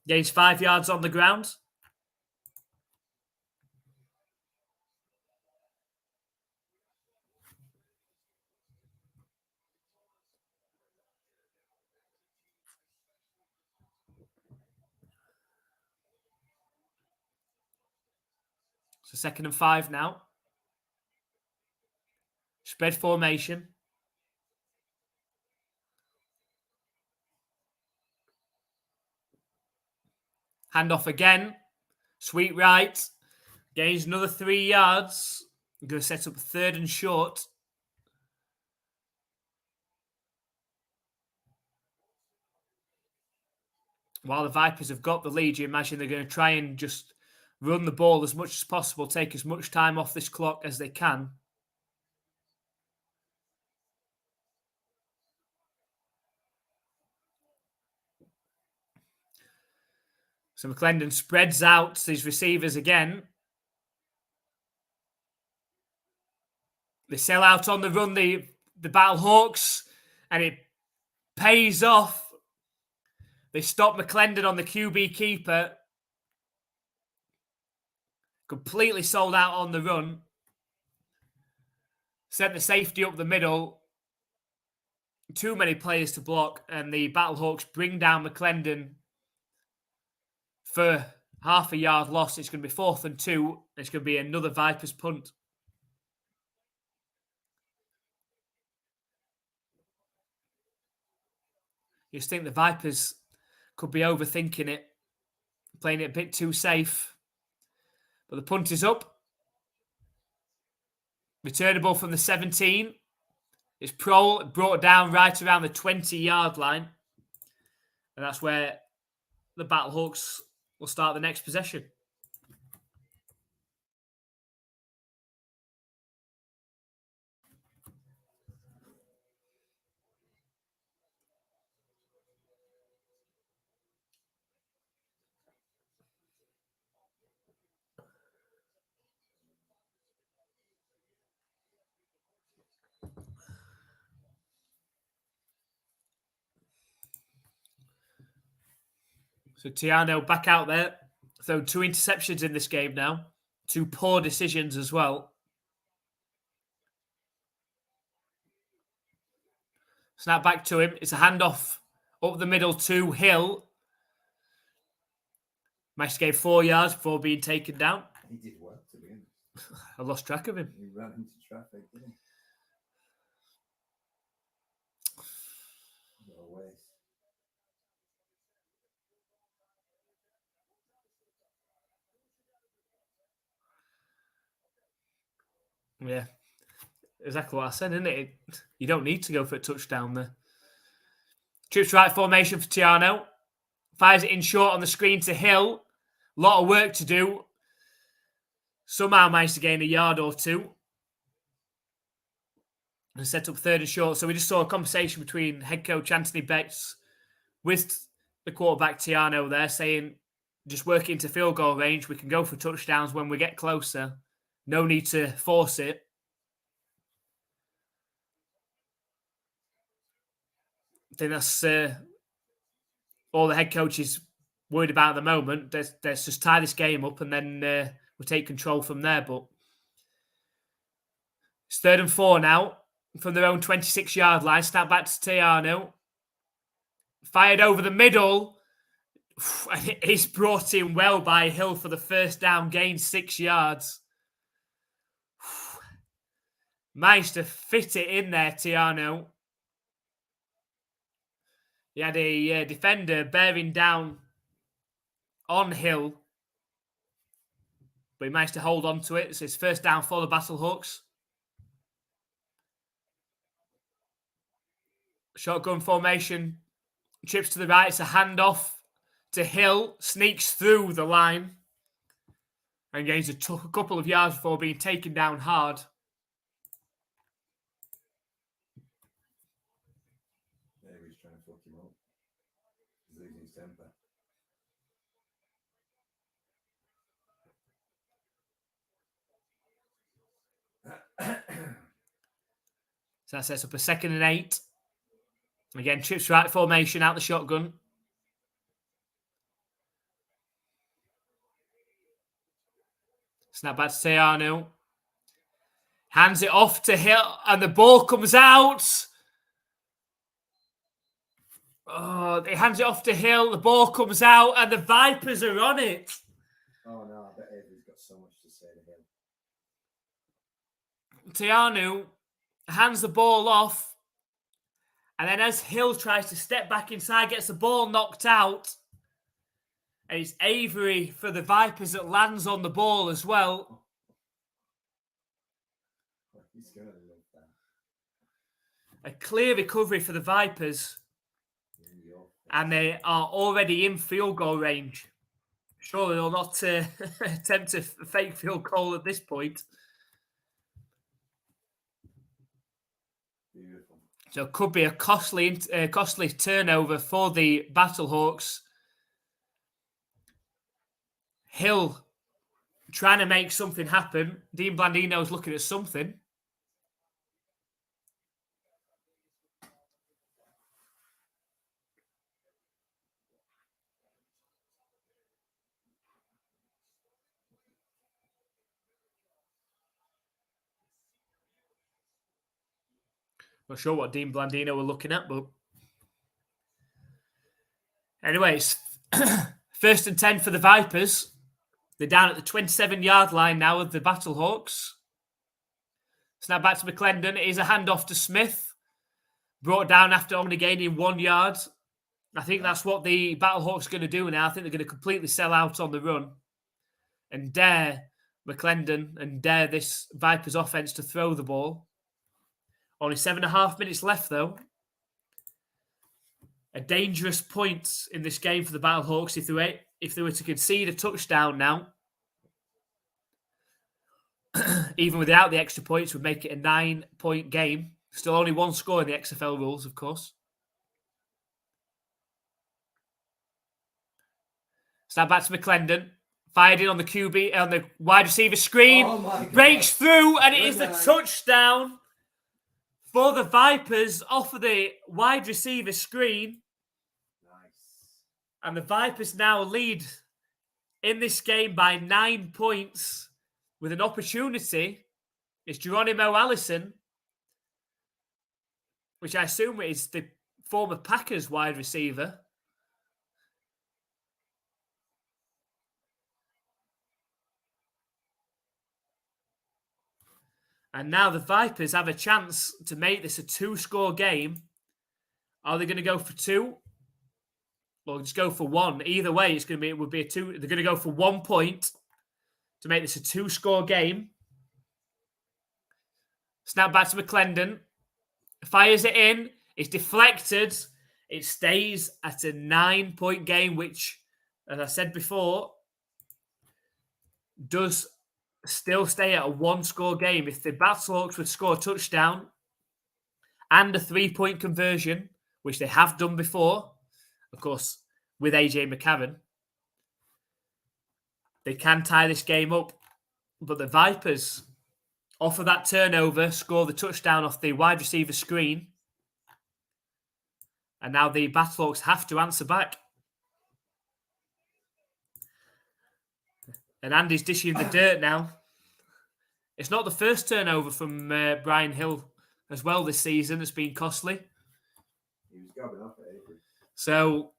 Gains 5 yards on the ground. So 2nd and 5 now. Spread formation. Handoff again. Sweet right. Gains another 3 yards. I'm going to set up 3rd and short. While the Vipers have got the lead, you imagine they're going to try and just run the ball as much as possible, take as much time off this clock as they can. So McClendon spreads out his receivers again. They sell out on the run, the Battlehawks, and it pays off. They stop McClendon on the QB keeper. Completely sold out on the run. Sent the safety up the middle. Too many players to block, and the Battlehawks bring down McClendon for half a yard loss. It's going to be 4th and 2. It's going to be another Vipers punt. You just think the Vipers could be overthinking it, playing it a bit too safe. But the punt is up. Returnable from the 17. It's brought down right around the 20-yard line. And that's where the Battlehawks will start the next possession. So Tiano back out there. Thrown 2 interceptions in this game now. 2 poor decisions as well. Snap back to him. It's a handoff up the middle to Hill. Managed to gain 4 yards before being taken down. He did work, to be honest. I lost track of him. He ran into traffic, didn't he? What a waste. Yeah, exactly what I said, isn't it? You don't need to go for a touchdown there. Trips right formation for Tiano. Fires it in short on the screen to Hill. A lot of work to do. Somehow managed to gain a yard or 2. And set up 3rd and short. So we just saw a conversation between head coach Anthony Betts with the quarterback Tiano there, saying just work into field goal range. We can go for touchdowns when we get closer. No need to force it. I think that's all the head coach is worried about at the moment. Let's just tie this game up and then we'll take control from there. But it's 3rd and 4 now from their own 26-yard line. Snap back to Tiano. Fired over the middle. It's brought in well by Hill for the first down, gained 6 yards. Managed to fit it in there, Tiano. He had a defender bearing down on Hill, but he managed to hold on to it. It's his first down for the Battlehawks. Shotgun formation. Trips to the right. It's a handoff to Hill. Sneaks through the line and gains a couple of yards before being taken down hard. Yeah, he was trying to fuck him up. He's losing his temper. So that sets up a 2nd and 8. Again, trips right formation out the shotgun. Snap back to Tiano. Hands it off to Hill, and the ball comes out. Oh, he hands it off to Hill. The ball comes out, and the Vipers are on it. Oh no, I bet Avery's got so much to say to him. Tiano hands the ball off. And then as Hill tries to step back inside, gets the ball knocked out. And it's Avery for the Vipers that lands on the ball as well. He's going to love that. A clear recovery for the Vipers. And they are already in field goal range. Surely they'll not attempt a fake field goal at this point. Beautiful. So it could be a costly turnover for the Battlehawks. Hill trying to make something happen. Dean Blandino's looking at something. Not sure what Dean Blandino were looking at, but anyways, 1st and 10 for the Vipers. They're down at the 27-yard line now of the Battlehawks. Snap back to McClendon. It is a handoff to Smith. Brought down after only gaining 1 yard. I think that's what the Battlehawks are going to do now. I think they're going to completely sell out on the run and dare McClendon and dare this Vipers offense to throw the ball. Only 7.5 minutes left, though. A dangerous point in this game for the Battlehawks if they were to concede a touchdown now. Even without the extra points, would make it a 9-point game. Still only one score in the XFL rules, of course. Snap back to McClendon. Fired in on the QB, on the wide receiver screen. Oh breaks through, and it is the touchdown for the Vipers off of the wide receiver screen. Nice. And the Vipers now lead in this game by 9 points with an opportunity. It's Geronimo Allison, which I assume is the former Packers wide receiver. And now the Vipers have a chance to make this a 2-score game. Are they going to go for 2? Or just go for 1? Either way, it would be a 2. They're going to go for 1 point to make this a 2-score game. Snap back to McClendon. Fires it in. It's deflected. It stays at a 9-point game, which, as I said before, does still stay at a 1-score game. If the Battlehawks would score a touchdown and a 3-point conversion, which they have done before, of course, with AJ McCarron, they can tie this game up. But the Vipers, off of that turnover, score the touchdown off the wide receiver screen. And now the Battlehawks have to answer back. And Andy's dishing the dirt now. It's not the first turnover from Brian Hill as well this season that's been costly. He was going off at Avery. So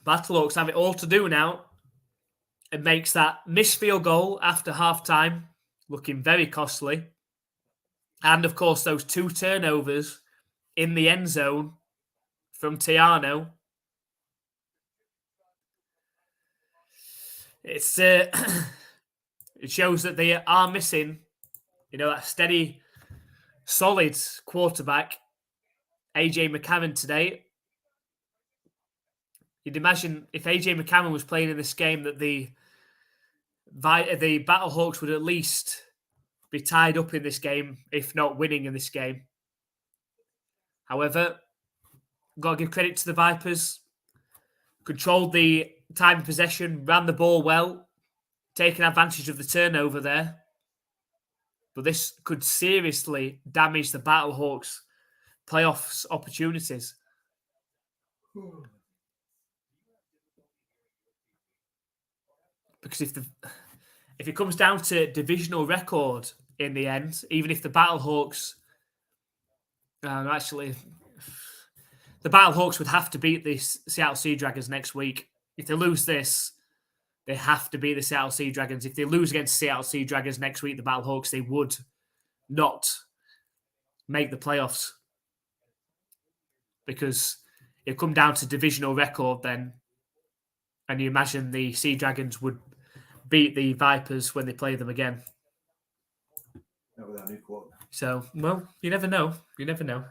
Battlehawks have it all to do now. It makes that missed field goal after halftime looking very costly. And, of course, those 2 turnovers in the end zone from Tiano. It's it shows that they are missing, that steady, solid quarterback, AJ McCarron today. You'd imagine if AJ McCarron was playing in this game that the Battlehawks would at least be tied up in this game, if not winning in this game. However, got to give credit to the Vipers. Controlled the time of possession, ran the ball well, taking advantage of the turnover there. But this could seriously damage the Battlehawks' playoffs opportunities. Because if it comes down to divisional record in the end, even if the Battlehawks... the Battlehawks would have to beat the Seattle Sea Dragons next week. If they lose this, they have to beat the Seattle Sea Dragons. If they lose against the Seattle Sea Dragons next week, the Battlehawks, they would not make the playoffs. Because it'll come down to divisional record then. And you imagine the Sea Dragons would beat the Vipers when they play them again. Not with our new quarterback. So, well, you never know. You never know.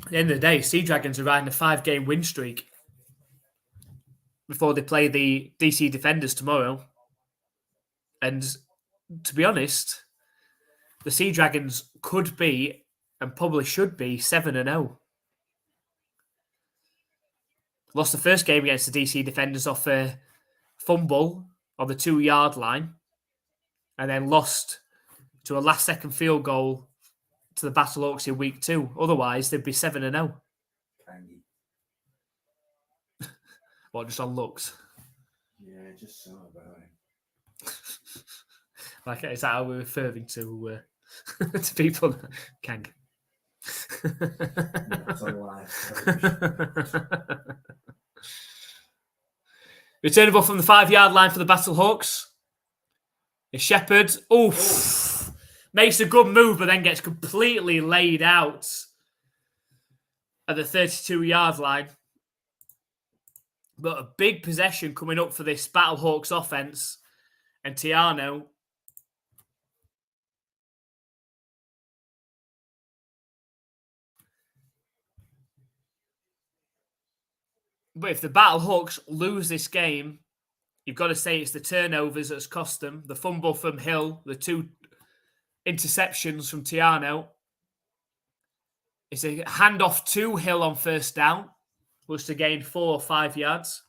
At the end of the day, Sea Dragons are riding a 5-game win streak before they play the DC Defenders tomorrow. And to be honest, the Sea Dragons could be and probably should be 7-0. Lost the first game against the DC Defenders off a fumble on the 2-yard line, and then lost to a last-second field goal to the Battlehawks in week 2. Otherwise, they'd be 7-0. What, just on looks? Yeah, just so about it. Like, is that how we're referring to to people? Kang. It's on live. Returnable from the 5-yard line for the Battlehawks. The Shepherd, makes a good move, but then gets completely laid out at the 32-yard line. But a big possession coming up for this Battlehawks offense. And Tiano but if the Battlehawks lose this game, you've got to say it's the turnovers that's cost them. The fumble from Hill, the 2 interceptions from Tiano. It's a handoff to Hill on first down, was to gain 4 or 5 yards.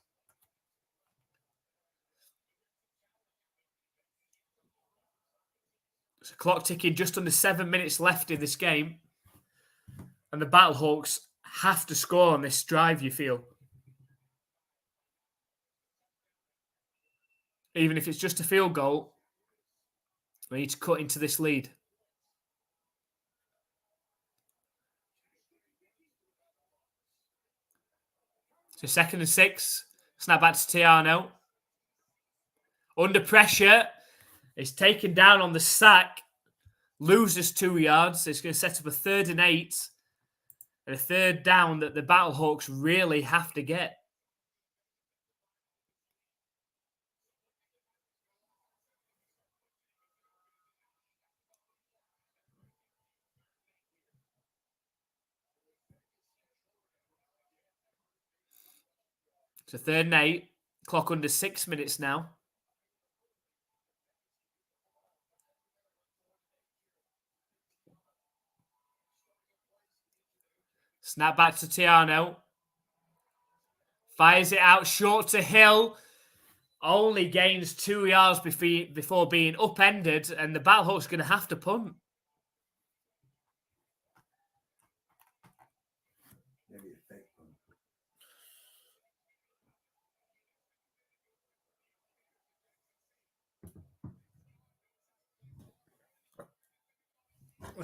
So clock ticking, just under 7 minutes left in this game. And the Battlehawks have to score on this drive, you feel. Even if it's just a field goal, they need to cut into this lead. So 2nd and 6. Snap back to Tiano. Under pressure. It's taken down on the sack. Loses 2 yards. It's going to set up a 3rd and 8. And a 3rd down that the Battlehawks really have to get. So 3rd and 8. Clock under 6 minutes now. Snap back to Tiano. Fires it out short to Hill. Only gains 2 yards before being upended. And the Battlehawks are going to have to punt. Maybe a fake punt.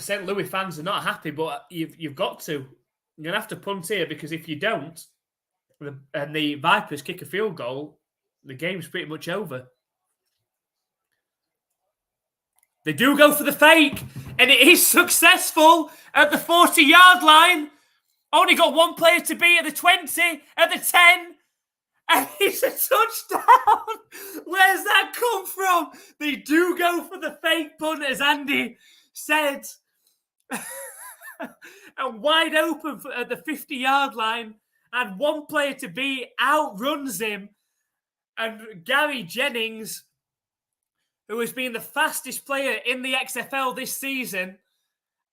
St. Louis fans are not happy, but you've got to. You're going to have to punt here, because if you don't, and the Vipers kick a field goal, the game's pretty much over. They do go for the fake, and it is successful at the 40-yard line. Only got one player to beat at the 20, at the 10, and it's a touchdown. Where's that come from? They do go for the fake punt, as Andy said. And wide open at the 50-yard line, and one player to beat, outruns him. And Gary Jennings, who has been the fastest player in the XFL this season,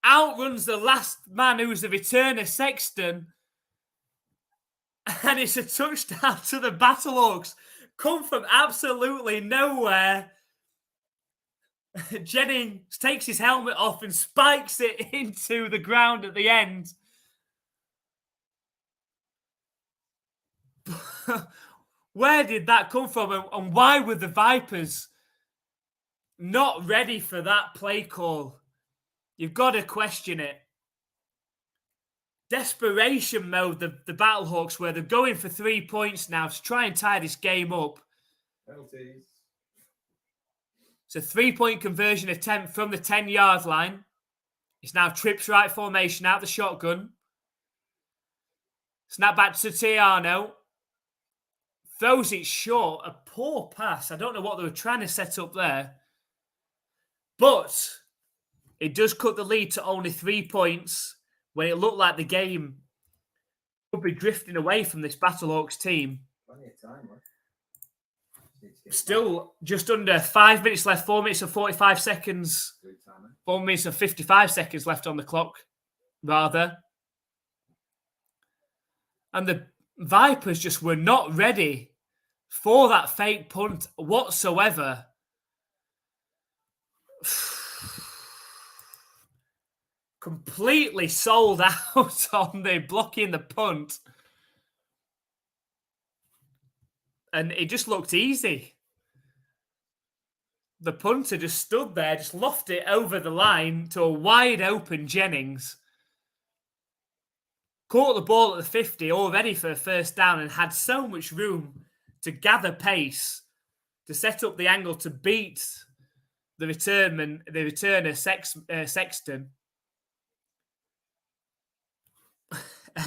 outruns the last man who's the returner, Sexton. And it's a touchdown to the Battlehawks. Come from absolutely nowhere. Jennings takes his helmet off and spikes it into the ground at the end. Where did that come from? And why were the Vipers not ready for that play call? You've got to question it. Desperation mode, the Battlehawks, where they're going for 3 points now to try and tie this game up. Penalties. It's a 3-point conversion attempt from the 10-yard line. It's now trips right formation out the shotgun. Snap back to Tiano. throws it short. A poor pass. I don't know what they were trying to set up there. But it does cut the lead to only 3 points when it looked like the game could be drifting away from this Battlehawks team. Plenty of time left. Still just under 5 minutes left, 4 minutes and 45 seconds. 4 minutes and 55 seconds left on the clock, rather. And the Vipers just were not ready for that fake punt whatsoever. Completely sold out on the blocking the punt. And it just looked easy. The punter just stood there, just lofted it over the line to a wide open Jennings. Caught the ball at the 50, all ready for a first down, and had so much room to gather pace, to set up the angle to beat the returner Sexton.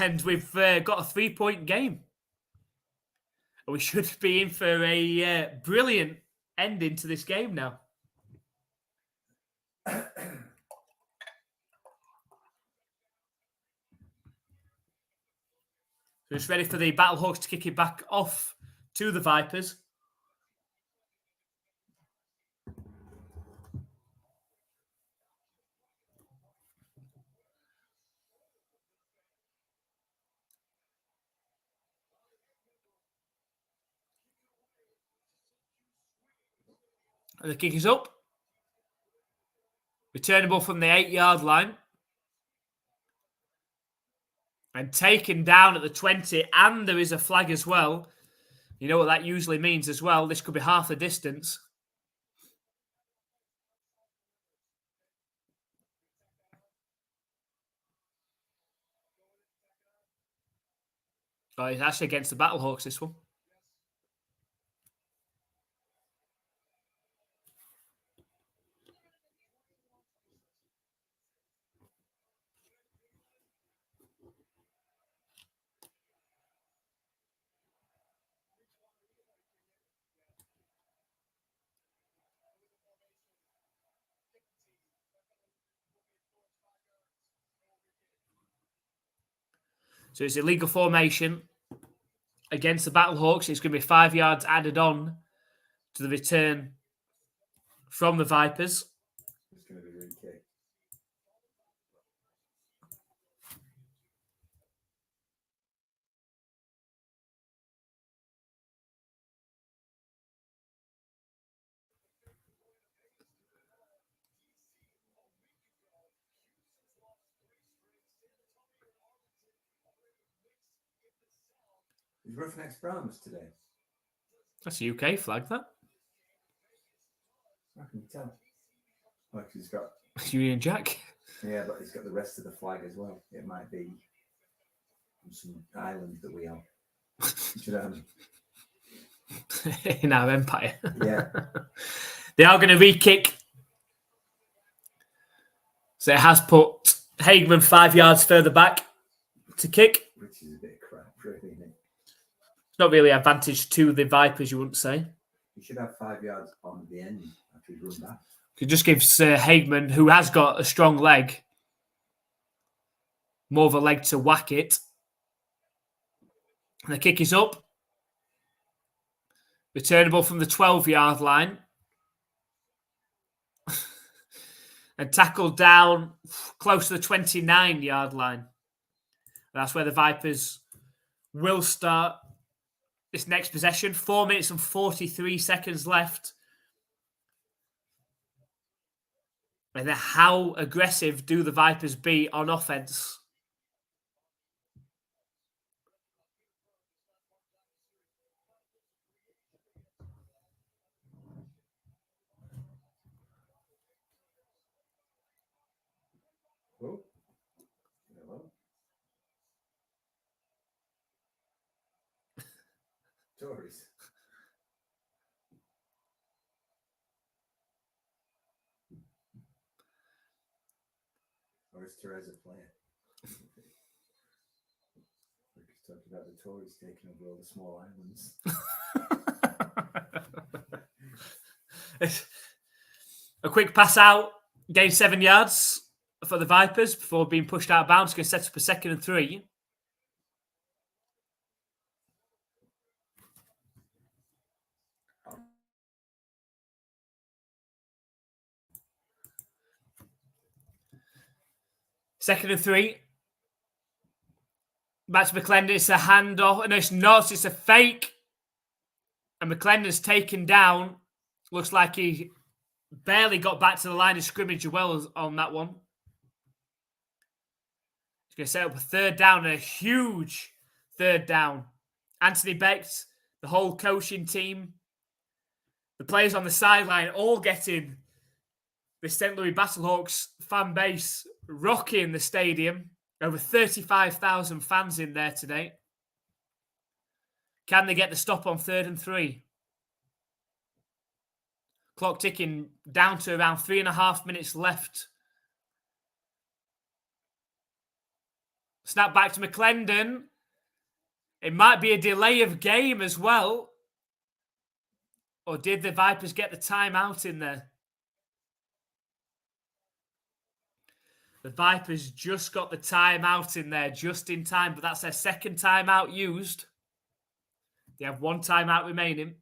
And we've got a 3-point game. We should be in for a brilliant ending to this game now. So it's ready for the Battlehawks to kick it back off to the Vipers. And the kick is up. Returnable from the 8-yard line. And taken down at the 20. And there is a flag as well. You know what that usually means as well. This could be half the distance. Oh, it's actually against the Battlehawks, this one. So it's illegal formation against the Battlehawks. It's going to be 5 yards added on to the return from the Vipers. It's going to be really kick. He's Roughnecks Brahms today. That's a UK flag, that. I can tell. Like he's got Union Jack. Yeah, but he's got the rest of the flag as well. It might be from some island that we have. Do you know what I mean? In our empire. Yeah. They are going to re-kick. So it has put Hageman 5 yards further back to kick. Which is a bit crap, really, isn't it? It's not really advantage to the Vipers, you wouldn't say. He should have 5 yards on the end after he's run back. It just gives Hageman, who has got a strong leg, more of a leg to whack it. And the kick is up. Returnable from the 12-yard line. And tackled down close to the 29-yard line. That's where the Vipers will start this next possession. 4 minutes and 43 seconds left. And then how aggressive do the Vipers be on offense? Oh. Hello. Tories. Or is Teresa playing? We're talking about the Tories taking over all the small islands. A quick pass out, gained 7 yards for the Vipers before being pushed out of bounds. Going to set up a 2nd and 3. Second and 3. Back to McClendon. It's a handoff. No, it's not. It's a fake. And McClendon's taken down. Looks like he barely got back to the line of scrimmage well on that one. He's going to set up a 3rd down and a huge 3rd down. Anthony Becht, the whole coaching team, the players on the sideline, all getting the St. Louis Battlehawks fan base rocking the stadium. Over 35,000 fans in there today. Can they get the stop on 3rd and 3? Clock ticking down to around 3.5 minutes left. Snap back to McClendon. It might be a delay of game as well. Or did the Vipers get the timeout in there? The Vipers just got the timeout in there just in time, but that's their 2nd timeout used. They have 1 timeout remaining.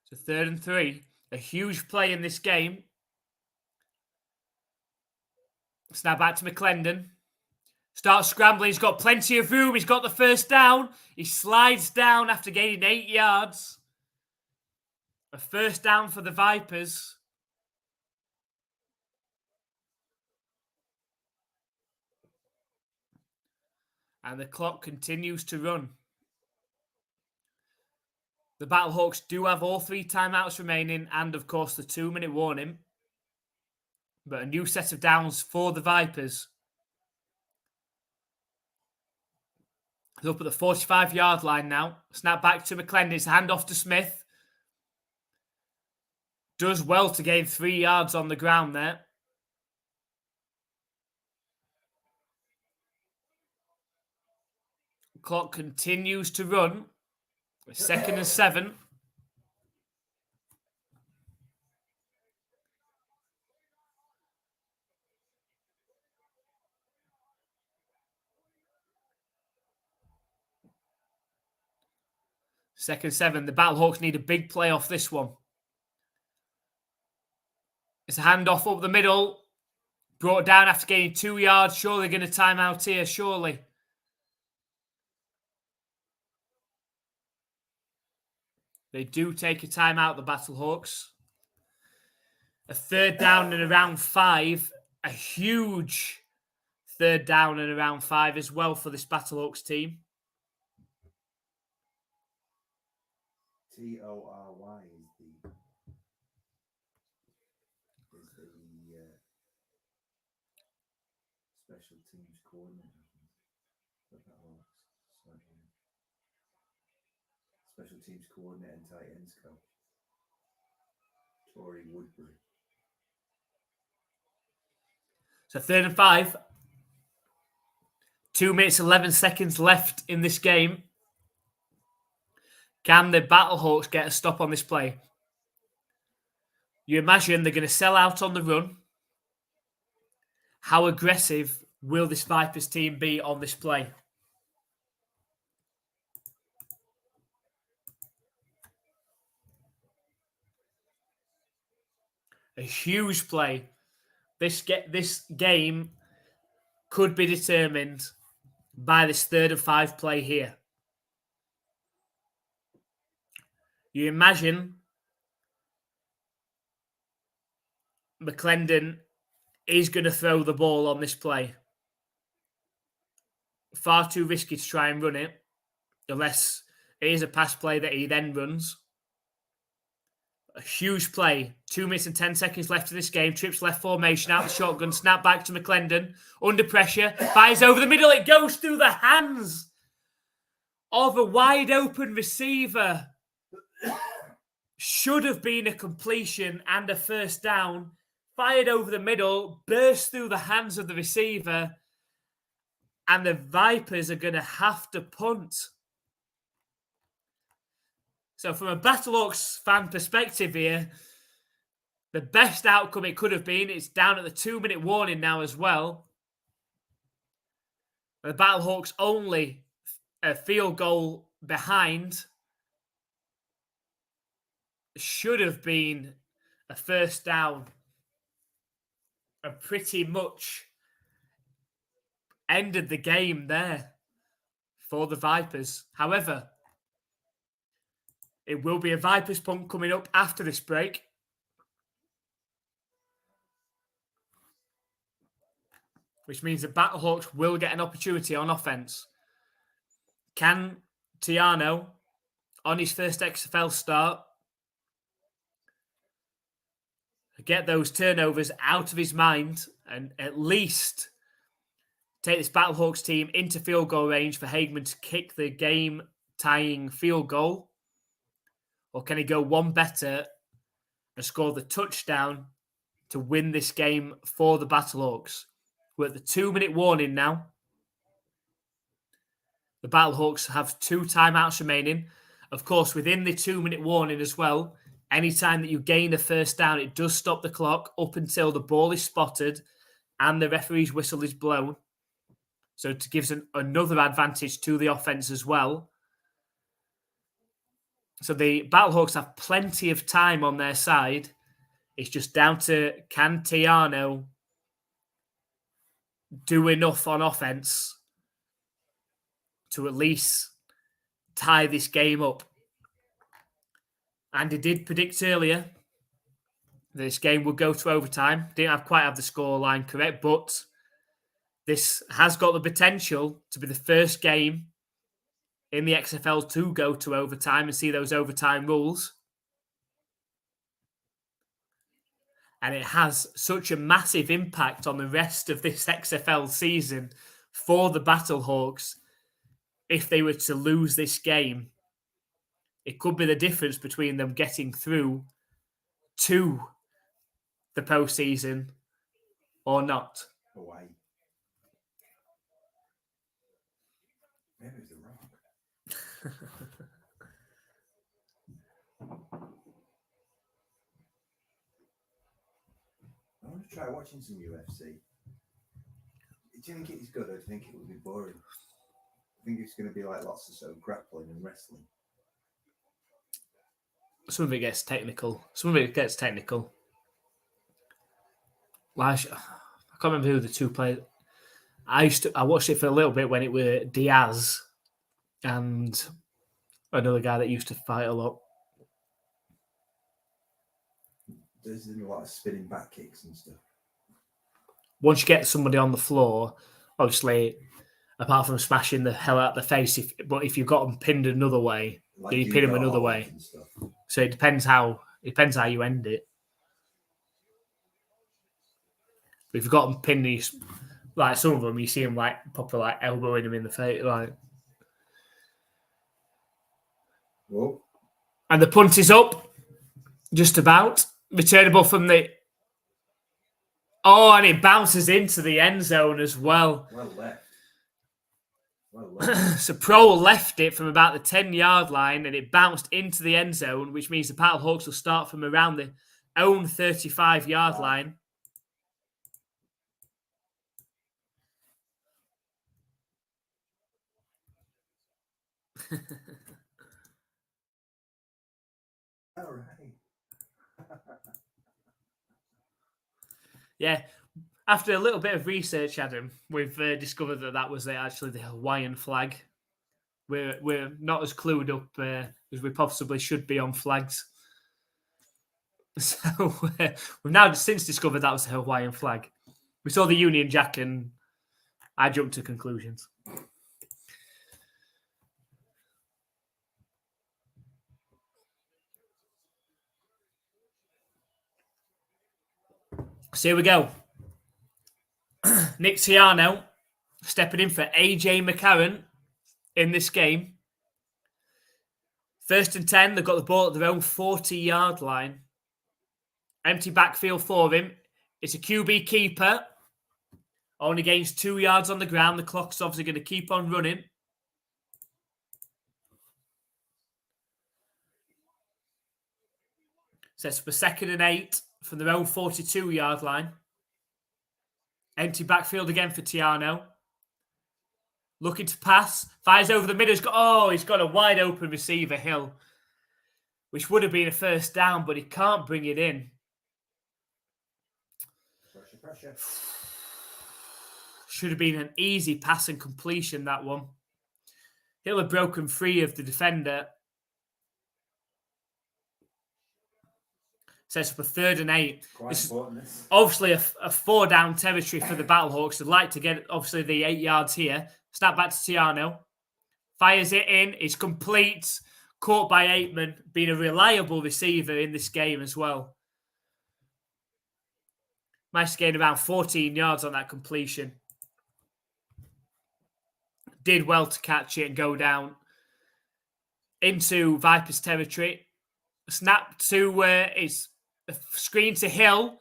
So 3rd and 3. A huge play in this game. Snap back to McClendon. Starts scrambling. He's got plenty of room. He's got the 1st down. He slides down after gaining 8 yards. A 1st down for the Vipers. And the clock continues to run. The Battlehawks do have all 3 timeouts remaining and, of course, the 2-minute warning. But a new set of downs for the Vipers. He's up at the 45-yard line now. Snap back to McClendon. It's a handoff to Smith. Does well to gain 3 yards on the ground there. Clock continues to run. 2nd and 7. Second 7. The Battlehawks need a big play off this one. It's a handoff up the middle. Brought down after gaining 2 yards. Surely going to time out here, surely. They do take a timeout, the Battlehawks. A 3rd down and around 5. A huge 3rd down and around 5 as well for this Battlehawks team. Tory is the special teams coordinator. Special teams coordinator and tight ends coach. Tory Woodbury. So 3rd and 5. 2 minutes, 11 seconds left in this game. Can the Battlehawks get a stop on this play? You imagine they're going to sell out on the run. How aggressive will this Vipers team be on this play? A huge play. This game could be determined by this 3rd and 5 play here. You imagine McClendon is going to throw the ball on this play. Far too risky to try and run it, unless it is a pass play that he then runs. A huge play. 2 minutes and 10 seconds left in this game. Trips left formation out the shotgun. Snap back to McClendon. Under pressure. Fires over the middle. It goes through the hands of a wide open receiver. Should have been a completion and a first down. Fired over the middle. Burst through the hands of the receiver. And the Vipers are going to have to punt. So from a Battlehawks fan perspective here, the best outcome it could have been, it's down at the 2-minute warning now as well. The Battlehawks only a field goal behind. Should have been a first down. And pretty much ended the game there for the Vipers. However, it will be a Vipers punt coming up after this break. Which means the Battlehawks will get an opportunity on offense. Can Tiano, on his first XFL start, get those turnovers out of his mind and at least take this Battlehawks team into field goal range for Hageman to kick the game-tying field goal? Or can he go one better and score the touchdown to win this game for the Battlehawks? We're at the 2-minute warning now. The Battlehawks have 2 timeouts remaining. Of course, within the 2-minute warning as well, anytime that you gain a first down, it does stop the clock up until the ball is spotted and the referee's whistle is blown. So it gives another advantage to the offense as well. So the Battlehawks have plenty of time on their side. It's just down to, can Tiano do enough on offense to at least tie this game up? And he did predict earlier that this game would go to overtime. Didn't quite have the scoreline correct, but this has got the potential to be the first game in the XFL to go to overtime and see those overtime rules. And it has such a massive impact on the rest of this XFL season for the Battlehawks. If they were to lose this game, it could be the difference between them getting through to the postseason or not. Hawaii. Maybe it was the Rock. I want to try watching some UFC. Do you think it's good or do you think it would be boring? I think it's going to be like lots of sort of grappling and wrestling. Some of it gets technical. Like, I can't remember who the two players. I watched it for a little bit when it were Diaz and another guy that used to fight a lot. There's a lot of spinning back kicks and stuff. Once you get somebody on the floor, obviously, apart from smashing the hell out of the face, if you've got them pinned another way, like you pin them another way. So it depends how you end it. But if you've got them pinned, like some of them, you see them like proper like elbowing them in the face, like. Whoa. And the punt is up, just about. Returnable from the... Oh, and it bounces into the end zone as well. Well left. So Pro left it from about the 10-yard line and it bounced into the end zone, which means the Battlehawks will start from around the own 35-yard line. All right. Yeah, after a little bit of research, Adam, we've discovered that was actually the Hawaiian flag. We're not as clued up as we possibly should be on flags. So we've now since discovered that was the Hawaiian flag. We saw the Union Jack and I jumped to conclusions. So here we go. Nick Tiano stepping in for AJ McCarron in this game. 1st and 10, they've got the ball at their own 40-yard line. Empty backfield for him. It's a QB keeper. Only gains 2 yards on the ground. The clock's obviously going to keep on running. Sets up a 2nd and 8 from their own 42-yard line. Empty backfield again for Tiano. Looking to pass. Fires over the middle. He's got a wide open receiver, Hill. Which would have been a 1st down, but he can't bring it in. Pressure. Should have been an easy pass and completion, that one. Hill had broken free of the defender. Sets up a 3rd and 8. Quite important. Obviously a 4-down territory for the Battlehawks. They'd like to get, obviously, the 8 yards here. Snap back to Tiano. Fires it in. It's complete. Caught by Aitman. Being a reliable receiver in this game as well. Managed to gain around 14 yards on that completion. Did well to catch it and go down into Vipers territory. Snap to it's a screen to Hill.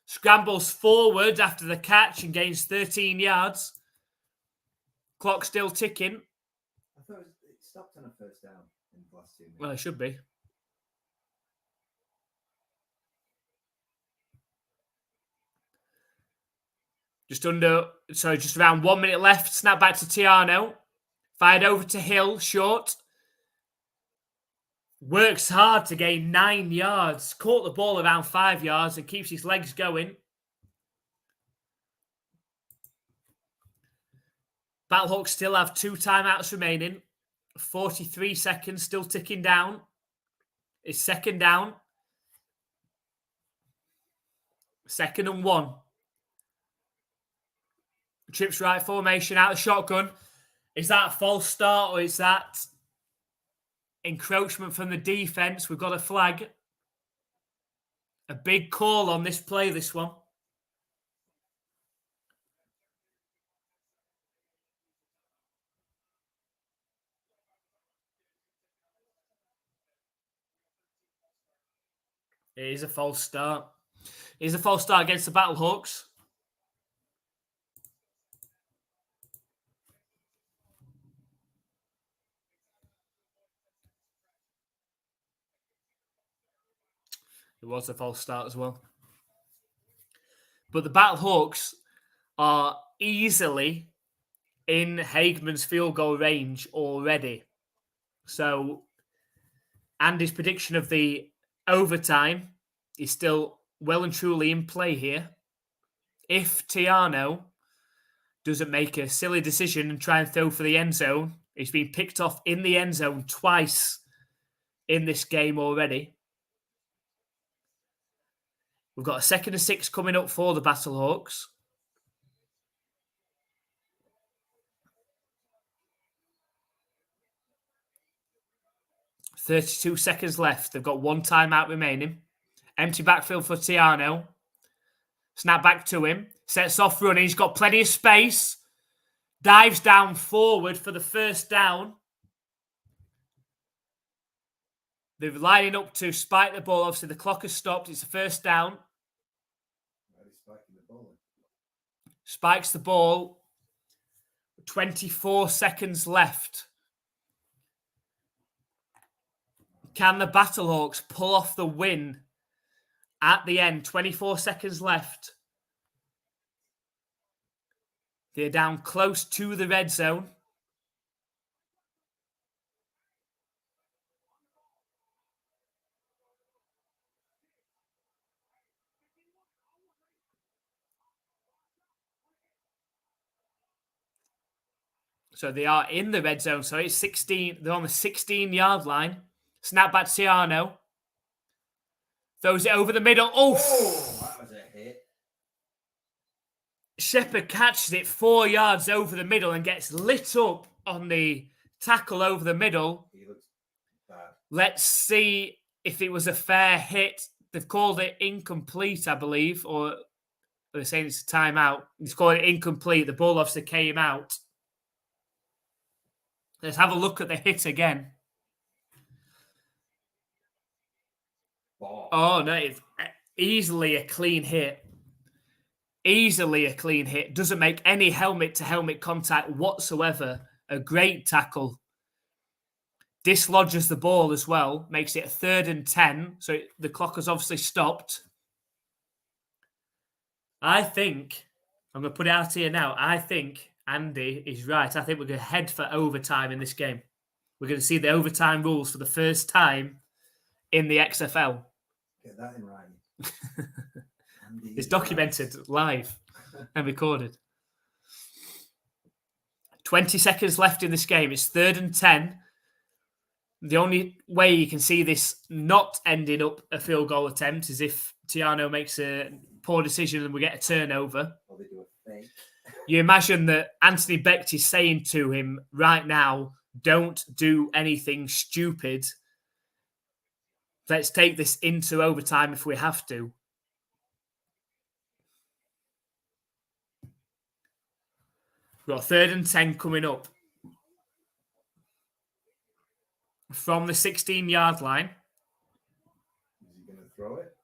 Scrambles forward after the catch and gains 13 yards. Clock still ticking. I thought it stopped on a 1st down in the last 2 minutes. Well, it should be. Just around 1 minute left. Snap back to Tiano. Fired over to Hill, short. Works hard to gain 9 yards. Caught the ball around 5 yards and keeps his legs going. Battlehawks still have 2 timeouts remaining. 43 seconds still ticking down. It's 2nd down. 2nd and 1. Trips right formation out of shotgun. Is that a false start or is that encroachment from the defense? We've got a flag. A big call on this play, this one. It is a false start. It is a false start against the Battlehawks. It was a false start as well. But the Battlehawks are easily in Hageman's field goal range already. So Andy's prediction of the overtime is still well and truly in play here. If Tiano doesn't make a silly decision and try and throw for the end zone, he's been picked off in the end zone twice in this game already. We've got a 2nd and 6 coming up for the Battlehawks. .32 seconds left. They've got 1 timeout remaining. Empty backfield for Tiano. Snap back to him. Sets off running. He's got plenty of space. Dives down forward for the 1st down. They're lining up to spike the ball. Obviously, the clock has stopped. It's a 1st down. Spikes the ball. 24 seconds left. Can the Battlehawks pull off the win at the end? 24 seconds left. They're down close to the red zone. So they are in the red zone. So it's 16. They're on the 16-yard line. Snap back to Tiano. Throws it over the middle. Oh, that was a hit. Shepherd catches it 4 yards over the middle and gets lit up on the tackle over the middle. He looks bad. Let's see if it was a fair hit. They've called it incomplete, I believe, or they're saying it's a timeout. He's called it incomplete. The ball obviously came out. Let's have a look at the hit again. Ball. Oh, no, it's easily a clean hit. Easily a clean hit. Doesn't make any helmet-to-helmet contact whatsoever. A great tackle. Dislodges the ball as well. Makes it 3rd and 10. So the clock has obviously stopped. I think, I'm going to put it out here now, I think Andy is right. I think we're going to head for overtime in this game. We're going to see the overtime rules for the first time in the XFL. Get that in writing. It's documented live and recorded. 20 seconds left in this game. It's 3rd and 10. The only way you can see this not ending up a field goal attempt is if Tiano makes a poor decision and we get a turnover. Or they do a fake. You imagine that Anthony Becht is saying to him right now, don't do anything stupid. Let's take this into overtime if we have to. We've got 3rd and 10 coming up. From the 16-yard line. Is he going to throw it?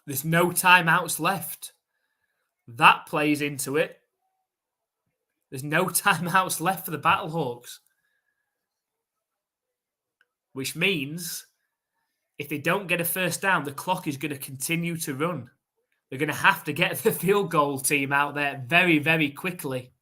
There's no timeouts left. That plays into it. There's no timeouts left for the Battlehawks. Which means if they don't get a first down, the clock is going to continue to run. They're going to have to get the field goal team out there very, very quickly.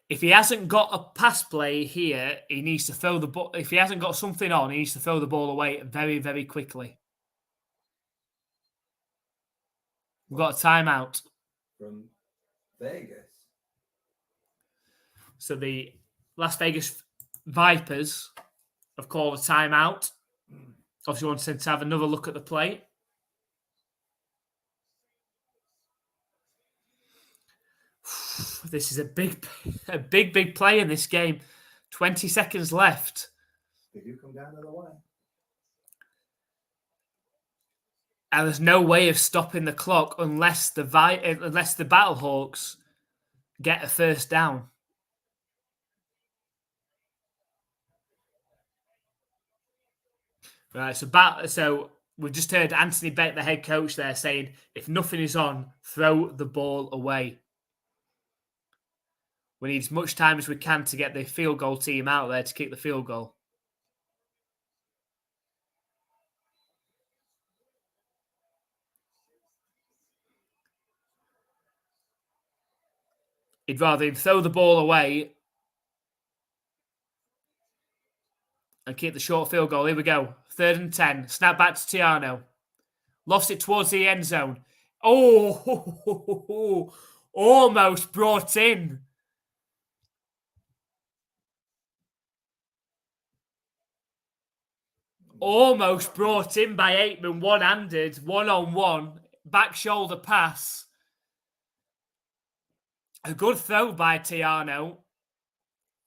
If he hasn't got a pass play here, he needs to throw the ball. If he hasn't got something on, he needs to throw the ball away very, very quickly. We've got a timeout. From Vegas. So the Las Vegas Vipers have called a timeout. Obviously wanted to have another look at the play. This is a big play in this game. 20 seconds left. They do come down to the wire. And there's no way of stopping the clock unless the Battlehawks get a first down. Right, so we've just heard Anthony Becht, the head coach there, saying, if nothing is on, throw the ball away. We need as much time as we can to get the field goal team out there to kick the field goal. He'd rather him throw the ball away and keep the short field goal. Here we go. 3rd and 10. Snap back to Tiano. Lost it towards the end zone. Oh, almost brought in. Almost brought in by Aikman, one-handed, one-on-one, back shoulder pass. A good throw by Tiano.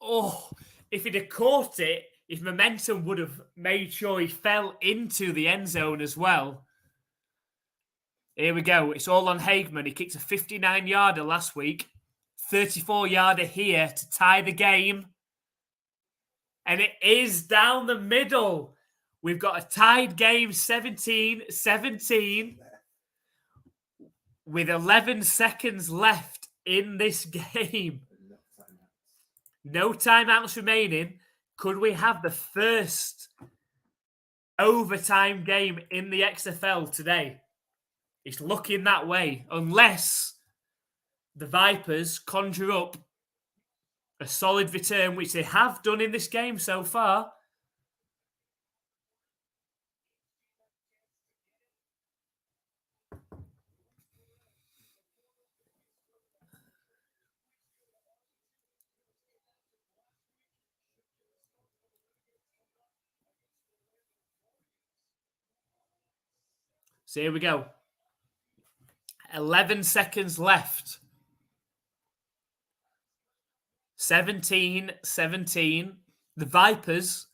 Oh, if he'd have caught it, his momentum would have made sure he fell into the end zone as well. Here we go. It's all on Hageman. He kicked a 59-yarder last week. 34-yarder here to tie the game. And it is down the middle. We've got a tied game, 17-17, with 11 seconds left in this game. No timeouts remaining. Could we have the first overtime game in the XFL today? It's looking that way, unless the Vipers conjure up a solid return, which they have done in this game so far. So here we go. 11 seconds left. 17-17. The Vipers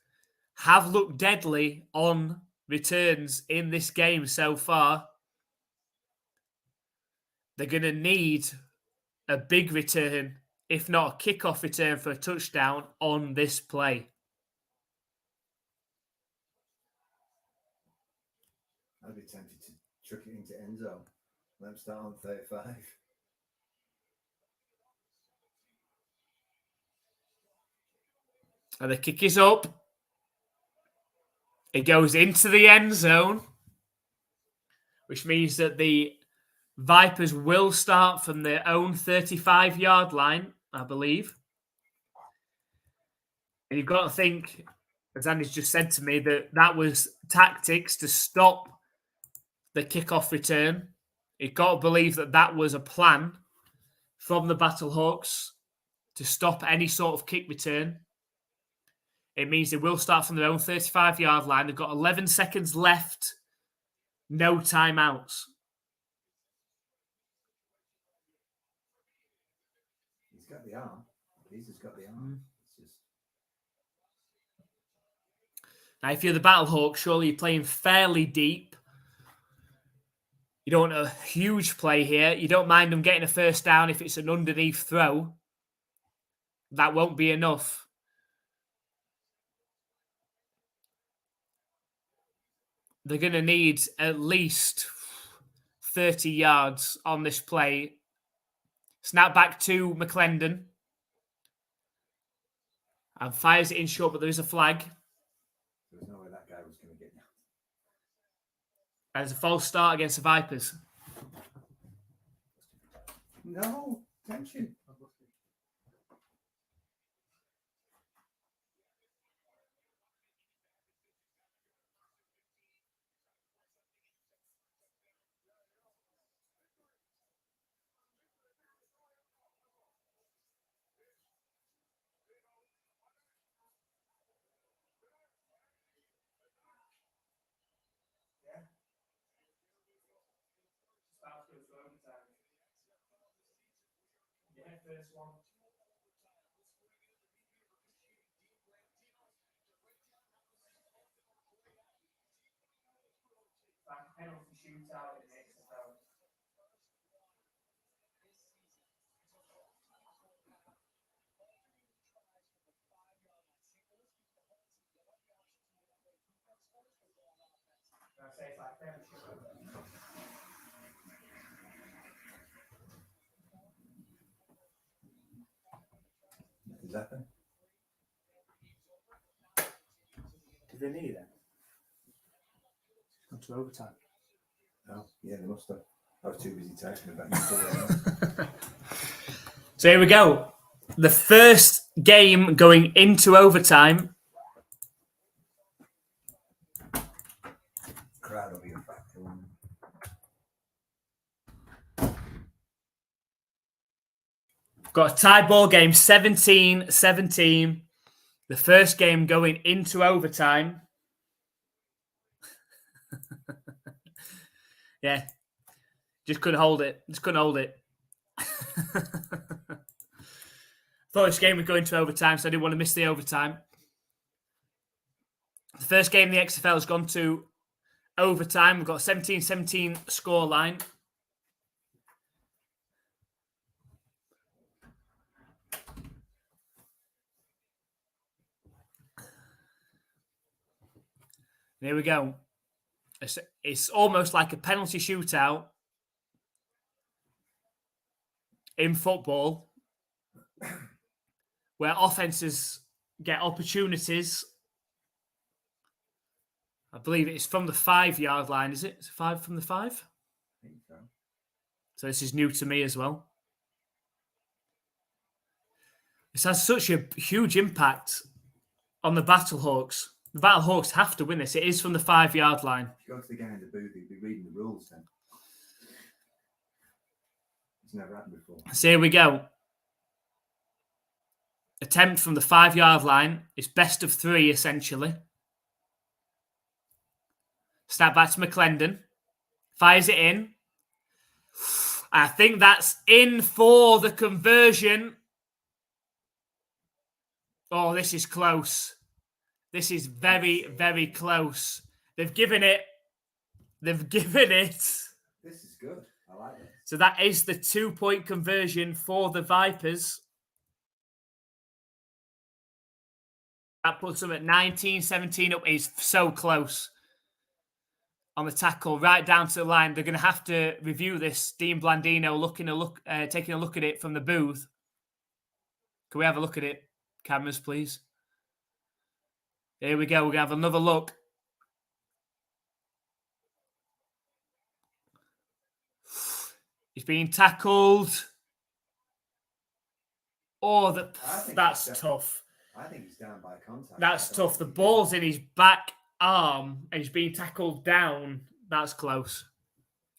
have looked deadly on returns in this game so far. They're going to need a big return, if not a kickoff return for a touchdown on this play. I'd be tempted to chuck it into end zone. Let them start on 35. And the kick is up. It goes into the end zone, which means that the Vipers will start from their own 35-yard line, I believe. And you've got to think, as Andy's just said to me, that was tactics to stop the kickoff return. You've got to believe that was a plan from the Battlehawks to stop any sort of kick return. It means they will start from their own 35-yard line. They've got 11 seconds left. No timeouts. He's got the arm. He's just got the arm. Now, if you're the Battlehawks, surely you're playing fairly deep. You don't want a huge play here. You don't mind them getting a first down if it's an underneath throw. That won't be enough. They're going to need at least 30 yards on this play. Snap back to McClendon. And fires it in short, but there is a flag. There's no way that guy was going to get now. And it's a false start against the Vipers. No, tension. First one. Penalty shootout in the XFL. I say it's like penalty shootout. Nothing's happened. Did they need it? Gone to overtime. Oh, yeah, they must have. I was too busy typing about So here we go. The first game going into overtime. Crowd will be a factor. Got a tie ball game, 17-17. The first game going into overtime. Yeah. Just couldn't hold it. Thought this game would go into overtime, so I didn't want to miss the overtime. The first game in the XFL has gone to overtime. We've got a 17-17 scoreline. Here we go. It's almost like a penalty shootout in football where offenses get opportunities. I believe it's from the 5-yard line, is it? Is it 5 from the 5? I think so. So this is new to me as well. This has such a huge impact on the Battlehawks. The Battlehawks have to win this. It is from the 5-yard line. If you go to the guy in the booth, he'd be reading the rules then. It's never happened before. So here we go. Attempt from the 5-yard line. It's best of 3, essentially. Snap back to McClendon. Fires it in. I think that's in for the conversion. Oh, this is close. This is very, very close. They've given it. They've given it. This is good. I like it. So that is the 2-point conversion for the Vipers. That puts them at 19-17 up. Is so close on the tackle, right down to the line. They're going to have to review this. Dean Blandino taking a look at it from the booth. Can we have a look at it? Cameras, please. Here we go. We're going to have another look. He's being tackled. Oh, that's tough. I think he's down by contact. That's tough. The ball's in his back arm and he's being tackled down. That's close.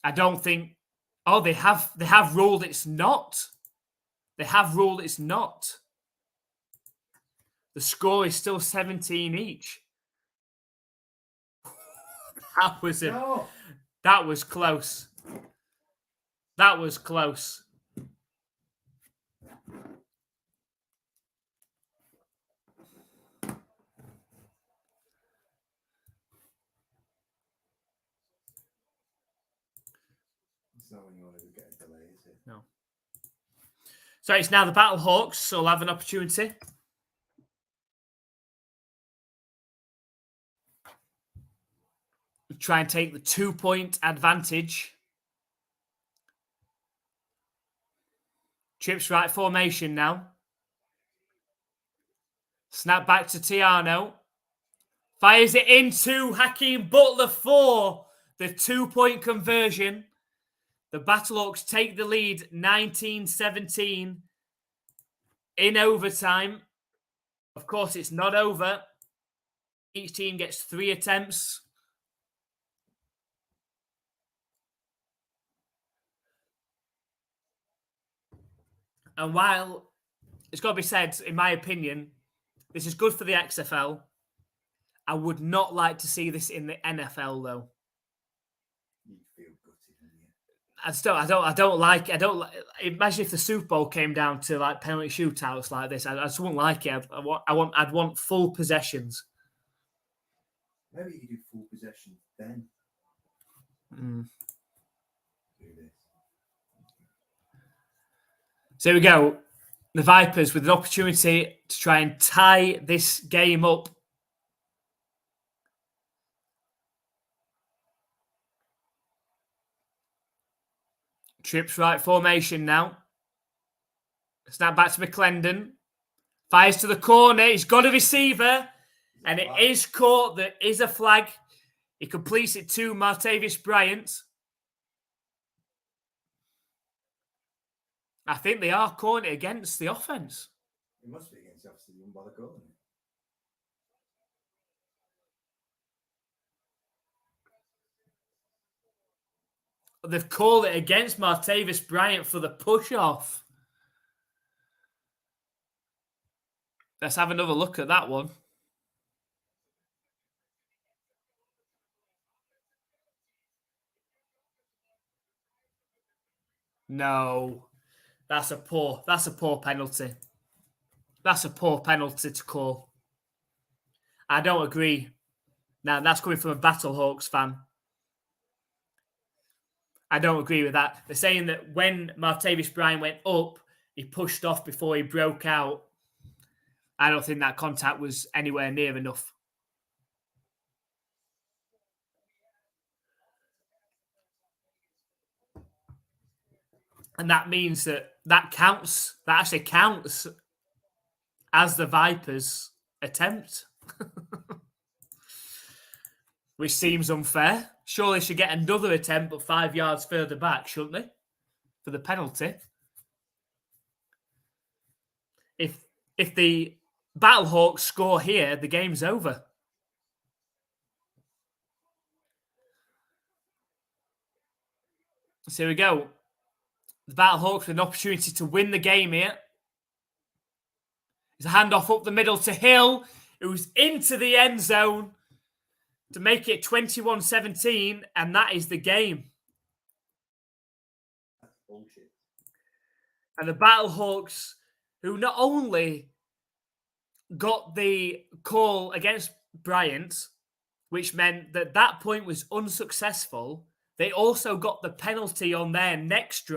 I don't think. Oh, they have ruled it's not. They have ruled it's not. The score is still 17 each. That was it. No. That was close. That was close. It's not when you want to get a delay, is it? No. So it's now the Battlehawks, so we'll have an opportunity. We'll try and take the 2-point advantage. Trips right formation now. Snap back to Tiano. Fires it into Hakeem Butler for the 2-point conversion. The Battlehawks take the lead 19-17 in overtime. Of course, it's not over. Each team gets 3 attempts. And while it's got to be said, in my opinion, this is good for the XFL, I would not like to see this in the NFL, though. You'd feel gutted, wouldn't you? I don't like. Imagine if the Super Bowl came down to like penalty shootouts like this. I just wouldn't like it. I'd want full possessions. Maybe you could do full possession then. Do this. So here we go. The Vipers with an opportunity to try and tie this game up. Trips right formation now. Snap back to McClendon. Fires to the corner. He's got a receiver. And it is caught. There is a flag. He completes it to Martavis Bryant. I think they are calling it against the offense. It must be against the offense. You wouldn't bother calling it. They've called it against Martavis Bryant for the push-off. Let's have another look at that one. No. That's a poor penalty. That's a poor penalty to call. I don't agree. Now, that's coming from a Battlehawks fan. I don't agree with that. They're saying that when Martavis Bryant went up, he pushed off before he broke out. I don't think that contact was anywhere near enough. And that means that actually counts as the Vipers' attempt. Which seems unfair. Surely they should get another attempt, but 5 yards further back, shouldn't they? For the penalty. If the Battlehawks score here, the game's over. So here we go. The Battlehawks with an opportunity to win the game here. It's a handoff up the middle to Hill, who's into the end zone to make it 21-17, and that is the game. Bullshit. And the Battlehawks, who not only got the call against Bryant, which meant that that point was unsuccessful, they also got the penalty on their next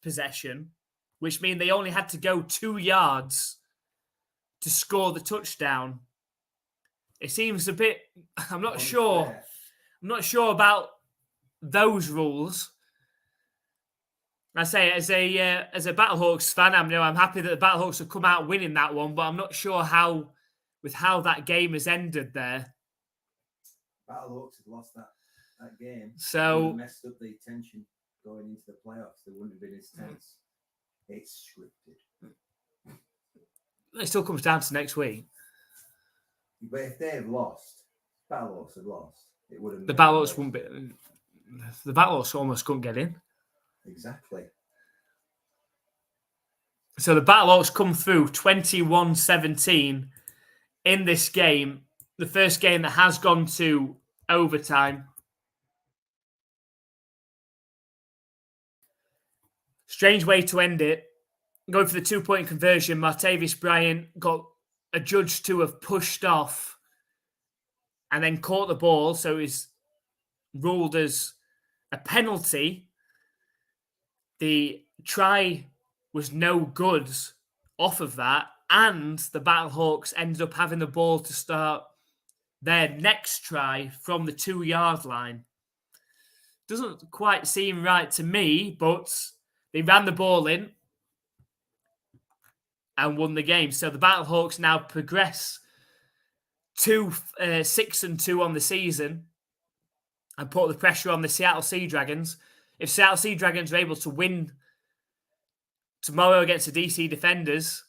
possession, which means they only had to go 2 yards to score the touchdown. It seems a bit. I'm not sure. I'm not sure about those rules. I say, as a Battlehawks fan, I'm happy that the Battlehawks have come out winning that one, but I'm not sure how that game has ended there. Battlehawks have lost that game. So messed up the tension going into the playoffs. They wouldn't have been as tense. It's scripted. It still comes down to next week. But if they have lost, Battlehawks have lost. It would have. The Battlehawks wouldn't be. The Battlehawks almost couldn't get in. Exactly. So the Battlehawks come through 21-17 in this game. The first game that has gone to overtime. Strange way to end it. Going for the 2-point conversion, Martavis Bryant got adjudged to have pushed off and then caught the ball, so he's ruled as a penalty. The try was no good off of that, and the Battlehawks ended up having the ball to start their next try from the 2-yard line. Doesn't quite seem right to me, but they ran the ball in and won the game. So the Battlehawks now progress to 6-2 on the season and put the pressure on the Seattle Sea Dragons. If Seattle Sea Dragons are able to win tomorrow against the DC Defenders,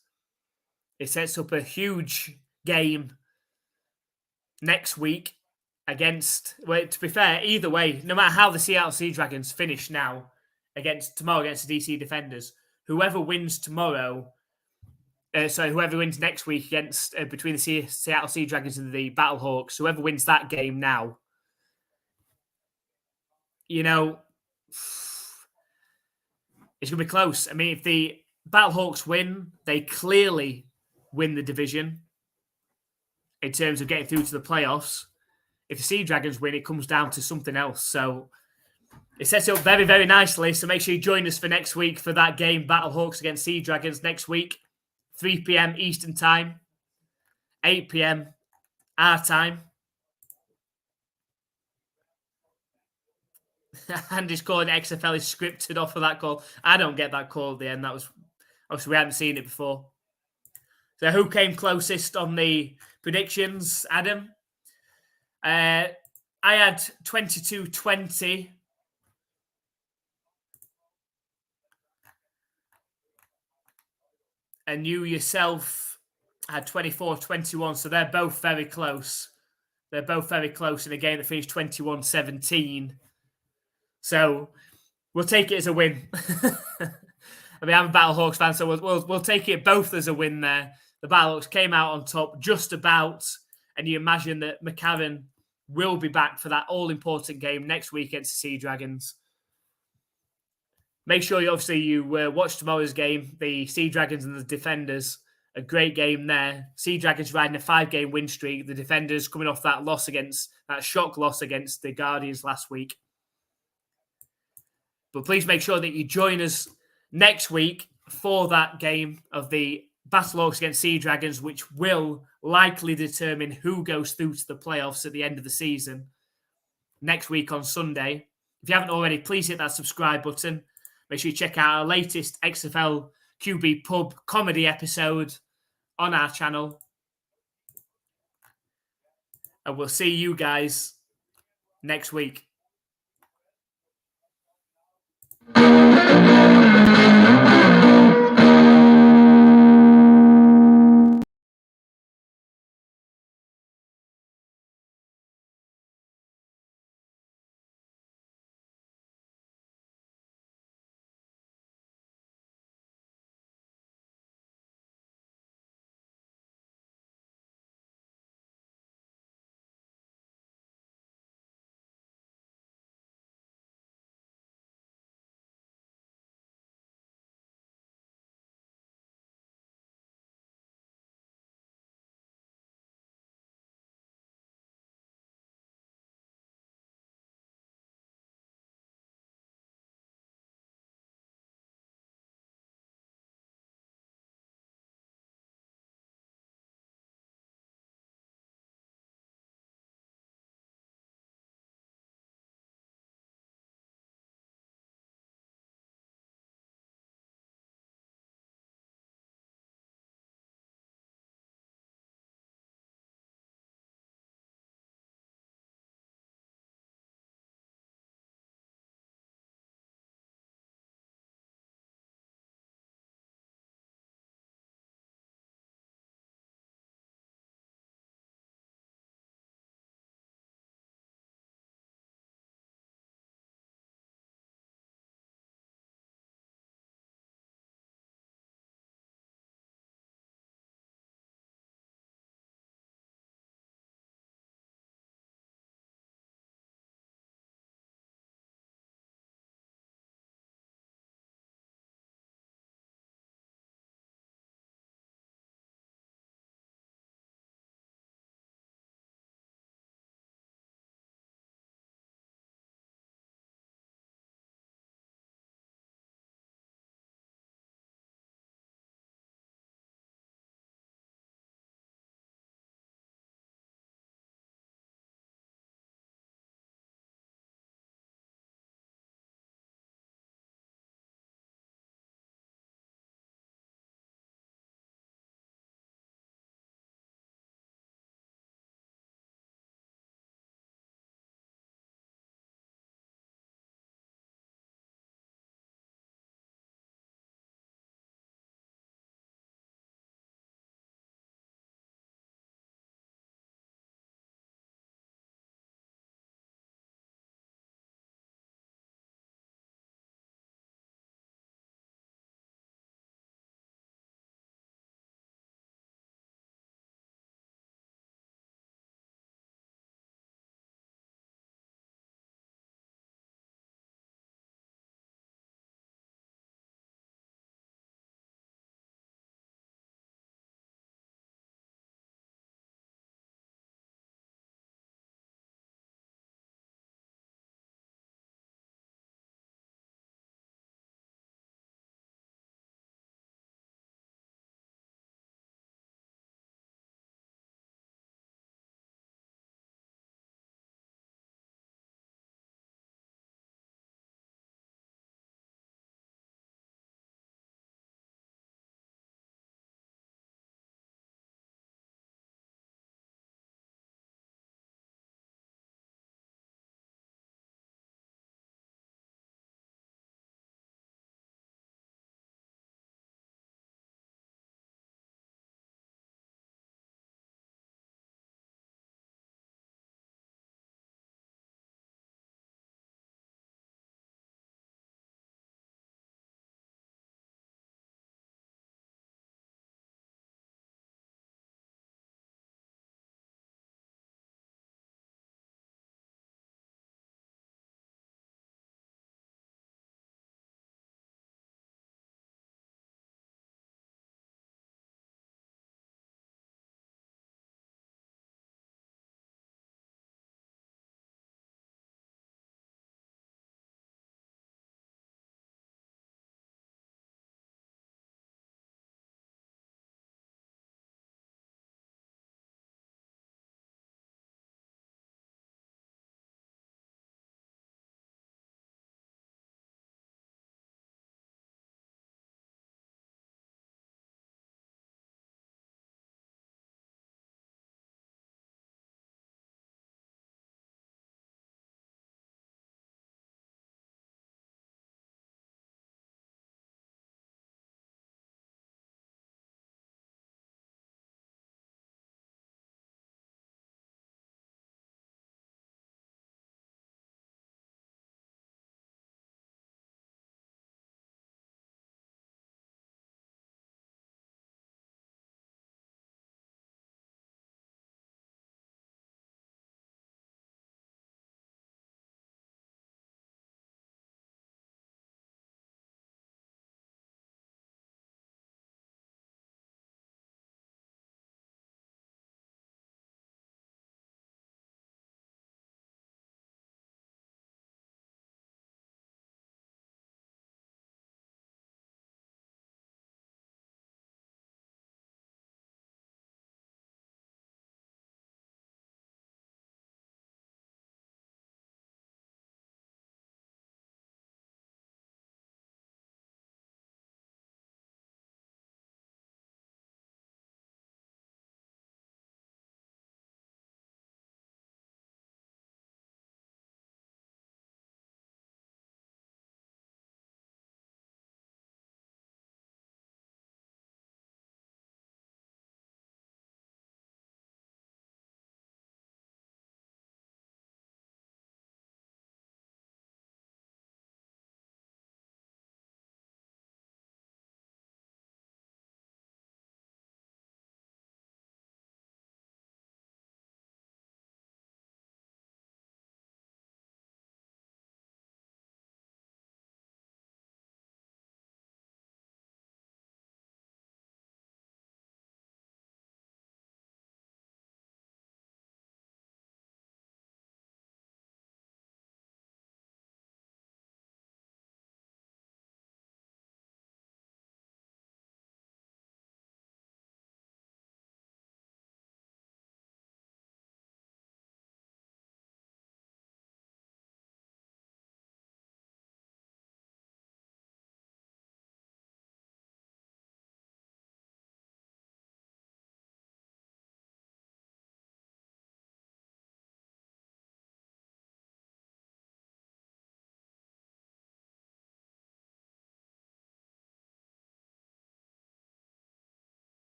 it sets up a huge game next week against, well, to be fair, either way, no matter how the Seattle Sea Dragons finish now tomorrow against the DC Defenders, whoever wins tomorrow, whoever wins next week against between the Seattle Sea Dragons and the Battlehawks, whoever wins that game now, it's going to be close. I mean, if the Battlehawks win, they clearly win the division in terms of getting through to the playoffs. If the Sea Dragons win, it comes down to something else. So it sets it up very, very nicely. So make sure you join us for next week for that game, Battlehawks against Sea Dragons next week, 3 p.m. Eastern Time, 8 p.m. our time. Andy's calling XFL is scripted off of that call. I don't get that call at the end. That was, obviously, we hadn't seen it before. So who came closest on the predictions, Adam? I had 22-20. And you yourself had 24-21. So they're both very close. They're both very close in a game that finished 21-17. So we'll take it as a win. I mean, I'm a Battlehawks fan, so we'll take it both as a win there. The Battlehawks came out on top just about, and you imagine that McCarran will be back for that all-important game next week against the Sea Dragons. Make sure you watch tomorrow's game, the Sea Dragons and the Defenders. A great game there. Sea Dragons riding a 5-game win streak. The Defenders coming off that shock loss against the Guardians last week. But please make sure that you join us next week for that game of the Battlehawks against Sea Dragons, which will likely determine who goes through to the playoffs at the end of the season next week on Sunday. If you haven't already, please hit that subscribe button. Make sure you check out our latest XFL QB Pub comedy episode on our channel. And we'll see you guys next week.